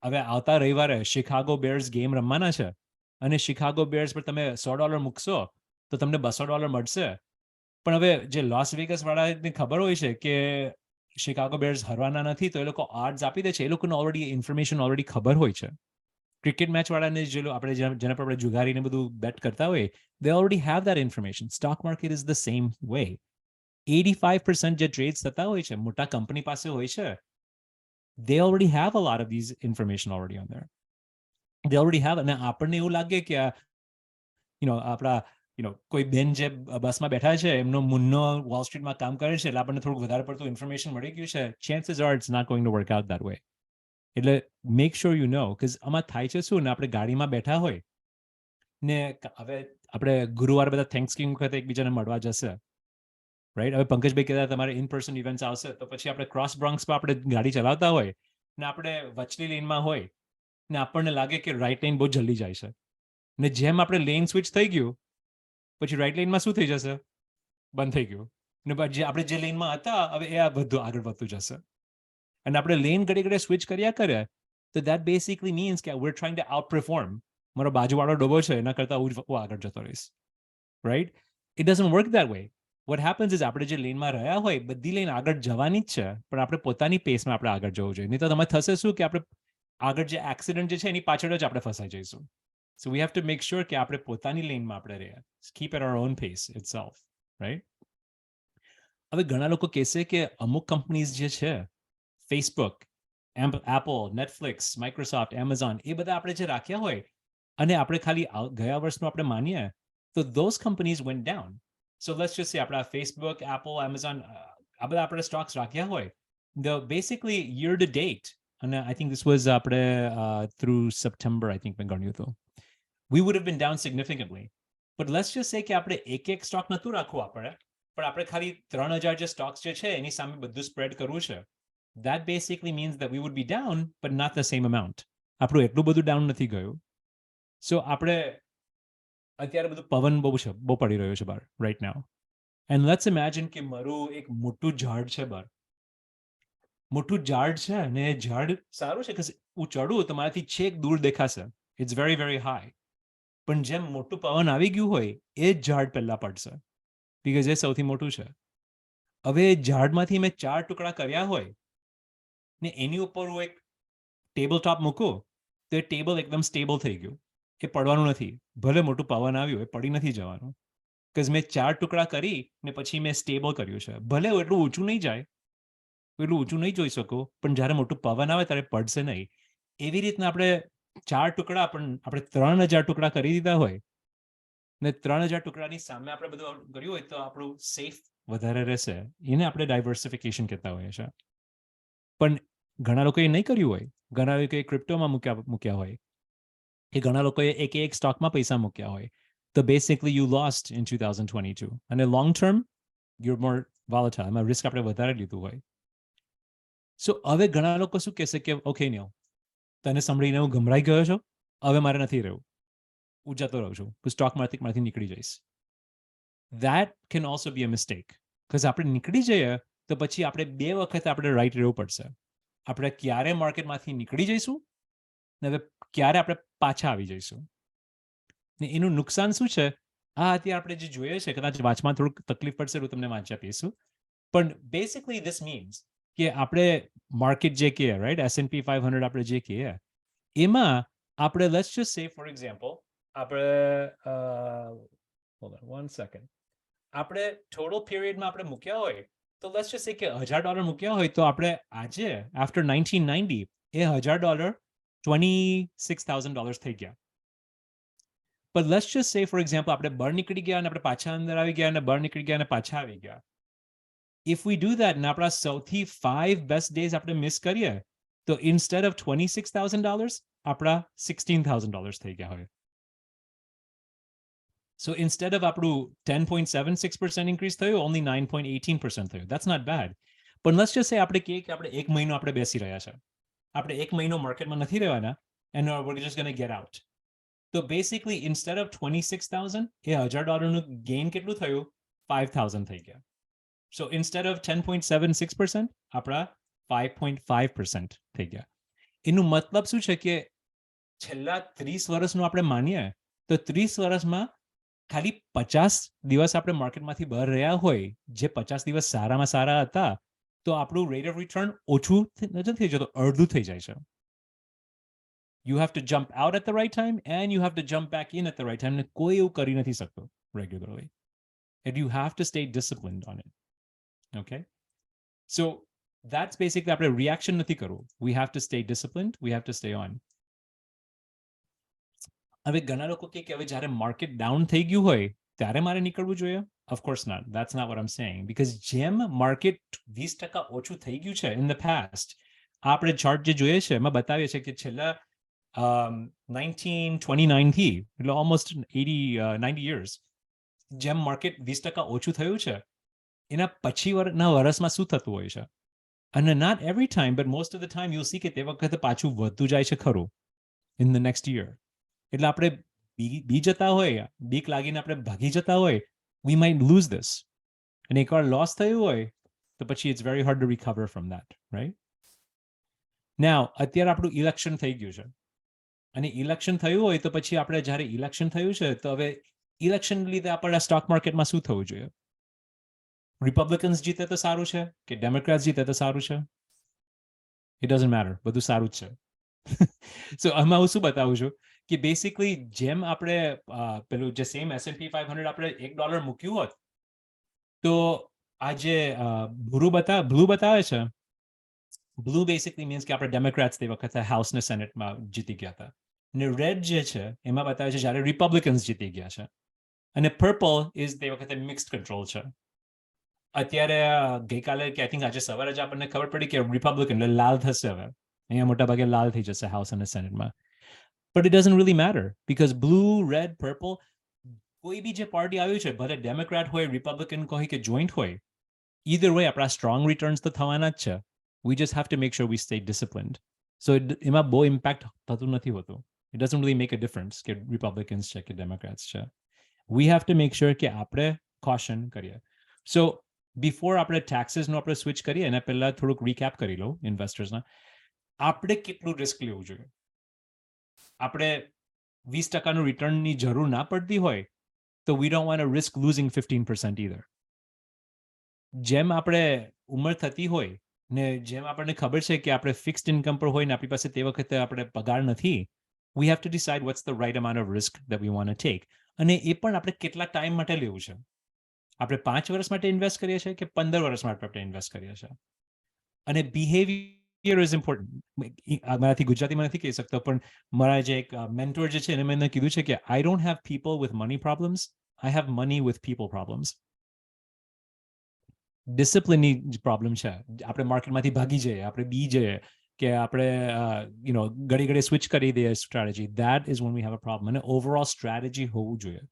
હવે આવતા રવિવારે શિકાગો બેર્સ ગેમ રમવાના છે અને શિકાગો બેર્સ પર તમે $100 મૂકશો તો તમને $200 મળશે. પણ હવે જે લોસ વેગસ વાળાને ખબર હોય છે કે શિકાગો બેર્સ હરવાના નથી, તો એ લોકો ઓડ્સ આપી દે છે. એ લોકોને ઓલરેડી ઇન્ફોર્મેશન ઓલરેડી ખબર હોય છે. ક્રિકેટ મેચ વાળાને જે આપણે જેના પર આપણે જુગારીને બધું બેટ કરતા હોય, they already have that information. Stock market is the same way. 85% જે ટ્રેડ્સ થતા હોય છે, મોટા કંપની પાસે હોય છે, they already have a lot of these information already on there. They already have, અને આપણને એવું લાગે કે આપણા કોઈ બેન જે બસમાં બેઠા છે, એમનો મુન્નો વોલ સ્ટ્રીટમાં કામ કરે છે એટલે આપણને થોડુંક વધારે પડતું ઇન્ફોર્મેશન મળી ગયું છે. chances are it's not going to work out that way. એટલે make sure you know, because આમાં થાય છે શું, ને આપણે ગાડીમાં બેઠા હોય ને હવે આપણે ગુરુવારે બધા થેન્ક્સગિવિંગ વખતે એકબીજાને મળવા જશે, રાઈટ? હવે પંકજભાઈ કહેતા તમારે ઇન પર્સન ઇવેન્ટ્સ આવશે, તો પછી આપણે ક્રોસ બ્રોન્ક્સમાં આપણે ગાડી ચલાવતા હોય ને આપણે વચલી લેનમાં હોય ને આપણને લાગે કે રાઈટ લેન બહુ જલ્દી જાય છે ને જેમ આપણે લેન સ્વિચ થઈ ગયું પછી રાઈટ લેનમાં શું થઈ જશે, બંધ થઈ ગયું ને પછી આપણે જે લેનમાં હતા હવે એ આ બધું આગળ વધતું જશે અને આપણે લેન ઘડી ઘડી સ્વિચ કર્યા કરે, તો દેટ બેસિકલી મીન્સ કે we're trying to outperform. મારો બાજુવાળો ડોબો છે એના કરતા હું આગળ જતો રહીશ, right? It doesn't work that way. What happens is આપણે જે લેનમાં રહ્યા હોય બધી લેન આગળ જવાની જ છે, પણ આપણે પોતાની પેસમાં આપણે આગળ જવું જોઈએ. નહીં તો તમે થશે શું કે આપણે આગળ જે એક્સિડન્ટ જે છે એની પાછળ જ આપણે ફસાઈ જઈશું. So we have to make sure કે આપણે પોતાની લેનમાં આપણે રહીએ. Keep at our own pace itself, right? હવે ઘણા લોકો કહેશે કે અમુક કંપનીઝ જે છે, Facebook, Apple, Netflix, Microsoft, Amazon, એ બધા આપણે જે રાખ્યા હોય અને આપણે ખાલી ગયા વર્ષનું આપણે માનીએ તો those companies went down. So let's just say આપણા ફેસબુક, એપલ, એમેઝોન આ બધા આપણે સ્ટોક્સ રાખ્યા હોય, the basically year to date, and I think this was આપણે through September, I think મેં ગણ્યું હતું, we would have been down significantly. But let's just say કે આપણે એક સ્ટોક નતું રાખવું આપણે, પણ આપણે ખાલી 3000 જે સ્ટોક્સ જે છે એની સામે બધું સ્પ્રેડ કરવું છે. That basically means that we would be down, but not the same amount. આપણું એટલું બધું ડાઉન નથી ગયું. સો આપણે અત્યારે બધું પવન બહુ પડી રહ્યો છે બહાર right now. And let's imagine કે મારું એક મોટું ઝાડ છે બહાર, મોટું ઝાડ છે અને એ ઝાડ સારું છે કે હું ચડું તો મારાથી છેક દૂર દેખાશે, ઇટ્સ વેરી વેરી હાઈ. પણ જેમ મોટું પવન આવી ગયું હોય એ જ ઝાડ પહેલા પડશે, બીકોઝ એ સૌથી મોટું છે. હવે એ ઝાડમાંથી મેં 4 ટુકડા કર્યા હોય ને એની ઉપર હું એક ટેબલ ટોપ મૂકું તો એ ટેબલ એકદમ સ્ટેબલ થઈ ગયું, એ પડવાનું નથી. ભલે મોટું પવન આવ્યું એ પડી નથી જવાનું, બીકોઝ મેં 4 ટુકડા કરી ને પછી મેં સ્ટેબલ કર્યું છે. ભલે એટલું ઊંચું નહીં જાય, એટલું ઊંચું નહીં જોઈ શકું, પણ જ્યારે મોટું પવન આવે ત્યારે પડશે નહીં. એવી રીતના આપણે 4 ટુકડા પણ આપણે 3000 ટુકડા કરી દીધા હોય ને 3000 ટુકડાની સામે આપણે બધું કર્યું હોય તો આપણું સેફ વધારે રહેશે એને આપણે ડાયવર્સિફિકેશન કહેતા હોઈએ છીએ. પણ ઘણા લોકોએ નહીં કર્યું હોય, ઘણા લોકોએ ક્રિપ્ટોમાં મૂક્યા હોય, કે ઘણા લોકોએ એક સ્ટોકમાં પૈસા મૂક્યા હોય. તો બેસિકલી યુ લોસ્ટ ઇન 2022. અને long term your more volatile, એમાં રિસ્ક આપણે વધારે લીધું હોય. સો હવે ઘણા લોકો શું કહેશે કે ઓકે ન્યો, તને સાંભળીને હું ગભરાઈ ગયો છો, હવે મારે નથી રહેવું, હું જતો રહું છું, હું સ્ટોક માર્કેટમાંથી નીકળી જઈશ. That can also be a mistake. Because આપણે નીકળી જઈએ તો પછી આપણે 2 વખત આપણે રાઈટ રહેવું પડશે. આપણે ક્યારે માર્કેટમાંથી નીકળી જઈશું ને હવે ક્યારે આપણે પાછા આવી જઈશું. ને એનું નુકસાન શું છે, અત્યારે આપણે જે જોઈએ છે, કદાચ વાંચમાં થોડુંક તકલીફ પડશે, હું તમને વાંચી આપીશું. પણ બેસિકલી ધીસ મીન્સ કે આપણે માર્કેટ જે કહીએ, રાઈટ, S&P 500 આપણે જે કહીએ, એમાં આપણે લેટ્સ જસ્ટ સે ફોર એક્ઝામ્પલ, આપણે hold on 1 second, આપણે થોડો પિરિયડમાં આપણે મૂક્યા હોય તો લેટ્સ જસ્ટ સે કે $1,000 મૂક્યા હોય તો આપણે આજે આફ્ટર 1990 એ $1,000 $26,000 થઈ ગયા. But let's just say, for example, આપણે બહાર નીકળી ગયા અને આપણે પાછા અંદર આવી ગયા અને બહાર નીકળી ગયા અને પાછા આવી ગયા. If we do that અને આપણા સૌથી 5 best days આપણે મિસ કરીએ તો instead of $26,000 આપણા $16,000 થઈ ગયા હોય. So instead of આપણું 10.76% increase થયું, only 9.18% થયું. That's not bad. But let's just say આપણે કહીએ કે આપણે 1 મહિનો આપણે બેસી રહ્યા છે, આપણે 1 મહિનો માર્કેટમાં નથી રહેવાના and we're just going to get out. So basically, instead of 26,000, એ $1,000 નું gain કેટલું થયું? 5,000 થઈ ગયા. So instead of 10.76%, આપણા 5.5% થઈ ગયા. એનું મતલબ શું છે કે છેલ્લા 30 વર્ષનું આપણે માનીએ તો 30 વર્ષમાં ખાલી 50 દિવસ આપણે માર્કેટમાંથી બહાર રહ્યા હોય, જે 50 દિવસ સારામાં સારા હતા, તો આપણું રેટ ઓફ રિટર્ન ઓછું નથી થઈ જતું, અડધું થઈ જાય છે. You have to jump out at the right time and you have to jump back in at the right time. કોઈ એવું કરી નથી શકતો regularly. And you have to stay disciplined on it. Okay? So that's basically આપણે reaction નથી કરવું. We have to stay disciplined. We have to stay on. હવે ઘણા લોકો કે હવે જ્યારે માર્કેટ ડાઉન થઈ ગયું હોય ત્યારે મારે નીકળવું જોઈએ? Of course not. That's not what I'm saying. Because જેમ માર્કેટ 20% ઓછું થઈ ગયું છે in the past, આપણે ચાર્ટ જે જોઈએ છે એમાં બતાવીએ છે કે છેલ્લા 1929 થી એટલે almost 90 years જેમ માર્કેટ 20% ઓછું થયું છે એના પછીના વર્ષમાં શું થતું હોય છે. અને not every time, but most of the time you'll see કે તે વખતે પાછું વધતું જાય છે ખરું in the next year. એટલે આપણે બી જતા હોય, બીક લાગીને આપણે ભાગી જતા હોય, we might lose this. અને એકવાર લોસ થયું હોય તો પછી it's very hard to recover from that, right? Now, અત્યારે આપણું ઇલેક્શન થઈ ગયું છે અને ઇલેક્શન થયું હોય તો પછી આપણે જ્યારે ઇલેક્શન થયું છે તો હવે ઇલેક્શન લીધે આપણા સ્ટોક માર્કેટમાં શું થવું જોઈએ? રિપબ્લિકન્સ જીતે તો સારું છે કે ડેમોક્રેટ્સ જીતે તો સારું છે? It doesn't matter. બધું સારું જ છે. So આમાં હું શું બતાવું છું કે બેસિકલી જેમ આપણે પેલું જે સેમ S&P 500 આપણે $1 મૂક્યું હોત તો આ જે બ્લુ બતાવે છે, બ્લુ બેસિકલી મીન્સ કે આપણે ડેમોક્રેટ્સ તે વખતે હાઉસ ને સેનેટમાં જીતી ગયા હતા, અને રેડ જે છે એમાં બતાવે છે જ્યારે રિપબ્લિકન્સ જીતી ગયા છે, અને પર્પલ ઇઝ તે વખતે મિક્સ્ડ કંટ્રોલ છે. અત્યારે ગઈકાલે કે આઈ થિંક આજે સવારે જ આપણને ખબર પડી કે રિપબ્લિકન એટલે લાલ થશે, હવે અહીંયા મોટા ભાગે લાલ થઈ જશે હાઉસ અને સેનેટમાં. But it doesn't really matter because blue, red, purple, કોઈ બી જે પાર્ટી આવ્યું છે, ભલે ડેમોક્રેટ હોય, રિપબ્લિકન હોય કે જોઈન્ટ હોય, either way આપણા સ્ટ્રોંગ રિટર્ન્સ તો થવાના જ છે. We just have to make sure we stay disciplined. So એમાં બહુ ઇમ્પેક્ટ થતું નથી હોતું. It doesn't really make a difference કે રિપબ્લિકન્સ છે કે ડેમોક્રેટ્સ છે. We have to make sure કે આપણે caution કરીએ. So before આપણે taxesનું આપણે સ્વિચ કરીએ એના પહેલા થોડુંક recap કરી લઉં ઇન્વેસ્ટર્સના. આપણે કેટલું રિસ્ક લેવું જોઈએ? આપણે 20%નું રિટર્નની જરૂર ના પડતી હોય તો we don't want to risk losing 15% either. જેમ આપણે ઉંમર થતી હોય ને જેમ આપણને ખબર છે કે આપણે ફિક્સ્ડ ઇન્કમ પર હોય ને આપણી પાસે તે વખતે આપણે પગાર નથી, we have to decide what's the right amount of risk that we want to take. અને એ પણ આપણે કેટલા ટાઈમ માટે લેવું છે? આપણે 5 વર્ષ માટે ઇન્વેસ્ટ કરીએ છીએ કે 15 વર્ષ માટે આપણે ઇન્વેસ્ટ કરીએ છીએ? અને બિહેવિયર ઇઝ ઇમ્પોર્ટન્ટ. મારાથી ગુજરાતીમાં નથી કહી શકતો, પણ મારા જે એક મેન્ટોર જે છે એને મેં કીધું છે કે I don't have people with money problems, I have money with people problems. ડિસિપ્લિનની પ્રોબ્લેમ છે. આપણે માર્કેટમાંથી ભાગી જઈએ, આપણે બી જઈએ, કે આપણે ઘડી ઘડી સ્વિચ કરી દઈએ strategy. That is one we have a problem. અને ઓવરઓલ સ્ટ્રેટેજી હોવું જોઈએ.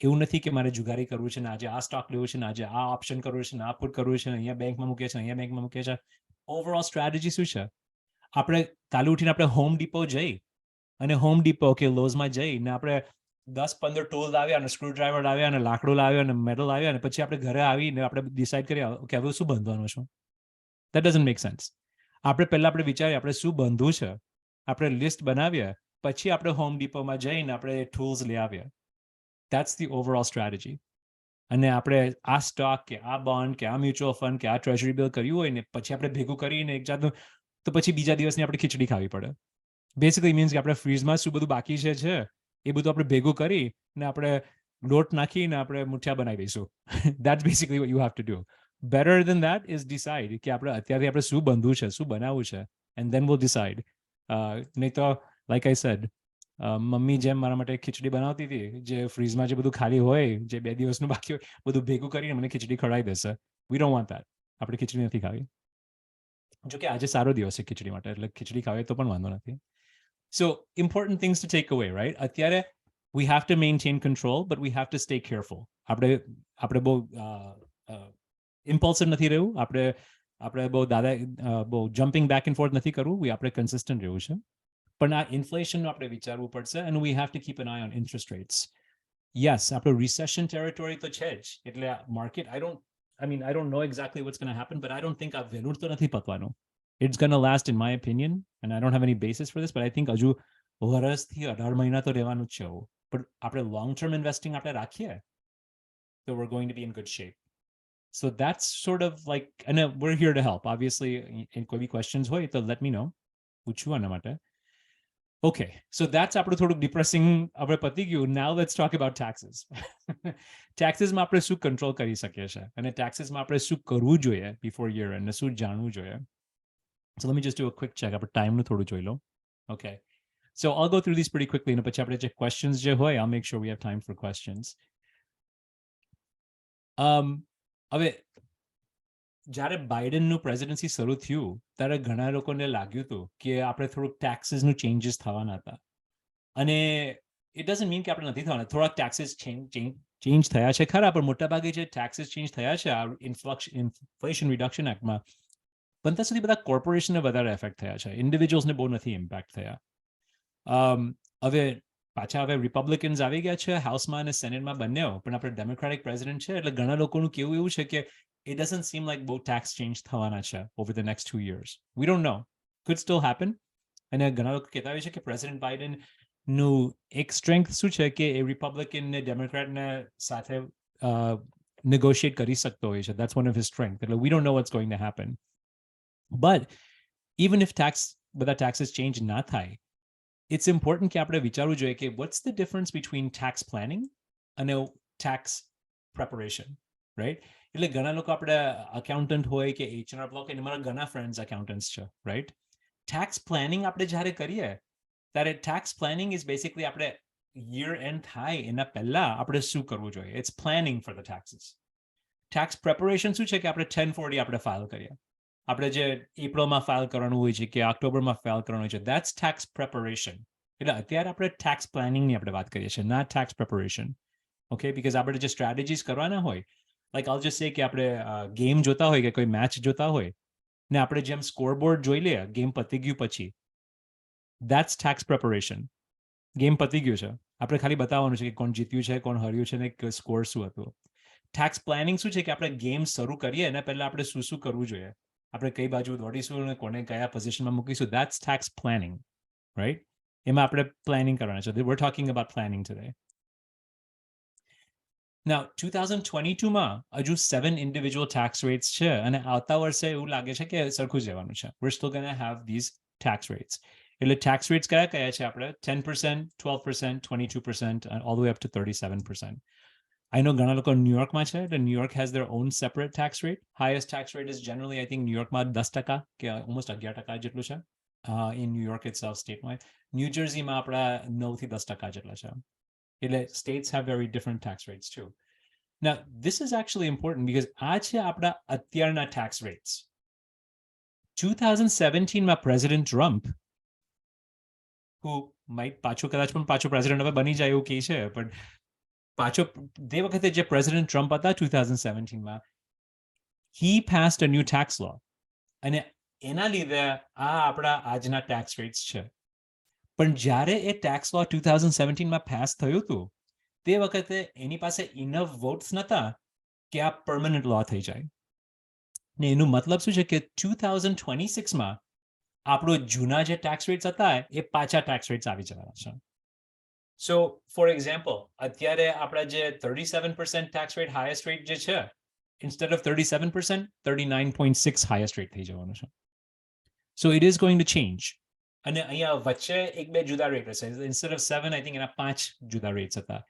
એવું નથી કે મારે જુગારી કરવું છે ને આજે આ સ્ટોક લેવું છે ને આજે આ ઓપ્શન કરવું છે ને આ પુટ કરવું છે ને અહીંયા બેંકમાં મૂકે છે અહીંયા બેંકમાં મૂકે છે. ઓવરઓલ સ્ટ્રેટેજી શું છે? આપણે કાલે ઉઠીને આપણે હોમ ડીપો જઈ અને હોમ ડીપો કે લોઝમાં જઈને આપણે 10-15 ટૂલ લાવ્યા અને સ્ક્રૂ ડ્રાઈવર લાવ્યા અને લાકડું લાવ્યા અને મેટલ લાવ્યા અને પછી આપણે ઘરે આવીને આપણે ડિસાઈડ કર્યા કે હવે શું બાંધવાનું છે. That doesn't make sense. આપણે પહેલા આપણે વિચારીએ આપણે શું બાંધવું છે, આપણે લિસ્ટ બનાવીએ, પછી આપણે હોમ ડીપોમાં જઈને આપણે ટૂલ્સ લઈ આવીએ. That's the overall strategy. અને આપણે આ સ્ટોક કે આ બોન્ડ કે આ મ્યુચ્યુઅલ ફંડ કે આ ટ્રેઝરી બિલ કર્યું હોય ને પછી આપણે ભેગું કરીને એક જાતનું, તો પછી બીજા દિવસની આપણે ખીચડી ખાવી પડે. બેસિકલી મીન્સ કે આપણે ફ્રીઝમાં શું બધું બાકી છે એ બધું આપણે ભેગું કરીને આપણે લોટ નાખીને આપણે મુઠિયા બનાવી દઈશું. That's basically what you have to do. Better than that is decide કે આપણે અત્યારથી આપણે શું બાંધવું છે, શું બનાવવું છે, એન્ડ ધેન વિલ ડિસાઇડ. નહીં તો લાઈક આઈ સેડ, મમ્મી જેમ મારા માટે ખીચડી બનાવતી હતી, જે ફ્રીઝમાં જે બધું ખાલી હોય, જે 2 દિવસનું બાકી હોય, બધું ભેગું કરીને મને ખીચડી ખવડાવી દેશે. We don't want that. આપણે ખીચડી નથી ખાવી. જો કે આજે સારો દિવસ છે ખીચડી માટે, એટલે ખીચડી ખાવે તો પણ વાંધો નથી. So important things to take away, right? અત્યારે we have to maintain control, but we have to stay careful. આપણે બહુ impulsive નથી રહેવું, આપણે બહુ jumping back and forth નથી કરવું, આપણે consistent રહેવું છે. પણ આ ઇન્ફ્લેશનનું આપણે વિચારવું પડશે, and we have to keep an eye on interest rates. Yes, આપણે recession territory તો છે જ, એટલે market I don't know exactly what's going to happen, but I don't think આ વહેલું તો નથી પતવાનું. It's going to last, in my opinion, and I don't have any basis for this, but I think હજુ વર્ષથી 18 મહિના તો રહેવાનું જ છે. પણ આપણે long term investing આપણે રાખીએ so we're going to be in good shape. So that's sort of like, and we're here to help. Obviously, in કોઈ બી questions હોય તો let me know. પૂછવું આના માટે. Okay, so that's આપણું થોડુંક ડિપ્રેસિંગ આપણે પતી ગયું. Now let's talk about taxes. Taxesમાં આપણે શું કંટ્રોલ કરી શકીએ છીએ અને taxesમાં આપણે શું કરવું જોઈએ before year end, શું જાણવું જોઈએ. So let me just do a quick check. આપણે ટાઈમનું થોડું જોઈ લો. Okay, so I'll go through these pretty quickly અને પછી આપણે જે questions જે હોય, I'll make sure we have time for questions. હવે જ્યારે બાઇડનનું પ્રેસિડેન્સી શરૂ થયું ત્યારે ઘણા લોકોને લાગ્યું હતું કે આપણે થોડુંક ટેક્સીસનું ચેન્જીસ થવાના હતા. અને ઇટ ડઝન્ટ મીન કે આપણે નથી થવાના. થોડાક ટેક્સીસ ચેન્જ થયા છે ખરા, પણ મોટાભાગે જે ટેક્સીસ ચેન્જ થયા છે આ ઇન્ફ્લેશન રિડક્શન એક્ટમાં, પણ ત્યાં સુધી બધા કોર્પોરેશનને વધારે એફેક્ટ થયા છે, ઇન્ડિવિજ્યુઅલ્સને બહુ નથી ઇમ્પેક્ટ થયા. હવે પાછા રિપબ્લિકન્સ આવી ગયા છે હાઉસમાં અને સેનેટમાં બંને, પણ આપણે ડેમોક્રેટિક પ્રેસિડેન્ટ છે એટલે ઘણા લોકોનું કેવું એવું છે કે it doesn't seem like both tax change થવાના છે over the next 2 years. We don't know. Could still happen. અને ઘણા લોકો કહેતા હોય છે કે પ્રેસિડેન્ટ બાઇડનનું એક સ્ટ્રેન્થ શું છે કે એ રિપબ્લિકન ને ડેમોક્રેટને સાથે negotiate કરી શકતો હોય છે. That's one of his strengths. We don't know what's going to happen. But even if બધા taxes change ના થાય, it's important કે આપણે વિચારવું જોઈએ કે what's the difference between tax planning and tax preparation, right? એટલે ઘણા લોકો આપણે અકાઉન્ટન્ટ હોય કે HR બ્લોક, અને મારા ઘણા ફ્રેન્ડ્સ અકાઉન્ટન્ટ્સ છે, રાઈટ? ટેક્સ પ્લાનિંગ આપણે જ્યારે કરીએ ત્યારે ટેક્સ પ્લાનિંગ ઇઝ બેસિકલી આપણે યર એન્ડ થાય એના પહેલા આપણે શું કરવું જોઈએ. It's planning for the taxes. Tax preparation શું છે કે આપણે 1040 આપણે ફાઇલ કરીએ. આપણે જે એપ્રિલમાં ફાઇલ કરવાનું હોય છે કે ઓક્ટોબરમાં ફાઇલ કરવાનું હોય છે, દેટ્સ ટેક્સ પ્રેપરેશન. એટલે અત્યારે આપણે ટેક્સ પ્લાનિંગની આપણે વાત કરીએ છીએ, ના ટેક્સ પ્રેપરેશન. ઓકે, બીકોઝ આપણે જે સ્ટ્રેટેજીસ કરવાના હોય, like I'll just say કે આપણે ગેમ જોતા હોય કે કોઈ મેચ જોતા હોય ને આપણે જેમ સ્કોરબોર્ડ જોઈ લઈએ ગેમ પતી ગયું પછી, that's tax preparation. ગેમ પતી ગયું છે, આપણે ખાલી બતાવવાનું છે કે કોણ જીત્યું છે, કોણ હાર્યું છે ને સ્કોર શું હતું. ટેક્સ પ્લાનિંગ શું છે કે આપણે ગેમ શરૂ કરીએ એના પહેલા આપણે શું શું કરવું જોઈએ, આપણે કઈ બાજુ દોડીશું અને કોને કયા પોઝિશનમાં મૂકીશું, that's tax planning, right? એમાં આપણે પ્લાનિંગ કરવાના છે. We're talking about planning today. Now, 2022માં હજુ 7 individual tax rates છે અને આવતા વર્ષે એવું લાગે છે કે સરખું જ રહેવાનું છે. We're still going to have these tax rates. એટલે tax rates કયા છે આપણે? 10%, 12%, 22% and all the way up to 37%. I know ઘણા લોકો ન્યુયોર્કમાં છે, એટલે New York has their own separate tax rate. Highest tax rate is generally, I think, ન્યુયોર્કમાં 10% કે almost 11% જેટલું છે in New York itself statewide. New Jerseyમાં આપણા 9 થી 10% જેટલા છે. States have very different tax rates too. Now, this is actually important because આ છે આપણા અત્યારના tax rates. 2017 માં President Trump, who might પાછો president હવે બની જાય એવું કહે છે, પણ પાછો તે વખતે જે President Trump હતા 2017 માં, he passed a new tax law. અને એના લીધે આ આપણા આજના tax rates છે. પણ જ્યારે એ tax law 2017 માં pass થયું હતું, તે વખતે એની પાસે ઇનફ વોટ્સ નતા કે આ પરમનન્ટ લો થઈ જાય. ને એનું મતલબ શું છે કે 2026 માં આપણો જૂના જે ટેક્સ રેટ્સ હતા એ પાછા ટેક્સ રેટ્સ આવી જવાના છે. સો ફોર એક્ઝામ્પલ, અત્યારે આપણા જે 37% ટેક્સ રેટ હાઈએસ્ટ રેટ જે છે, ઇન્સ્ટેડ ઓફ 37%, 39.6 હાઈએસ્ટ રેટ થઈ જવાનો છે. So it is going to change. અને અહીંયા વચ્ચે એક બે જુદા રેટ હશે. ઇન્સ્ટેડ ઓફ 7, આઈ થિંક એના 5 જુદા રેટ્સ હતા.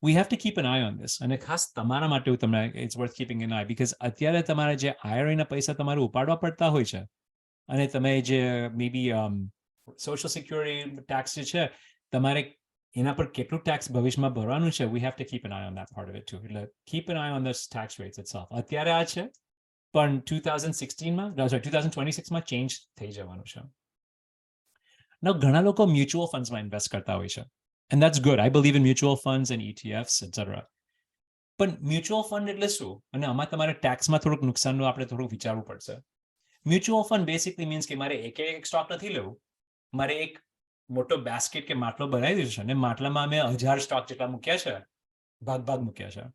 We have to keep an eye on this. અને ખાસ તમારા માટે તમને it's worth keeping an eye, because અત્યારે તમારે જે IRA ના પૈસા તમારે ઉપાડવા પડતા હોય છે, અને તમે જે maybe social security tax જે છે, તમારે એના પર કેટલું tax ભવિષ્યમાં ભરવાનું છે, we have to keep an eye on that part of it too. એટલે keep an eye on this tax rates itself. અત્યારે આ છે, પણ 2026 માં ચેન્જ થઈ જવાનું છે. Now, ઘણા લોકો મ્યુચ્યુઅલ ફંડ્સમાં ઇન્વેસ્ટ કરતા હોય છે. And that's good. I believe in mutual funds and ETFs, etc. પણ મ્યુચ્યુઅલ ફંડ એટલે શું? અને આમાં તમારે ટેક્સમાં થોડુંક નુકસાનનું આપણે થોડુંક વિચારવું પડશે. મ્યુચ્યુઅલ ફંડ બેસિકલી મીન્સ કે મારે એક સ્ટોક નથી લેવું, મારે એક મોટો બાસ્કેટ કે માટલો બનાવી દીધો છે, અને માટલામાં અમે 1000 સ્ટોક જેટલા મૂક્યા છે, ભાગ મૂક્યા છે.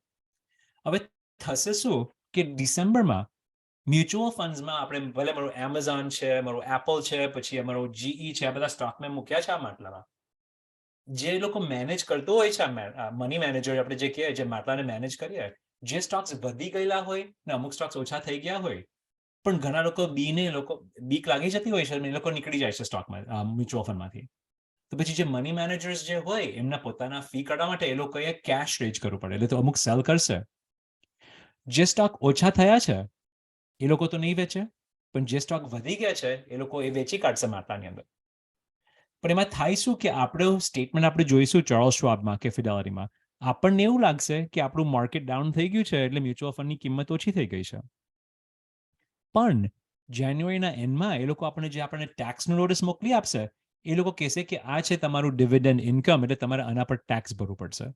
હવે થશે શું કે ડિસેમ્બરમાં મ્યુચ્યુઅલ ફંડ્સમાં આપણે ભલે મારું એમેઝોન છે, મારું એપલ છે, પછી અમારું GE છે, આ બધા સ્ટોક મેં મૂક્યા છે આ માટલામાં. જે લોકો મેનેજ કરતો હોય છે, મની મેનેજર આપણે જે કહીએ, જે માટલાને મેનેજ કરીએ, જે સ્ટોક્સ વધી ગયેલા હોય ને અમુક સ્ટોક્સ ઓછા થઈ ગયા હોય, પણ ઘણા લોકો બીક લાગી જતી હોય છે, એ લોકો નીકળી જાય છે સ્ટોકમાં, મ્યુચ્યુઅલ ફંડમાંથી. તો પછી જે મની મેનેજર્સ જે હોય એમના પોતાના ફી કાઢવા માટે એ લોકોએ કેશ રેજ કરવું પડે, એટલે તો અમુક સેલ કરશે. જે સ્ટોક ઓછા થયા છે એ લોકો તો નહીં વેચે, પણ જે સ્ટોક વધી ગયા છે એ લોકો એ વેચી કાઢશે માટલાની અંદર. પણ એમાં થાય શું કે આપણું સ્ટેટમેન્ટ આપણે જોઈશું ચાર્લ્સ શ્વાબમાં કે ફિડેલિટીમાં, આપણને એવું લાગશે કે આપણું માર્કેટ ડાઉન થઈ ગયું છે, એટલે મ્યુચ્યુઅલ ફંડની કિંમત ઓછી થઈ ગઈ છે. પણ જાન્યુઆરીના એન્ડમાં એ લોકો આપણને ટેક્સનું નોટિસ મોકલી આપશે. એ લોકો કહેશે કે આ છે તમારું ડિવિડન્ડ ઇન્કમ, એટલે તમારે આના પર ટેક્સ ભરવું પડશે.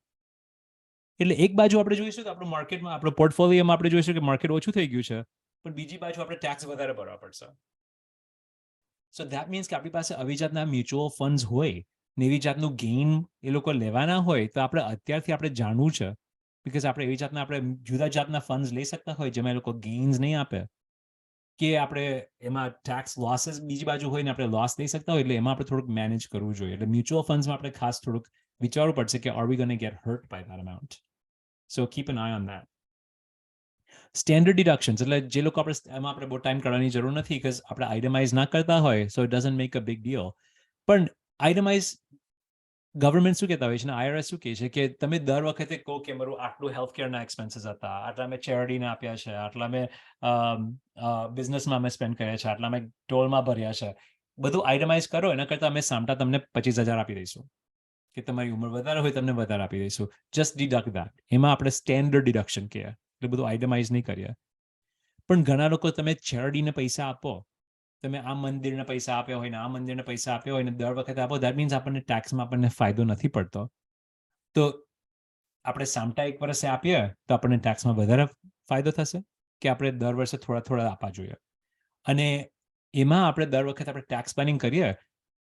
એટલે એક બાજુ આપણે જોઈશું કે આપણું માર્કેટમાં, આપણો પોર્ટફોલિયોમાં આપણે જોઈશું કે માર્કેટ ઓછું થઈ ગયું છે, પણ બીજી બાજુ આપણે ટેક્સ વધારે ભરવા પડશે. સો ધેટ મીન્સ કે આપણી પાસે આવી જાતના મ્યુચ્યુઅલ ફંડ્સ હોય ને એવી જાતનું ગેઇન એ લોકો લેવાના હોય, તો આપણે અત્યારથી આપણે જાણવું છે, બિકોઝ આપણે એવી જાતના આપણે જુદા જાતના ફંડ્સ લઈ શકતા હોય જેમાં એ લોકો ગેઇન્સ નહીં આપે, કે આપણે એમાં ટેક્સ લોસીસ બીજી બાજુ હોય ને આપણે લોસ લઈ શકતા હોય, એટલે એમાં આપણે થોડુંક મેનેજ કરવું જોઈએ. એટલે મ્યુચ્યુઅલ ફંડ્સમાં આપણે ખાસ થોડુંક વિચારવું પડશે કે are we gonna get hurt by that amount. So keep an eye on that. Standard deductions, એટલે જે લોકો એમાં આપણે બહુ ટાઈમ કાઢવાની જરૂર નથી, બીકોઝ આપણે આઇટમાઇઝ ના કરતા હોય, so it doesn't make a big deal. પણ આઇટમાઇઝ ગવર્મેન્ટ શું કહેતા હોય છે ને, IRS શું કહે છે કે તમે દર વખતે કહો કે મારું આટલું હેલ્થકેરના એક્સપેન્સીસ હતા, આટલા મેં ચેરિટીને આપ્યા છે, આટલા મેં બિઝનેસમાં અમે સ્પેન્ડ કર્યા છે, આટલા મેં ટોલમાં ભર્યા છે, બધું આઇટમાઇઝ કરો. એના કરતાં અમે સામટા તમને 25,000 આપી દઈશું, કે તમારી ઉંમર વધારે હોય તમને વધારે આપી દઈશું. Just deduct that. એમાં આપણે સ્ટેન્ડર્ડ ડિડક્શન કહીએ, એટલે બધું આઇટમાઇઝ નહીં કરીએ. પણ ઘણા લોકો તમે ચેરિટીને પૈસા આપો, તમે આ મંદિરને પૈસા આપ્યા હોય ને આ મંદિરને પૈસા આપ્યા હોય ને દર વખતે આપો, દેટ મીન્સ આપણને ટેક્સમાં આપણને ફાયદો નથી પડતો. તો આપણે સામટા એક વર્ષે આપીએ તો આપણને ટેક્સમાં વધારે ફાયદો થશે કે આપણે દર વર્ષે થોડા થોડા આપવા જોઈએ. અને એમાં આપણે દર વખતે આપણે ટેક્સ પ્લાનિંગ કરીએ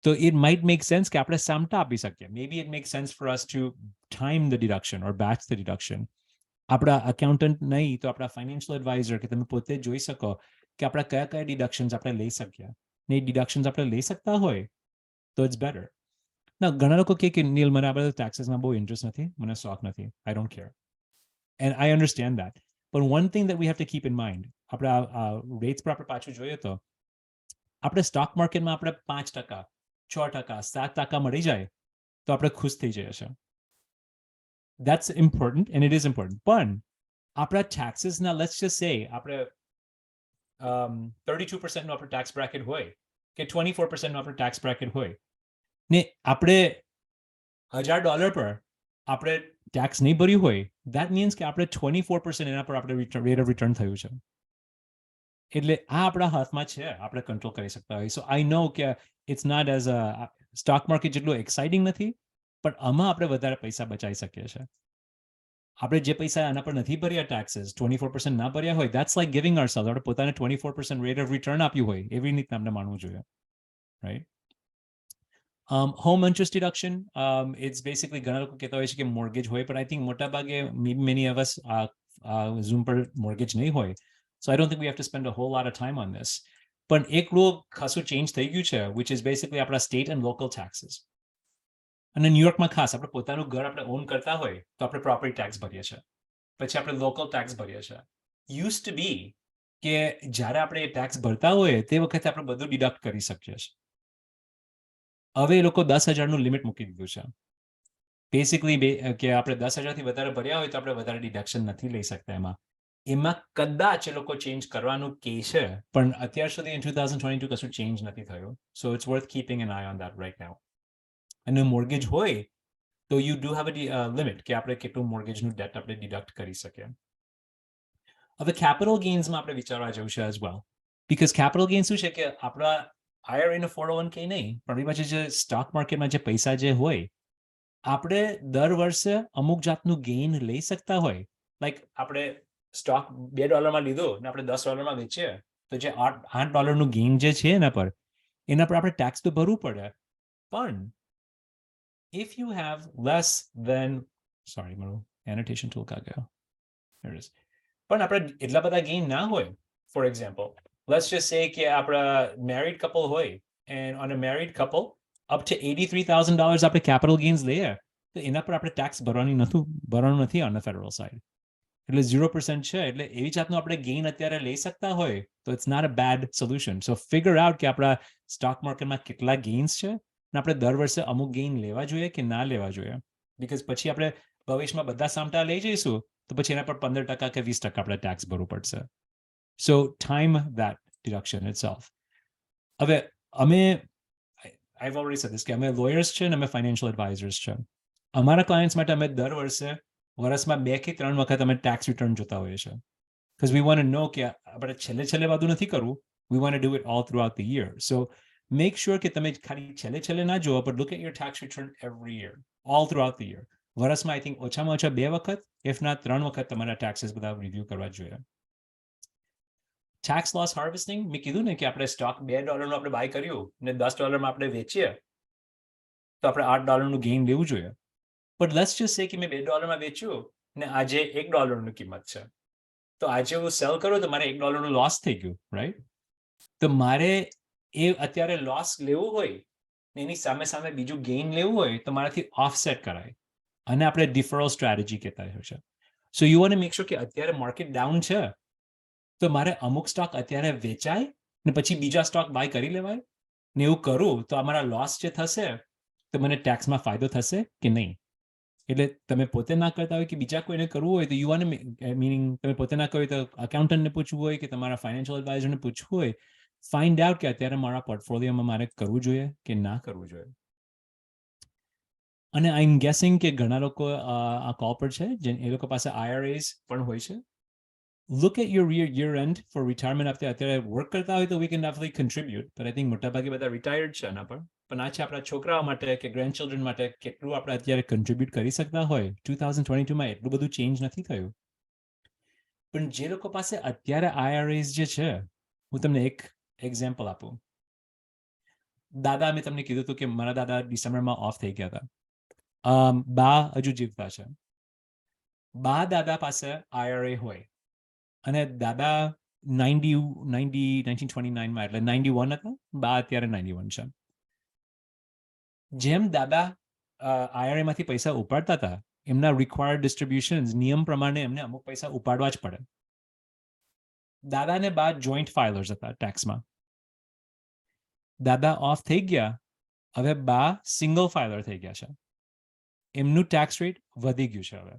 તો it might make sense કે આપણે સામટા આપી શકીએ. Maybe it makes sense for us to time the deduction or batch the deduction. આપણા અકાઉન્ટન્ટ નહીં તો આપણા ફાઇનાન્શિયલ એડવાઇઝર કે તમે પોતે જોઈ શકો કે આપણા કયા કયા ડિડક્શન્સ આપણે લઈ શકીએ, ને એ ડિડક્શન્સ આપણે લઈ શકતા હોય તો ઇટ્સ બેટર. ના ઘણા લોકો કે નીલ મને આ બધા ટેક્સીસમાં બહુ ઇન્ટરેસ્ટ નથી, મને શોખ નથી, I don't care, and I understand that. પણ one thing that we have to keep in mind, આપણે આ રેટ્સ પર આપણે પાછું જોઈએ તો આપણે સ્ટોક માર્કેટમાં આપણે 5%, 6%, 7% મળી જાય તો આપણે ખુશ થઈ જઈએ છીએ. That's important and it is important. પણ આપણા taxesના let's just say આપણે 32% નો આપણો tax bracket હોય કે 24% નો આપણો tax bracket હોય ને આપણે $1,000 પર આપણે ટેક્સ નહીં ભર્યું હોય, that means કે આપણે 24% એના પર આપણે રેટ ઓફ રિટર્ન થયું છે. એટલે આ આપણા હાથમાં છે, આપણે કંટ્રોલ કરી શકતા હોય. સો આઈ નો કે it's not as a stock market જેટલું એક્સાઇટિંગ નથી, પણ આમાં આપણે વધારે પૈસા બચાવી શકીએ છીએ. આપણે જે પૈસા આના પર નથી ભર્યા ટેક્સીસ, 24% ના ભર્યા હોય, that's like giving ourselves, આપણે પોતાને 24% રેટ ઓફ રિટર્ન આપ્યું હોય એવી રીતે આપણે માનવું જોઈએ, right? Home interest deduction, it's basically ઘણા લોકો કહેતા હોય છે કે મોર્ગેજ હોય, પણ આઈ થિંક મોટા ભાગે many of us ઝૂમ પર મોર્ગેજ નહીં હોય, so I don't think we have to spend a whole lot of time on this. પણ એક ખાસું ચેન્જ થઈ ગયું છે, which is basically આપણા સ્ટેટ એન્ડ લોકલ ટેક્સીસ. અને ન્યુયોર્કમાં ખાસ આપણે પોતાનું ઘર આપણે ઓન કરતા હોય તો આપણે પ્રોપર્ટી ટેક્સ ભરીએ છીએ, પછી આપણે લોકલ ટેક્સ ભરીએ છીએ. યુઝ ટુ બી કે જ્યારે આપણે એ ટેક્સ ભરતા હોય તે વખતે આપણે બધું ડિડક્ટ કરી શકીએ છીએ. હવે એ લોકો 10,000નું લિમિટ મૂકી દીધું છે. બેસિકલી કે આપણે 10,000થી વધારે ભર્યા હોય તો આપણે વધારે ડિડક્શન નથી લઈ શકતા. એમાં કદાચ એ લોકો ચેન્જ કરવાનું કે છે, પણ અત્યાર સુધી ઇન 2022 કશું ચેન્જ નથી થયું. So it's worth keeping an eye on that right now. અને મોર્ગેજ હોય તો you do have a limit કે આપણે કેટલું મોર્ગેજનું ડેટ આપણે ડિડક્ટ કરી શકીએ. હવે કેપિટલ ગેઇન્સમાં આપણે વિચારવા જેવું છે as well, because capital gain શું છે કે આપણા IRA ને 401k નહીં, પણ પછી જે સ્ટોક માર્કેટમાં જે પૈસા જે હોય, આપણે દર વર્ષે અમુક જાતનું ગેઇન લઈ શકતા હોય. લાઈક આપણે સ્ટોક $2 લીધો ને આપણે $10 વેચીએ તો જે $8 ગેઇન જે છે એના પર આપણે ટેક્સ તો ભરવું પડે. પણ if you have less than, sorry મારું annotation tool કા ગયો, there it is. પણ આપણે એટલા બધા ગેઇન ના હોય. For example, let's just say કે આપણા married couple હોય, and on a married couple up to $83,000 આપણે capital gains લઈએ તો એના પર આપણે ટેક્સ ભરવાનું નથી on the federal side. એટલે 0% છે. એટલે એવી જાતનું આપણે ગેઇન અત્યારે લઈ શકતા હોય તો it's not a bad solution. So figure out કે આપણા સ્ટોક માર્કેટમાં કેટલા ગેઇન્સ છે અને આપણે દર વર્ષે અમુક ગેઇન લેવા જોઈએ કે ના લેવા જોઈએ, બીકોઝ પછી આપણે ભવિષ્યમાં બધા સામટા લઈ જઈશું તો પછી એના પર 15% કે 20% આપણે ટેક્સ ભરવું પડશે. સો ટાઈમ ધેટ ડિડક્શન itself. હવે I've already said this કે અમે લોયર્સ છે અને અમે ફાઇનાન્શિયલ એડવાઇઝર્સ છે. અમારા ક્લાયન્ટ્સ માટે અમે દર વર્ષમાં 2 કે 3 વખત અમે ટેક્સ રિટર્ન જોતા હોઈએ છીએ, because we want to know કે આપણે છેલ્લે બધું નથી કરવું, we want to do it all throughout the year. So make sure કે તમે ખાલી છેલ્લે ના જુઓ, but look at your tax return every year, all throughout the year. વર્ષમાં I think ઓછામાં ઓછા 2 વખત, if not 3 વખત તમારા ટેક્સીસ બધા રિવ્યુ કરવા જોઈએ. ટેક્સ લોસ હાર્વેસ્ટિંગ, મેં કીધું ને કે આપણે સ્ટોક $2 આપણે બાય કર્યું ને $10 આપણે વેચીએ તો આપણે $8 ગેઇન લેવું જોઈએ. But let's just say કે મેં $2 વેચ્યું ને આજે $1 કિંમત છે, તો આજે હું સેલ કરું તો મારે $1 લોસ થઈ ગયું, રાઈટ? તો મારે એ અત્યારે લોસ લેવું હોય ને એની સામે બીજું ગેઇન લેવું હોય તો મારાથી ઓફસેટ કરાય, અને આપણે ડિફરલ સ્ટ્રેટેજી કહેતા હોય છે. So you want to make sure કે અત્યારે માર્કેટ ડાઉન છે તો મારે અમુક સ્ટોક અત્યારે વેચાય ને પછી બીજા સ્ટોક બાય કરી લેવાય, ને એવું કરું તો અમારા લોસ જે થશે તો મને ટેક્સમાં ફાયદો થશે કે નહીં. એટલે તમે પોતે ના કરતા હોય કે બીજા કોઈને કરવું હોય તો યુ વોન્ટ મીનિંગ તમે પોતે ના કર્યું તો અકાઉન્ટન્ટને પૂછવું હોય કે તમારા ફાઇનાન્શિયલ એડવાઇઝરને પૂછવું હોય, ફાઇન્ડ આઉટ કે અત્યારે મારા પોર્ટફોલિયોમાં મારે કરવું જોઈએ કે ના કરવું જોઈએ. અને આઈ એમ ગેસિંગ કે ઘણા લોકો આ કોલ પર છે જે એ લોકો પાસે IRAs પણ હોય છે. Look at your year end for retirement. અત્યારે વર્ક કરતા હોય તો we can definitely contribute, but I think મોટાભાગે બધા રિટાયર્ડ છે એના પર. પણ આ છે આપણા છોકરાઓ માટે કે ગ્રેન્ડચિલ્ડ્રન માટે કેટલું આપણે અત્યારે કન્ટ્રીબ્યુટ કરી શકતા હોય. 2022માં એટલું બધું ચેન્જ નથી થયું, પણ જે લોકો પાસે અત્યારે IRAs જે છે, હું તમને એક એક્ઝામ્પલ આપું. દાદા, મેં તમને કીધું હતું કે મારા દાદા ડિસેમ્બરમાં ઓફ થઈ ગયા હતા. બા હજુ જીવતા છે. બા દાદા પાસે IRA હોય અને દાદા 1929માં એટલે 91 હતા, બા અત્યારે 91 છે. જેમ દાદા IRA માંથી પૈસા ઉપાડતા હતા, એમના રિક્વાયર્ડ ડિસ્ટ્રીબ્યુશન્સ નિયમ પ્રમાણે એમને અમુક પૈસા ઉપાડવા જ પડે. દાદા ને બા જોઈન્ટ ફાઇલર્સ હતા ટેક્સમાં. દાદા ઓફ થઈ ગયા, હવે બા સિંગલ ફાઇલર થઈ ગયા છે. એમનું ટેક્સ રેટ વધી ગયું છે હવે.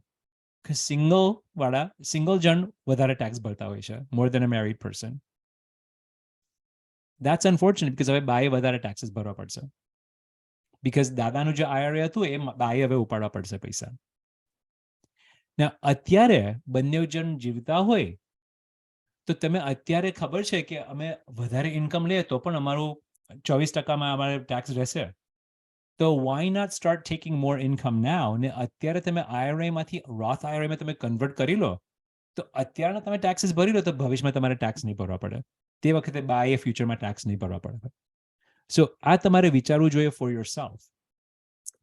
સિંગલ જણ વધારે ટેક્સ ભરતા હોય છે, more than a married person. That's unfortunate, because હવે બાએ વધારે ટેક્સીસ ભરવા પડશે, બીકોઝ દાદાનું જે IRA હતું એ બાએ હવે ઉપાડવા પડશે પૈસા. ને અત્યારે બંને જણ જીવતા હોય તો તમે અત્યારે ખબર છે કે અમે વધારે ઇન્કમ લઈએ તો પણ અમારું 24% અમારે ટેક્સ રહેશે. તો why not start taking more income now, ને અત્યારે તમે IRA માંથી રોથ IRA માં તમે કન્વર્ટ કરી લો તો અત્યારના તમે ટેક્સીસ ભરી લો તો ભવિષ્યમાં તમારે ટેક્સ નહીં ભરવા પડે. તે વખતે બાય ફ્યુચરમાં ટેક્સ નહીં ભરવા પડે. સો આ તમારે વિચારવું જોઈએ ફોર યોર સેલ્ફ.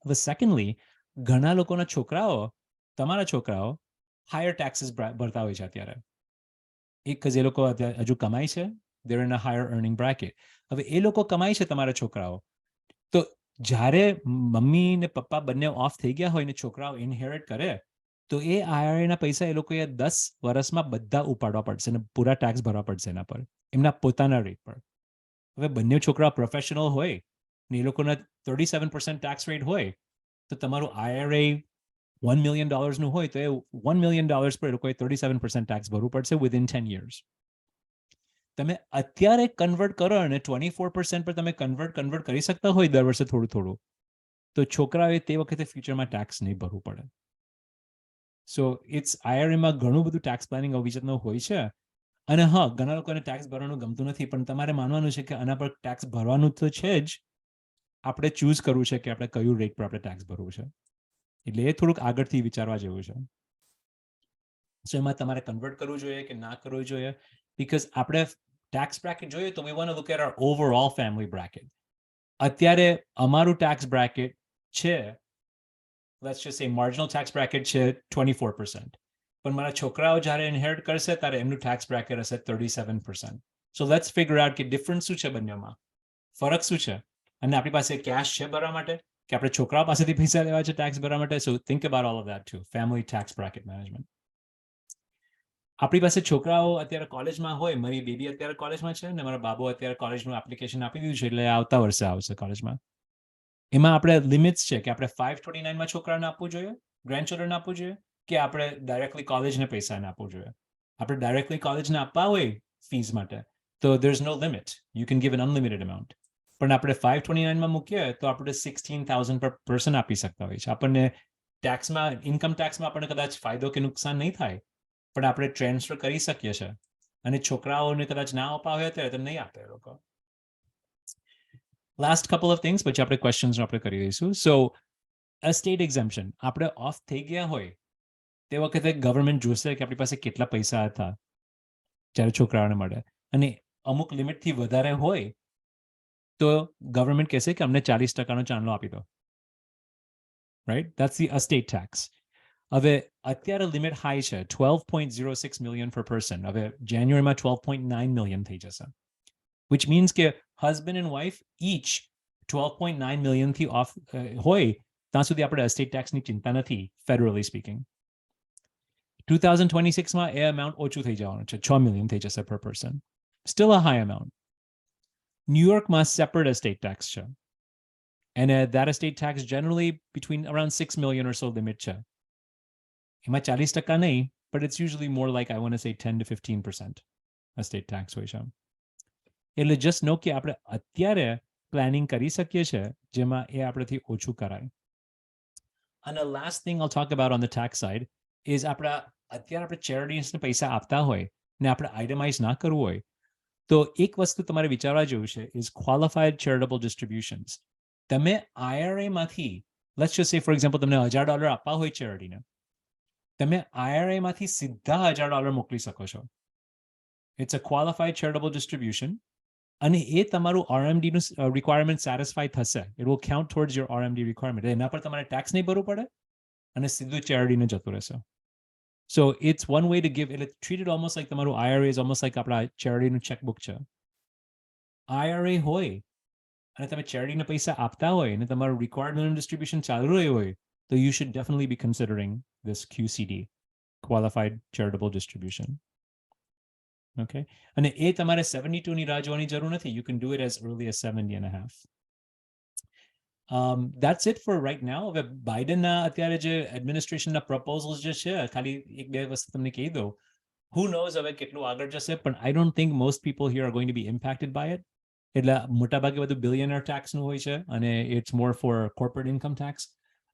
હવે સેકન્ડલી, ઘણા લોકોના છોકરાઓ, તમારા છોકરાઓ હાયર ટેક્સીસ ભરતા હોય છે અત્યારે. એક જ એ લોકો હજુ કમાય છે, there in a higher earning bracket. હવે એ લોકો કમાય છે તમારા છોકરાઓ, તો જ્યારે મમ્મી ને પપ્પા બંને ઓફ થઈ ગયા હોય ને છોકરાઓ ઇનહેરિટ કરે તો એ IRA ના પૈસા એ લોકોએ 10 વર્ષમાં બધા ઉપાડવા પડશે ને પૂરા ટેક્સ ભરવા પડશે એના પર, એમના પોતાના રેટ પર. હવે બંને છોકરા પ્રોફેશનલ હોય ને એ લોકોના 37% ટેક્સ રેટ હોય તો તમારું IRA $1 million નું હોય તો એ $1 million પર એ લોકોએ 37% ટેક્સ ભરવું પડશે વિધિન 10 years. તમે અત્યારે કન્વર્ટ કરો અને 24% પર તમે કન્વર્ટ કરી શકતા હોય દર વર્ષે થોડું થોડું, તો છોકરાઓએ તે વખતે ફ્યુચરમાં ટેક્સ નહીં ભરવું પડે. સો ઇટ્સ IRAમાં ઘણું બધું ટેક્સ પ્લાનિંગ આવી રીતનું હોય છે. અને હા, ઘણા લોકોને ટેક્સ ભરવાનું ગમતું નથી, પણ તમારે માનવાનું છે કે આના પર ટેક્સ ભરવાનું તો છે જ, આપણે ચૂઝ કરવું છે કે આપણે કયું રેટ પર આપણે ટેક્સ ભરવું છે. એટલે એ થોડુંક આગળથી વિચારવા જેવું છે. સો એમાં તમારે કન્વર્ટ કરવું જોઈએ કે ના કરવું જોઈએ, બીકોઝ આપણે ટેક્સ બ્રેકેટ જોઈએ તો we want to look at our overall family bracket. અત્યારે અમારું ટેક્સ બ્રેકેટ છે, let's just say marginal tax bracket છે 24%, પણ મારા છોકરાઓ જ્યારે ઇનહેરિટ કરશે ત્યારે એમનું ટેક્સ બ્રેકેટ હશે 37%. સો લેટ્સ ફિગર આઉટ કે ડિફરન્સ શું છે બંનેમાં, ફરક શું છે, અને આપણી પાસે કેશ છે ભરવા માટે કે આપણે છોકરાઓ પાસેથી પૈસા લેવા છે ટેક્સ ભરવા માટે. So think about all of that too, family tax bracket management. આપણી પાસે છોકરાઓ અત્યારે કોલેજમાં હોય, મારી બેબી અત્યારે કોલેજમાં છે ને મારા બાબુ અત્યારે કોલેજનું એપ્લિકેશન આપી દીધું છે એટલે આવતા વર્ષે આવશે કોલેજમાં. એમાં આપણે લિમિટ્સ છે કે આપણે 529માં છોકરાને આપવું જોઈએ, ગ્રેન્ડ ચિલ્ડ્રન આપવું જોઈએ, કે આપણે ડાયરેક્ટલી કોલેજને પૈસાને આપવું જોઈએ. આપણે ડાયરેક્ટલી કોલેજને આપવા હોય ફીસ માટે તો there is no limit, you can give an unlimited amount. પણ આપણે 529માં મૂકીએ તો આપણે 16,000 પર પર્સન આપી શકતા હોય છે. આપણને ટેક્સમાં, ઇન્કમ ટેક્સમાં આપણને કદાચ ફાયદો કે નુકસાન નહીં થાય, પણ આપણે ટ્રાન્સફર કરી શકીએ છીએ. અને છોકરાઓને કદાચ ના આપવા હોય ત્યારે તો નહીં આપે એ લોકો. લાસ્ટ કપલ ઓફ થિંગ્સ, પછી આપણે ક્વેશ્ચન્સ આપણે કરી દઈશું. સો સ્ટેટ એક્ઝમ્પશન, આપણે ઓફ થઈ ગયા હોય તે વખતે ગવર્મેન્ટ જોશે કે આપણી પાસે કેટલા પૈસા હતા જ્યારે છોકરાઓને મળે, અને અમુક લિમિટથી વધારે હોય તો ગવર્મેન્ટ કહેશે કે અમને 40%નો ચાંદલો આપી દો. Right, that's the state tax. હવે અત્યારે લિમિટ હાઈ છે, 12.06 million પર પર્સન. હવે જાન્યુઆરીમાં 12.9 million થઈ જશે, which means કે husband and wife each 12.9 million થી ઓફ હોય ત્યાં સુધી આપણે એસ્ટેટ ટેક્સની ચિંતા નથી, ફેડરલી સ્પીકિંગ. 2026માં એ અમાઉન્ટ ઓછું થઈ જવાનું છે, 6 million થઈ જશે પર person. Still a high amount. ન્યુયોર્કમાં સેપરેટ એસ્ટેટ ટેક્સ છે, and that estate tax generally between around 6 million or so limit છે. એમાં 40% નહીં, but it's usually more like, I want to say 10 to 15% estate tax હોય છે. એટલે just નો કે આપણે અત્યારે પ્લાનિંગ કરી શકીએ છીએ જેમાં એ આપણેથી ઓછું કરાય. અને last thing I'll talk about on the tax side is આપણા અત્યારે આપણે ચેરિટીઝને પૈસા આપતા હોય ને આપણે આઇટમાઇઝ ના કરવું હોય તો એક વસ્તુ તમારે વિચારવા જેવું છે ઇઝ ક્વોલિફાઈડ ચેરિટેબલ ડિસ્ટ્રીબ્યુશન્સ. તમે IRA માંથી, લેટ્સ જસ્ટ સે ફોર એક્ઝામ્પલ તમને $1,000 આપવા હોય ચેરિટીને, તમે IRA માંથી સીધા $1,000 મોકલી શકો છો. It's a qualified charitable distribution, અને એ તમારું RMD નું રિક્વાયરમેન્ટ સેટિસ્ફાઈ થશે. It will count towards your RMD requirement. એના પર તમારે ટેક્સ નહીં ભરવું પડે અને સીધું ચેરિટીને જતું રહેશે. So it's one way to give, એટલે ટ્રીટ ઇટ ઓલમોસ્ટ લાઈક તમારું IRA ઇઝ ઓલમોસ્ટ લાઈક આપણા ચેરિટીનું ચેકબુક છે. IRA હોય અને તમે ચેરિટીને પૈસા આપતા હોય અને તમારું રિક્વાયર્ડ મિનિમમ ડિસ્ટ્રીબ્યુશન ચાલુ રહ્યું હોય તો you should definitely be considering this QCD, Qualified Charitable Distribution. Okay, અને એ તમારે 72 ની રાહ જોવાની જરૂર નથી. You can do it as early as 70 and a half. That's it for right now. હવે બાઇડનના અત્યારે જે એડમિનિસ્ટ્રેશનના પ્રપોઝલ્સ જે છે, ખાલી એક બે વસ્તુ તમને કહી દઉં. Who knows હવે કેટલું આગળ જશે, પણ I don't think most people here are going to be impacted by it. એટલે મોટાભાગે બધું બિલિયનર ટેક્સનું હોય છે અને it's more for corporate income tax.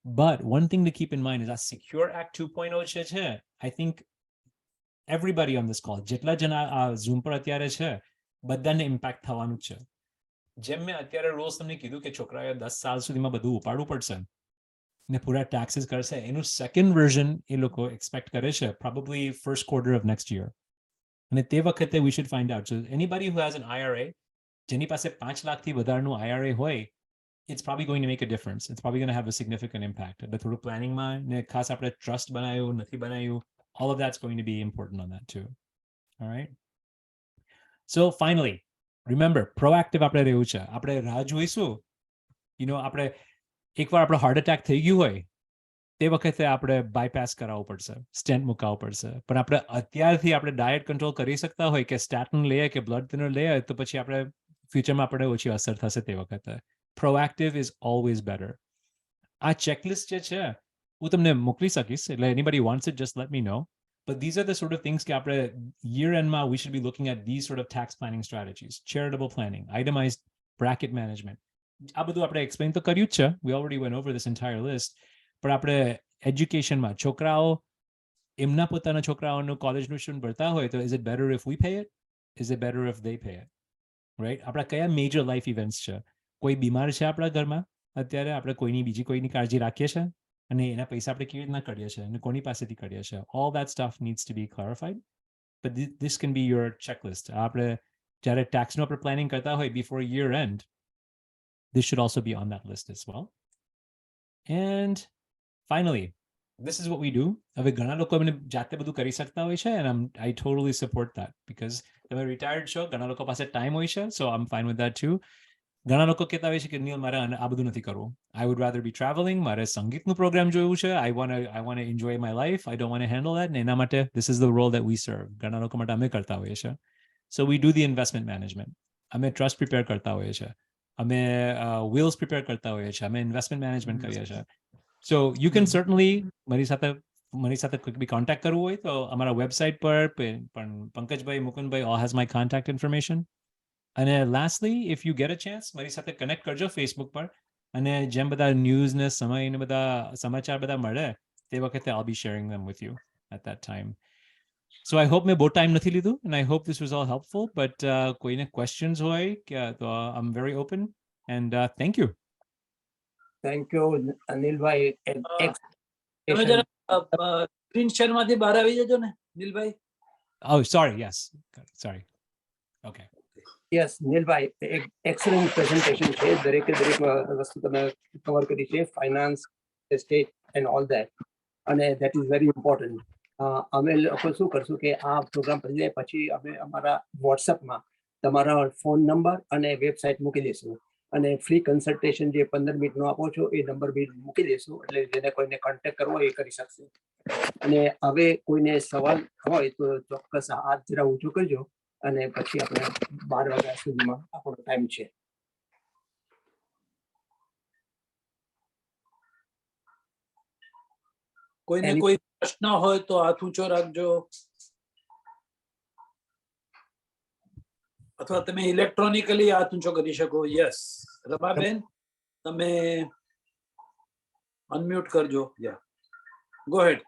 But one thing to keep in mind is that Secure Act 2.0 છે, I think everybody on this call, જેટલા જણા આ Zoom પર અત્યારે છે, બધાને ઇમ્પેક્ટ થવાનું જ છે. જેમ મેં અત્યારે રોજ તમને કીધું કે છોકરાએ 10 સાલ સુધીમાં બધું ઉપાડવું પડશે ને પૂરા ટેક્સીસ કરશે, એનું સેકન્ડ વર્ઝન એ લોકો એક્સપેક્ટ કરે છે, probably first quarter of next year. અને તે વખતે we should find out. So anybody who has an IRA, જેની પાસે 5 લાખથી વધારનું IRA હોય, it's probably going to make a difference. It's probably going to have a significant impact. એટલે થોડું પ્લાનિંગમાં ને ખાસ આપણે ટ્રસ્ટ બનાવ્યું નથી બનાવ્યું, all of that's going to be important on that too. All right. So finally, remember, proactive આપણે રહેવું છે. આપણે રાહ જોઈશું, આપણે એકવાર આપણો હાર્ટ અટેક થઈ ગયું હોય તે વખતે આપણે બાયપાસ કરાવવું પડશે, સ્ટેન્ટ મુકાવવું પડશે. પણ આપણે અત્યારથી આપણે ડાયટ કંટ્રોલ કરી શકતા હોય કે સ્ટેટિન લઈએ કે બ્લડ થિનર લઈએ તો પછી આપણે ફ્યુચરમાં આપણે ઓછી અસર થશે તે વખતે. Proactive is always better. આ ચેકલિસ્ટ જે છે હું તમને મોકલી શકીશ, એટલે anybody wants it, just let me know. But these are the sort of things કે આપણે year end માં we should be looking at these sort of tax planning strategies, charitable planning, itemized bracket management. આ બધું આપણે explain તો કર્યું જ છે, we already went over this entire list. પણ આપણે એજ્યુકેશનમાં છોકરાઓ એમના પોતાના છોકરાઓનું કોલેજનું ટ્યુશન ભરતા હોય તો is it better if we pay it? Is it better if they pay it? Right? આપણા કયા મેજર લાઈફ ઇવેન્ટ્સ છે? કોઈ બીમાર છે આપણા ઘરમાં અત્યારે, આપણે કોઈની બીજી કોઈની કાળજી રાખીએ છીએ અને એના પૈસા આપણે કેવી રીતના કરીએ છીએ અને કોની પાસેથી કરીએ છીએ? All that stuff needs to be clarified. But this can be your checklist. આપણે જ્યારે ટેક્સનું આપણે પ્લાનિંગ કરતા હોય before year end, this should also be on that list as well. And finally, this is what we do. હવે ઘણા લોકો એમને જાતે બધું કરી શકતા હોય છે, and I totally support that because તમે retired છો, ઘણા લોકો પાસે ટાઈમ હોય છે, so I'm fine with that too. ઘણા લોકો કહેતા હોય છે કે નીલ મારે આ બધું નથી કરવું, I would rather be traveling, મારે સંગીતનું પ્રોગ્રામ જોવું છે, I want to enjoy my life, I don't want to handle that. ને એના માટે this is the role that we serve. ઘણા લોકો માટે અમે કરતા હોઈએ છે. So we do the investment management. અમે ટ્રસ્ટ પ્રિપેર કરતા હોઈએ છે, અમે wills પ્રિપેર કરતા હોઈએ છે, અમે ઇન્વેસ્ટમેન્ટ મેનેજમેન્ટ કરીએ છીએ. So you can certainly મારી સાથે કોઈ બી કોન્ટેક્ટ કરવું હોય તો અમારા વેબસાઇટ પર પણ Pankajbhai, Mukundbhai all has my contact information. અને lastly, if you get a chance, મારી સાથે કનેક્ટ કરજો ફેસબુક પર, અને જેમ બધા ન્યૂઝ ને સમય ને બધા સમાચાર બધા મળે તે વખતે I'll be sharing them with you at that time. So I hope મેં બહુ ટાઈમ નથી લીધું, and I hope this was all helpful. But કોઈને questions હોય તો I'm very open, and thank you. Thank you, અનિલભાઈ. તમે જરા સ્ક્રીન શેર માંથી બહાર આવી જજો ને નીલભાઈ. Oh, sorry. Yes. Sorry. Okay. Yes, નીલભાઈ, excellent presentation છે. દરેકે દરેક વસ્તુ તમે કવર કરી છે, finance, estate and all that. અને that is very important. અમે લોકો શું કરશું કે આ પ્રોગ્રામ પછી અમે અમારા વોટ્સઅપમાં તમારા ફોન નંબર અને વેબસાઇટ મૂકી દઈશું, અને ફ્રી કન્સલ્ટેશન જે 15 મિનિટનો આપો છો એ નંબર બી મૂકી દઈશું, એટલે જેને કોઈને કોન્ટેક્ટ કરવો એ કરી શકશે. અને હવે કોઈને સવાલ હોય તો ચોક્કસ હાથ જરા ઊંચો કરજો, અને પછી આપણે 12 વાગ્યા સુધીમાં આપણો ટાઈમ છે. કોઈને કોઈ પ્રશ્ન હોય તો હાથ ઊંચો રાખજો, અથવા તમે ઇલેક્ટ્રોનિકલી હાથ ઊંચો કરી શકો. યસ, રમાબેન તમે અનમ્યુટ કરજો. યા, ગો હેડ.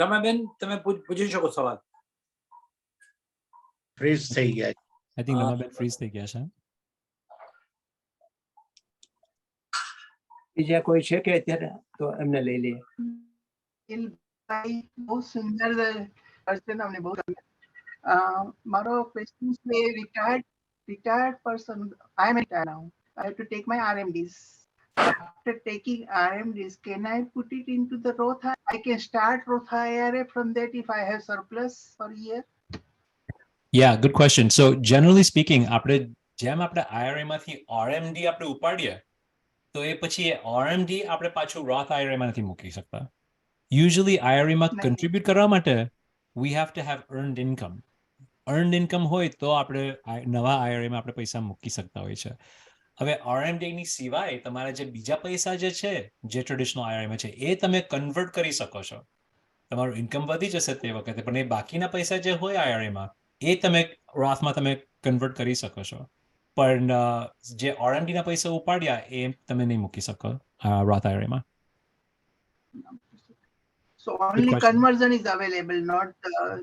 રમાબેન તમે પૂછી શકો સવાલ. ફ્રીઝ થઈ ગયા. I think રમાબેન ફ્રીઝ થઈ ગયા છે. બીજા કોઈ છે કે અત્યારે? તો એમને લઈ લઈએ. બહુ સુંદર ક્વેશ્ચન અમને બહુ મારો ક્વેશ્ચન છે retired person. I am retired now. I have to take my RMDs. After taking RMDs, can I put it into the Roth? I can start Roth IRA from that if I have surplus for a year. Yeah, good question. So generally speaking, આપણે જેમ આપણે IRA માંથી RMD આપણે ઉપાડીએ તો એ પછી એ RMD આપણે પાછું Roth IRA માં નથી મૂકી શકતા. Usually IRA માં contribute કરવા માટે we have to have earned income. Earned income હોય તો આપણે નવા IRA માં આપણે પૈસા મૂકી શકતા હોય છે. હવે RMD ની સિવાય તમારા જે બીજા પૈસા જે છે જે ટ્રેડિશનલ IRA માં છે એ તમે કન્વર્ટ કરી શકો છો. તમારું ઇન્કમ વધી જશે તે વખતે, પણ એ બાકીના પૈસા જે હોય IRA માં એ તમે Roth માં તમે કન્વર્ટ કરી શકો છો. પણ જે RMD ના પૈસા ઉપાડ્યા એ તમે નહીં મૂકી શકો. Roth IRA માં. So only question. conversion is available, not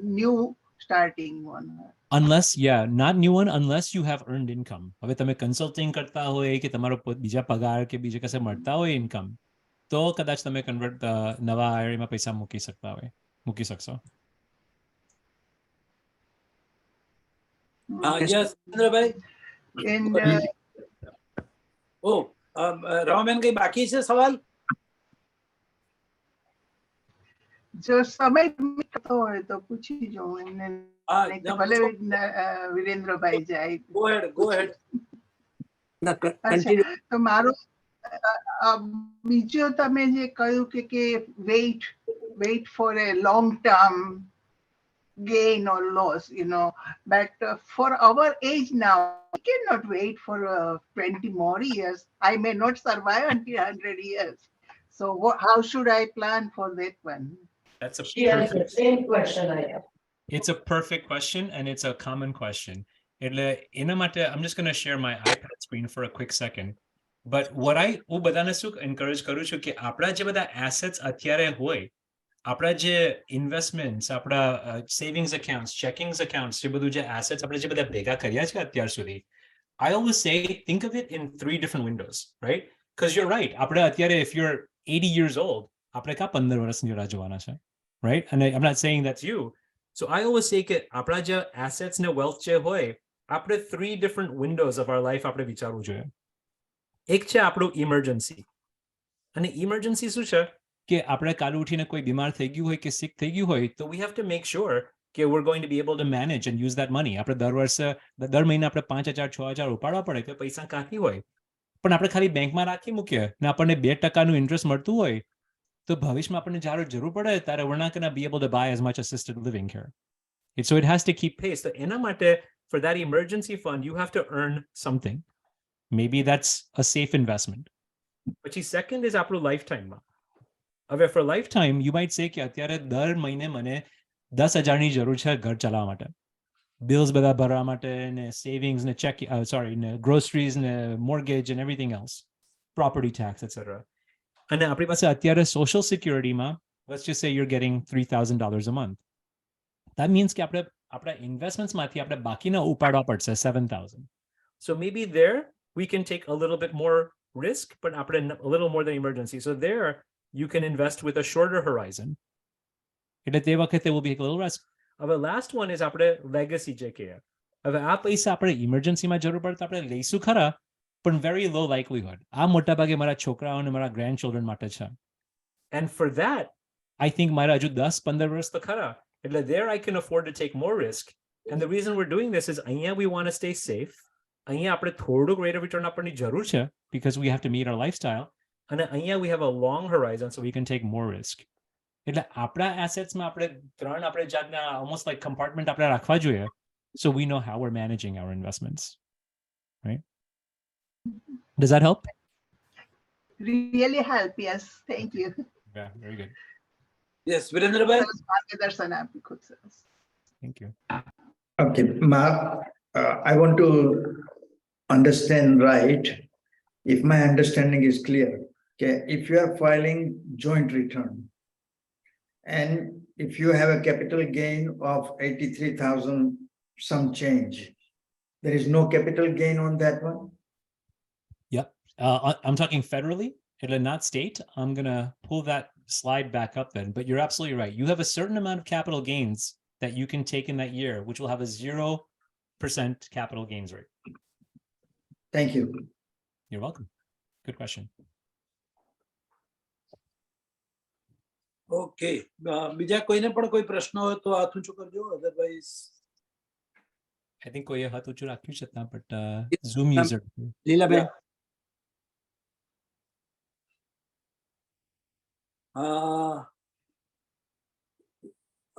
new starting one. Unless, yeah, not new one, unless you have earned income. હવે તમે કન્સલ્ટિંગ કરતા હોય કે તમારો બીજા પગાર કે બીજે કશે મળતા હોય ઇન્કમ, તો કદાચ તમે કન્વર્ટ નવા IRA માં પૈસા મૂકી શકશો. Yes, Chandra And રમાબેન કઈ બાકી છે સવાલ? જો સમય થતો હોય તો પૂછી જાઉં એમને, નહીં તો ભલે વિરેન્દ્રભાઈ જાય. Go ahead. Continue. તો મારું બીજું તમે જે કહ્યું કે wait for a long term gain or loss, but for our age now, we cannot wait for 20 more years. I may not survive until 100 years. So how should I plan for that one? That's a She has the same question I have. It's a perfect question and it's a common question. એટલે એના માટે I'm just going to share my iPad screen for a quick second. But હું બધાને શું encourage કરું છું કે આપણા જે બધા assets અત્યારે હોય, આપણા જે investments, આપણા savings accounts, checkings accounts, જે બધું જે assets આપણે જે બધા ભેગા કર્યા છે અત્યાર સુધી, I always say think of it in 3 different windows, right? Because you're right. આપણે અત્યારે if you're 80 years old, આપણે કા 15 વર્ષની રાહ જોવાના છે, right? And I'm not saying that's you. So I always say કે આપણા જે assets ને wealth જે હોય, આપણે 3 different windows of our life આપણે વિચારવું જોઈએ. એક છે આપણું emergency. અને emergency શું છે કે આપણે કાલ ઉઠીને કોઈ બીમાર થઈ ગયું હોય કે sick થઈ ગયું હોય, તો we have to make sure કે we're going to be able to manage and use that money. આપણે દર મહિને આપણે 5,000 6,000 ઉપાડવા પડે કે પૈસા કાંથી હોય, પણ આપણે ખાલી બેંકમાં રાખી મૂકીએ ને આપણને 2% ઇન્ટરેસ્ટ મળતું હોય, તો ભવિષ્યમાં આપણને જ્યારે જરૂર પડે ત્યારે we're not going to be able to buy as much assisted living here. So it has to keep pace. So એના માટે for that emergency fund you have to earn something. Maybe that's a safe investment. But second is આપણું lifetime માં. હવે for lifetime you might say કે અત્યારે દર મહિને મને 10,000 ની જરૂર છે ઘર ચલાવવા માટે, bills બધા ભરવા માટે ને savings ને ને groceries ને mortgage and everything else, property tax, etc. અને આપણી પાસે અત્યારે social security માં, let's just say you're getting $3,000 a month. That means કે આપણા investments માંથી આપણે બાકીના ઉપાડવા પડશે 7,000. So maybe there we can take a little bit more risk, but a little more than emergency. So there you can invest with a shorter horizon. એટલે તે વખતે will be a little risk. હવે last one is આપણે legacy જે કહીએ. હવે આ પૈસા આપણે emergency માં જરૂર પડે તો આપણે લઈશું ખરા, પણ very low likelihood. આ મોટા ભાગે મારા છોકરાઓ અને મારા grandchildren માટે છે. And for that, I think મારા હજુ 10-15 વર્ષ તો ખરા. એટલે there I can afford to take more risk. And the reason we're doing this is અહીંયા we want to stay safe. અહીંયા આપણે થોડુંક rate of return આપણની જરૂર છે because we have to meet our lifestyle. અને અહીંયા we have a long horizon so we can take more risk. એટલે આપણા assets માં આપણે જાતના almost like compartment આપણે રાખવા જોઈએ, so we know how we're managing our investments, right? Does that help? Really help, yes. Thank you. Yeah, very good. Yes, Virendra bhai. માર્ગદર્શન આપ્યું ખૂબ સરસ. Thank you. Okay, I want to understand right, if my understanding is clear. Okay, if you are filing joint return and if you have a capital gain of 83,000 some change, there is no capital gain on that one? Yep. I'm talking federally, not state. I'm going to pull that slide back up then, but you're absolutely right. You have a certain amount of capital gains that you can take in that year, which will have a 0% capital gains rate. Thank you. You're welcome. Good question. Okay. બીજા કોઈને પણ કોઈ પ્રશ્ન હોય તો હાથ ઊંચું કરજો, otherwise I think કોઈએ હાથ ઊંચું રાખ્યું છે ત્યાં, but Zoom user. Leelaben,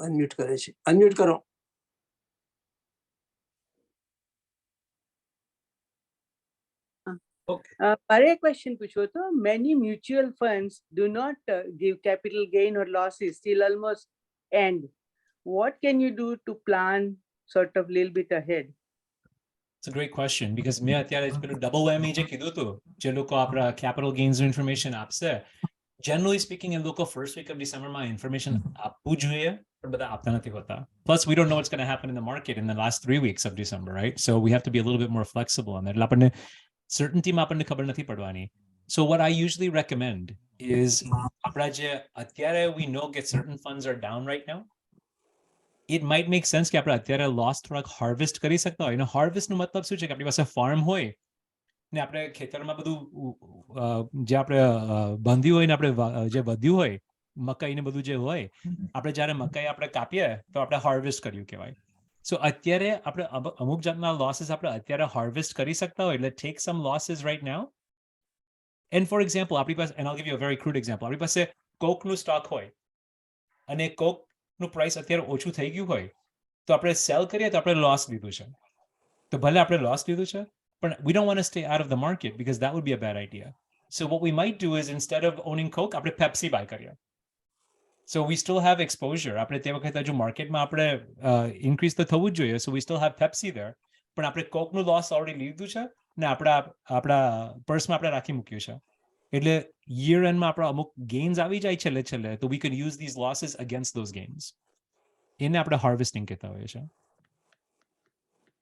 unmute કરે છે, અનમ્યુટ કરો. મારે એક ક્વેશ્ચન પૂછવો હતો. Many mutual funds do not give capital gain or losses till almost end. What can you do to plan sort of little bit ahead? It's a great question because મેં અત્યારે પેલું double whammy જે કીધું હતું જે લોકો આપણા capital gains information આપશે generally speaking in લોકો first week of December માં information આપવું જોઈએ પણ બધા આપતા નથી હોતા. Plus we don't know what's going to happen in the market in the last 3 weeks of December, right? So we have to be a little bit more flexible on that. એટલે આપણને certainty માં આપણને ખબર નથી પડવાની. So what I usually recommend is આપણા જે અત્યારે we know that certain funds are down right now. It might make sense કે આપણે અત્યારે loss થોડાક harvest કરી શકતા હોય. Harvest નો મતલબ શું છે કે આપણી પાસે farm હોય ને આપણે ખેતરમાં બધું જે આપણે બાંધ્યું હોય ને આપણે જે વધ્યું હોય મકાઈ ને બધું જે હોય આપણે જ્યારે મકાઈ આપણે કાપીએ તો આપણે harvest કર્યું કહેવાય. So અત્યારે આપણે અમુક જાતના losses આપણે અત્યારે harvest કરી શકતા હોય એટલે take some losses right now. And for example, આપણી પાસે, and I'll give you a very crude example, આપણી પાસે Coke નું stock હોય અને Coke નું price અત્યારે ઓછું થઈ ગયું હોય તો આપણે sell કરીએ તો આપણે loss લીધું છે. તો ભલે આપણે loss લીધું છે but we don't want to stay out of the market because that would be a bad idea. So what we might do is instead of owning Coke, આપણે Pepsi buy કરીએ. So we still have exposure. આપણે તે વખતે હજુ માર્કેટમાં આપણે increase તો થવું જ જોઈએ. So we still have Pepsi there. પણ આપણે Coke નું loss already લીધું છે ને આપણા પર્સમાં આપણે રાખી મૂક્યું છે. એટલે year end માં આપણા અમુક gains આવી જાય છેલ્લે તો we can use these losses against those gains. એને આપણે harvesting કહેતા હોઈએ છીએ.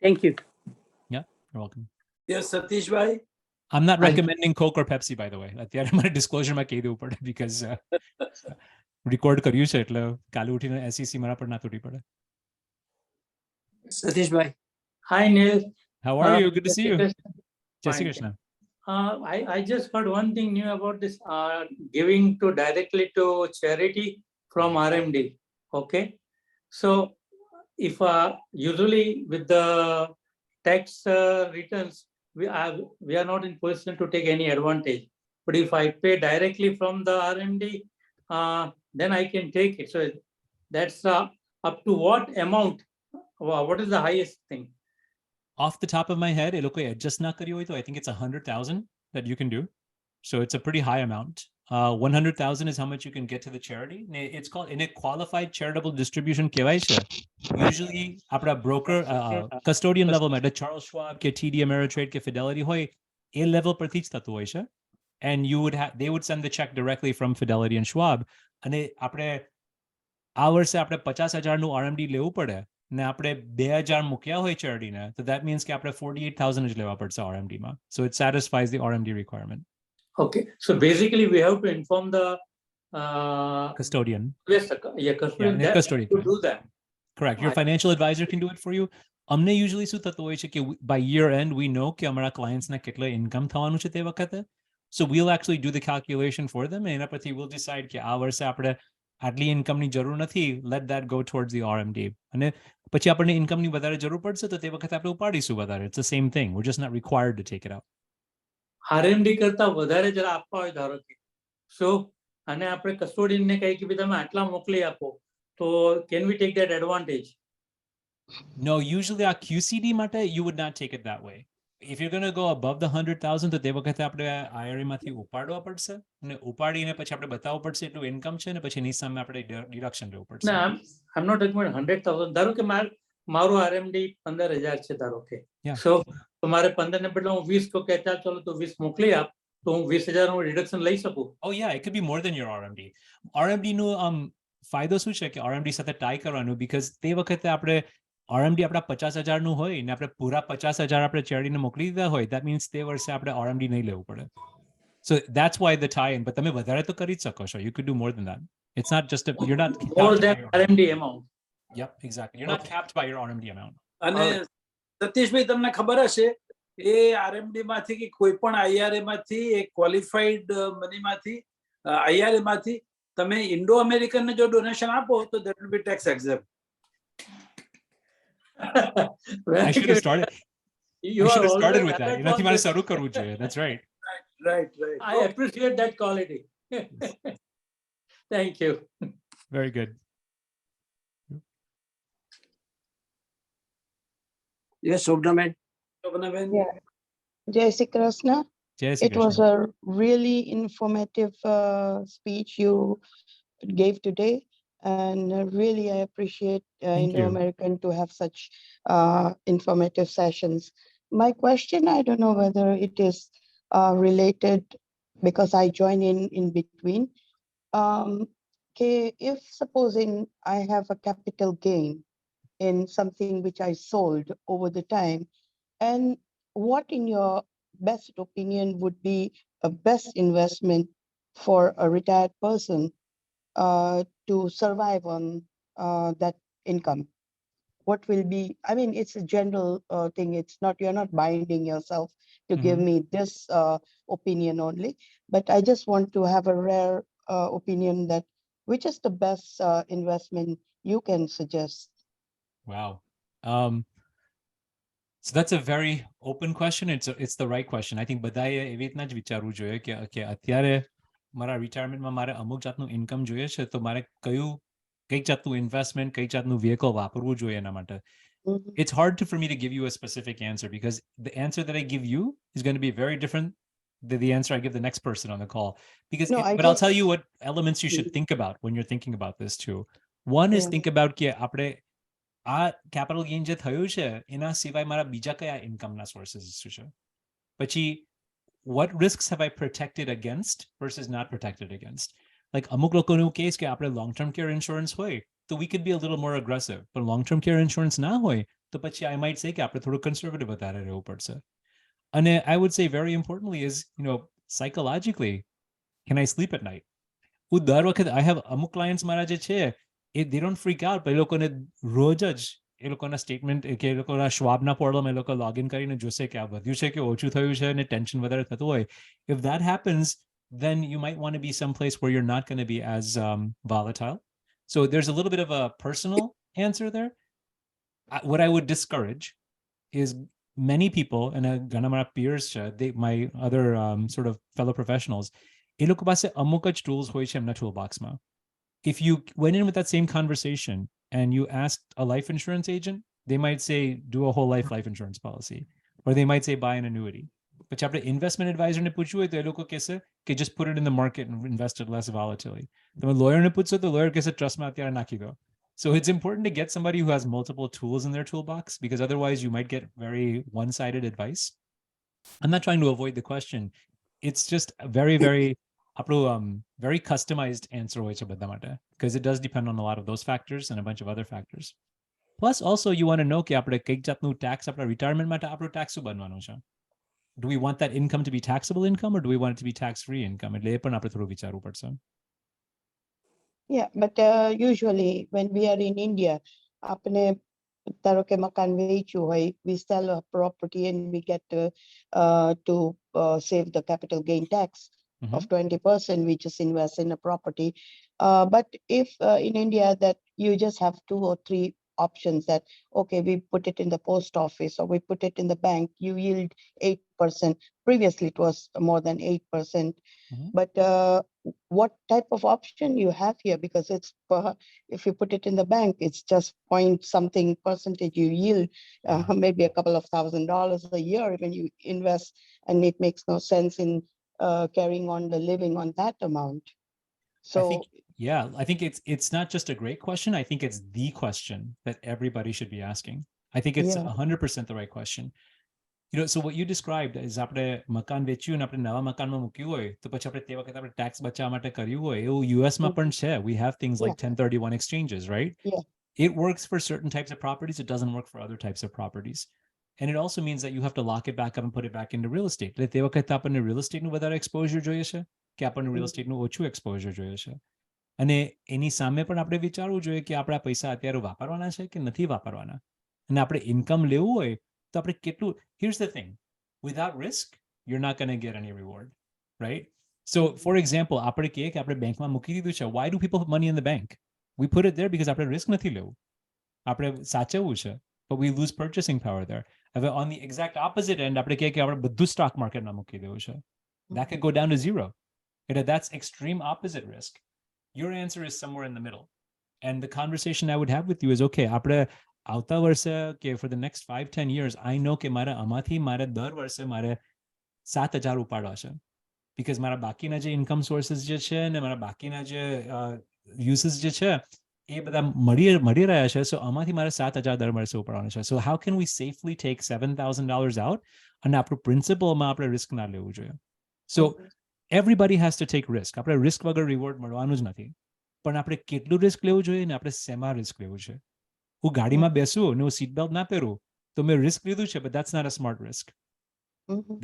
Thank you. Yeah, you're welcome. Yes, Satish bhai. I'm not recommending Coke or Pepsi, by the way. અત્યારે મારે disclosure માં કહી દેવું પડે because record કર્યું છે એટલે કાલે ઉઠીને SEC મારા પર ના તૂટી પડે. Satish bhai. Hi, Neil. How are you? Good to see you. Jai Shri Fine. Krishna. I just heard one thing new about this giving to directly to charity from RMD. Okay. So if usually with the tax returns, we are not in position to take any advantage. But if I pay directly from the RMD, then I can take it. So that's up to what amount? What is the highest thing? Off the top of my head, એ લોકોએ adjust ના કર્યું હોય તો I think it's 100,000 that you can do. So it's a pretty high amount. 100,000 is how much you can get to the charity. It's called in a qualified charitable distribution કહેવાય છે. Usually આપણા broker custodian level માં એટલે Charles Schwab કે TD Ameritrade કે Fidelity હોય એ level પરથી જ થતું હોય છે. And you would have they would send the check directly from Fidelity and Schwab. અને આપણે આ વર્ષે આપણે 50,000 નું RMD લેવું પડે ને આપણે 2,000 મૂક્યા હોય ચેરિટીને તો that means કે આપણે 48,000 જ લેવા પડશે RMD માં. So it satisfies the RMD requirement. Okay, so basically we have to inform the Custodian. yes, custodian, Yeah, that custodian. to do that. Correct. Your financial advisor can do it for you. અમને usually શું થતું હોય છે કે by year end we know કે અમારા clientsને કેટલો income થવાનું છે તે વખતે. So we'll actually do the calculation for them and એના પરથી we'll decide કે આ વર્ષે આપણે આટલી ઇન્કમની જરૂર નથી, let that go towards the RMD. અને પછી આપણને ઇન્કમની વધારે જરૂર પડશે તો તે વખતે આપણે ઉપાડીશું વધારે. It's the same thing. We're just not required to take it out. RMD કરતા વધારે જરા આપવા હોય ધારો કે so અને આપણે custodian ને કહી કે ભઈ તમે આટલા મોકલી આપો તો can we take that advantage? No, usually our QCD માટે you would not take it that way. If you're going to go above the 100,000 તો તે વખતે આપણે IRA માંથી ઉપાડવા પડશે અને ઉપાડીને પછી આપણે બતાવવું પડશે એટલું ઇન્કમ છે ને પછી એની સામે આપણે ડિડક્શન લેવું પડશે. ના, I'm not talking about 100,000. ધારો કે મારું RMD 15,000 છે ધારો કે Yeah. so તો મારે 15 ને બદલે હું 20 કહું કે ચાલ ચલો તો 20 મોકલી આપ તો હું 20,000 નું રિડક્શન લઈ શકું. Oh yeah, it could be more than your RMD. RMD નું ફાયદો શું છે કે RMD સાથે ટાઈ કરવાનું because તે વખતે આપણે RMD આપણા 50,000 નું હોય ને આપણે પૂરા 50,000 આપણે ચેરિટીને મોકલી દીધા હોય that means તે વર્ષે આપણે RMD નહીં લેવું પડે. So that's why the tie-in. But તમે વધારે તો કરી જ શકો છો. You could do more than that. It's not just you're not More capped than by your RMD amount. Yep, exactly. You're not capped by your RMD amount. અને સતીશભાઈ તમને ખબર હશે એ RMD માંથી કે કોઈ પણ IRA માંથી એક ક્વોલિફાઈડ મની માંથી IRA માંથી તમે ઇન્ડો અમેરિકન ને જો ડોનેશન આપો તો that will be tax exempt. I should have started. You I are should have started always with that. alert એનાથી on મારે this. શરૂ કરવું જોઈએ. That's right. Right. I appreciate that quality. Thank you. Very good. Yes, Shobnaben. Yeah. Jai Shri Krishna. Jai Shri It was Krishna. a really informative speech you gave today. And really, I appreciate Thank you. Indo-American to have such informative sessions. My question, I don't know whether it is related because I join in between. Okay, if supposing I have a capital gain in something which I sold over the time, and what in your best opinion would be a best investment for a retired person to survive on that income? What will be, I mean, it's a general thing. It's not, you're not binding yourself to give me this opinion only, but I just want to have a rare opinion that which is the best investment you can suggest. Wow. So that's a very open question. It's the right question. I think બધાએ એવી રીતના જ વિચારવું જોઈએ કે અત્યારે મારા રિટાયરમેન્ટમાં મારે અમુક જાતનું ઇન્કમ જોઈએ છે, તો મારે કઈ જાતનું ઇન્વેસ્ટમેન્ટ, કઈ જાતનું વેહિકલ વાપરવું જોઈએ એના માટે. It's hard for me to give you a specific answer because the answer that I give you is going to be very different than the answer I give the next person on the call. Because, but I'll tell you what elements you should think about when you're thinking about this too. One is think about કે આપણે આ capital gain જે થયું છે એના સિવાય મારા બીજા કયા ઇન્કમના સોર્સિસ છે. પછી what risks have I protected against versus not protected against? Like અમુક લોકોનું કેસ કે આપણે long term care insurance હોય તો we could be a little more aggressive, but long term care insurance ના હોય તો પછી I might say કે આપણે થોડું conservative વધારે રહેવું પડશે. And I would say very importantly is, you know, psychologically, can I sleep at night? દર વખત I have અમુક clients મારા જે છે they don't freak out, but એ લોકોને રોજ જ એ લોકોના સ્ટેટમેન્ટ કે એ લોકોના શ્વાબના પોર્ટલમાં એ લોકો લોગિન કરીને જોશે કે આ વધ્યું છે કે ઓછું થયું છે અને ટેન્શન વધારે થતું હોય. If that happens, then you might want to be someplace where you're not going to be as volatile. So there's a little bit of a personal answer there. What I would discourage is many people, and Ganamara peers, my other sort of fellow professionals, એ લોકો પાસે અમુક જ tools હોય છે એમના toolboxમાં. If you went in with that same conversation and you asked a life insurance agent, they might say, do a whole life insurance policy. Or they might say, buy an annuity. But after investment advisor ne puchu to loko kese ke just put it in the market and invest it less volatility. The lawyer ne puchu, the lawyer kese trust ma atyara nakhi do. So it's important to get somebody who has multiple tools in their toolbox, because otherwise you might get very one-sided advice. I'm not trying to avoid the question. It's just a very, very very customized answer હોય છે બધા માટે, because it does depend on a lot of those factors and a bunch of other factors. Plus also you want to know કે આપણે કઈક જાતનું tax આપણા retirement માટે આપણું tax શું બનવાનું છે. Do we want that income to be taxable income or do we want it to be tax-free income? એટલે એ પણ આપણે થોડું વિચારવું પડશે. Yeah, but usually when we are in India, આપણે ધારો કે મકાન વેચ્યું હોય, we sell a property and we get to save the capital gain tax of 20%, we just invest in a property. But if in India that you just have 2 or 3 options that, okay, we put it in the post office or we put it in the bank, you yield 8%. Previously it was more than 8%. But what type of option you have here? Because it's if you put it in the bank, it's just point something percentage you yield, maybe a couple of $1,000s a year when you invest, and it makes no sense in carrying on the living on that amount. So I think it's not just a great question. I think it's the question that everybody should be asking. I think it's 100% the right question. You know, so what you described is આપણે મકાન વેચ્યું અને આપણે નવા મકાનમાં મૂક્યું હોય તો પછી આપણે તે વખતે આપણે ટેક્સ બચાવવા માટે કર્યું હોય એવું US માં પણ છે. We have things like 1031 exchanges, right? Yeah. It works for certain types of properties. It doesn't work for other types of properties. And it also means that you have to lock it back up and put it back into real estate. એટલે તે વખતે આપણને real estate નું વધારે exposure જોઈએ છે કે આપણને real estate નું ઓછું exposure જોઈએ છે. અને એની સામે પણ આપણે વિચારવું જોઈએ કે આપણા પૈસા અત્યારે વાપરવાના છે કે નથી વાપરવાના. અને આપણે ઇન્કમ લેવું હોય તો આપણે કેટલું. Here's the thing, without risk you're not going to get any reward, right? So for example, આપણે કહીએ કે આપણે બેંકમાં મૂકી દીધું છે. Why do people put money in the bank? We put it there because આપણે risk નથી લેવું, આપણે સાચવવું છે, but we lose purchasing power there. હવે on the exact opposite end આપણે કહીએ કે આપણે બધું stock marketમાં મૂકી દેવું છે. That could go down to zero. That's extreme opposite risk. Your answer is somewhere in the middle. And the conversation I would have with you is, okay, આપણે આવતા વર્ષે કે for the next 5-10 years, I know કે મારે આમાંથી મારે દર વર્ષે મારે 7,000 ઉપાડવા છે. Because મારા બાકીના જે income sources જે છે ને મારા બાકીના જે uses જે છે એ બધા મળી રહ્યા છે, સો આમાંથી મારે 7,000 દર વર્ષે ઉપાડવાનો છે. So how can we safely take $7,000 out અને આપણું પ્રિન્સિપલમાં આપણે રિસ્ક ના લેવું જોઈએ. So everybody has to take risk. આપણે રિસ્ક વગર રિવોર્ડ મળવાનું જ નથી, પણ આપણે કેટલું રિસ્ક લેવું જોઈએ ને આપણે શેમાં રિસ્ક લેવું છે. હું ગાડીમાં બેસું અને હું સીટ બેલ્ટ ના પહેરું તો મેં રિસ્ક લીધું છે, but that's not a smart risk.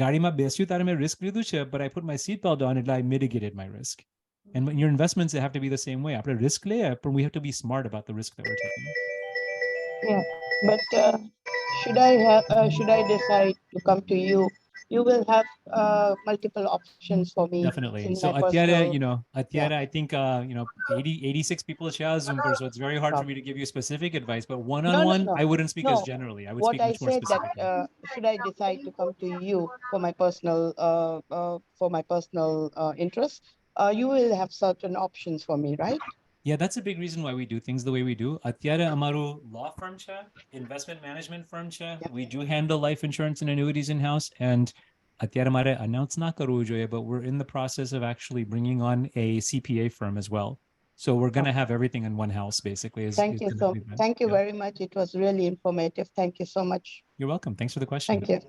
ગાડીમાં બેસ્યું ત્યારે મેં રિસ્ક લીધું છે, but I put my seat belt on and I mitigated my risk. And your investments, they have to be the same way. આપણે risk લઈએ, but we have to be smart about the risk that we're taking. Yeah, but should I decide to come to you? You will have multiple options for me. Definitely. In So my personal, Atyara, I think 86 people share Zoom, so it's very hard for me to give you specific advice, but one-on-one, no. I wouldn't speak No. as generally. I would What speak I much more said that specifically. should I decide to come to you for my personal interest, you will have certain options for me, right? Yeah, that's a big reason why we do things the way we do. Atyara amaru law firm cha, investment management firm cha. We do handle life insurance and annuities in-house, and atyara mare announce na karvu જોઈએ, but we're in the process of actually bringing on a CPA firm as well. So we're going to have everything in one house, basically. Thank you Thank you very much. It was really informative. Thank you so much. You're welcome. Thanks for the question. Thank you.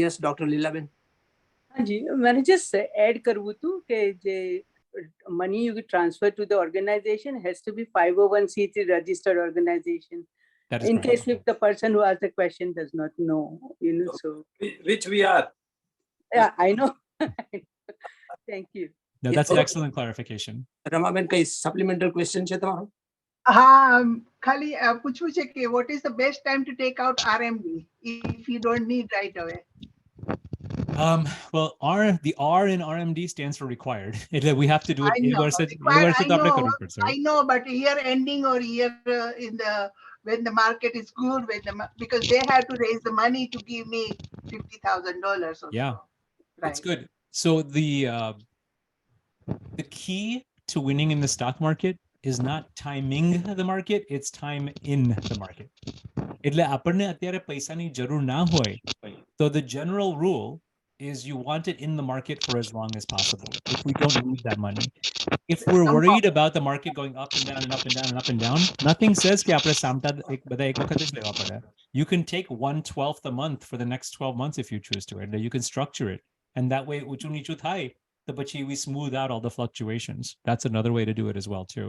Yes, Dr. Leelaben. हाँ जी, मैंने just add करवू तू कि जे money you transfer to the organization has to be 501c3 registered organization. That is In correct. case if the person who asked the question does not know, so Which we are. yeah, I know. Thank you. No, Yeah, that's an okay. excellent clarification. Ramaben, કઈ supplemental question છે તમારો? હા, ખાલી પૂછવું છે કે what is the best time to take out RMD if you don't need right away? Well, the R in RMD stands for required. We have to do it. I know, required, I know, but year ending or year when the market is good, because they have to raise the money to give me $50,000 or Yeah, so. that's good. So the key to winning in the stock market is not timing the market, it's time in the market. એટલે આપણને અત્યારે પૈસાની જરૂર ના હોય, so the general rule is you want it in the market for as long as possible if we don't need that money. If we're worried about the market going up and down and up and down and up and down, nothing says કે આપણે સામટા બધા એક વખત જ લેવા પડે. You can take 1/12 a month for the next 12 months if you choose to. You can structure it, and that way ઊંચું નીચું થાય તો પછી we smooth out all the fluctuations. That's another way to do it as well too.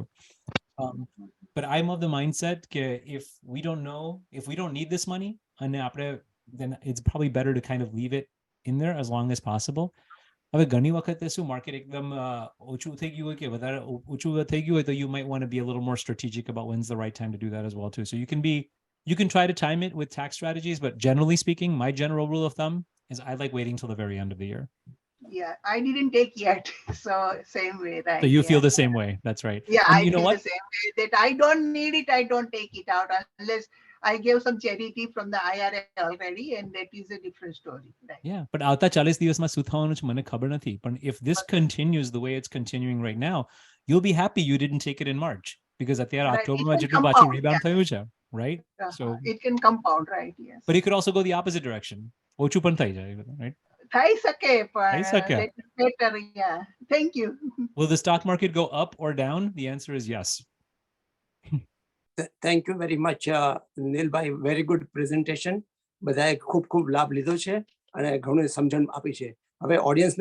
But I'm of the mindset that if we don't need this money, then it's probably better to kind of leave it in there as long as possible. હવે ઘણી વખતે શું market એકદમ ઓછું થઈ ગયું હોય કે વધારે ઊંચું થઈ ગયું હોય, તો you might want to be a little more strategic about when's the right time to do that as well too. So you can try to time it with tax strategies, but generally speaking, my general rule of thumb is I like waiting till the very end of the year. Yeah, I didn't take yet, so same way, right? So you feel the same way. That's right. Yeah, And I you know feel what? the same way, that I don't need it, I don't take it out unless I gave some charity from the IRA already, and that is a different story. Right? Yeah, but આવતા 40 દિવસમાં શું થવાનું છે મને ખબર નથી, પણ if this continues the way it's continuing right now, you'll be happy you didn't take it in March, because અત્યારે Right, ઓક્ટોબરમાં it can જેટલું પાછું compound, rebound yeah. થયું છે, right? So It can compound, right? Yes. but it could also go the opposite direction. ઓછું પણ થઈ જાય, right? થઈ શકે, થઈ શકે. better, yeah. Thank you. Will the stock market go up or down? The answer is yes. Thank you very much, Neel bhai. Very good presentation. બધાએ ખૂબ લાભ લીધો છે અને ઘણું સમજણ આપી છે. હવે ઓડિયન્સ